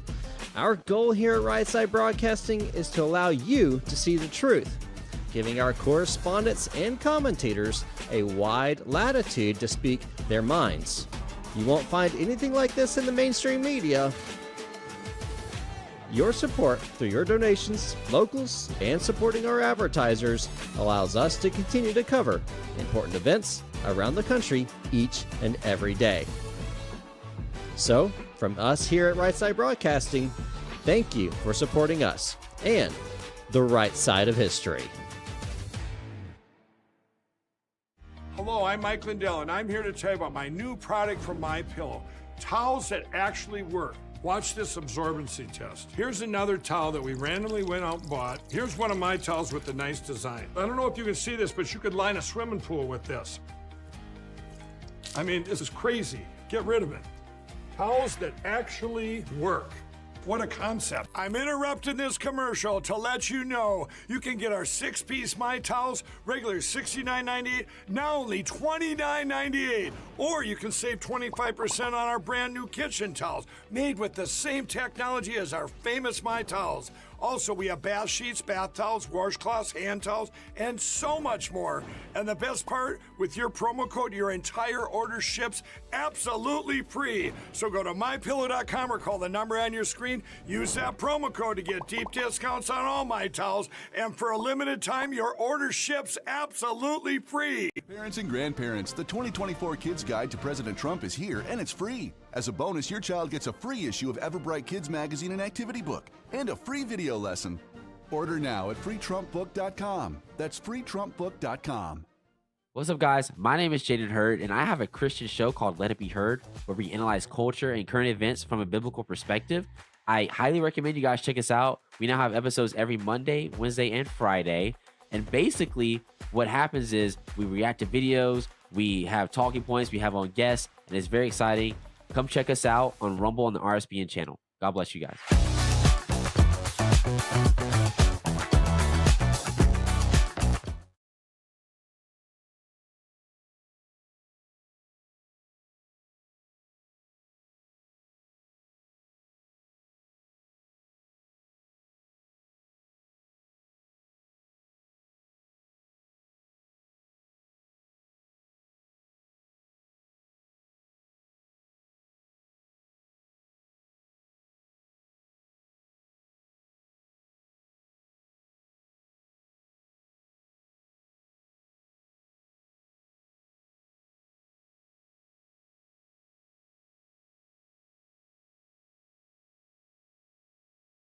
Our goal here at Right Side Broadcasting is to allow you to see the truth, giving our correspondents and commentators a wide latitude to speak their minds. You won't find anything like this in the mainstream media. Your support through your donations, locals, and supporting our advertisers allows us to continue to cover important events around the country each and every day. So, from us here at Right Side Broadcasting, thank you for supporting us and the right side of history. Hello, I'm Mike Lindell, and I'm here to tell you about my new product from MyPillow, towels that actually work. Watch this absorbency test. Here's another towel that we randomly went out and bought. Here's one of my towels with the nice design. I don't know if you can see this, but you could line a swimming pool with this. I mean, this is crazy. Get rid of it. Towels that actually work. What a concept. I'm interrupting this commercial to let you know you can get our 6-piece My Towels, regular $69.98, now only $29.98. Or you can save 25% on our brand new kitchen towels, made with the same technology as our famous My Towels. Also, we have bath sheets, bath towels, washcloths, hand towels, and so much more. And the best part, with your promo code, your entire order ships absolutely free. So go to mypillow.com or call the number on your screen. Use that promo code to get deep discounts on all My Towels. And for a limited time, your order ships absolutely free. Parents and grandparents, the 2024 Kids Guide to President Trump is here, and it's free. As a bonus, your child gets a free issue of Everbright Kids Magazine and Activity Book, and a free video lesson. Order now at freetrumpbook.com. That's freetrumpbook.com. What's up, guys? My name is Jaden Hurd, and I have a Christian show called Let It Be Heard, where we analyze culture and current events from a biblical perspective. I highly recommend you guys check us out. We now have episodes every Monday, Wednesday, and Friday. And basically, what happens is we react to videos, we have talking points, we have on guests, and it's very exciting. Come check us out on Rumble on the RSBN channel. God bless you guys.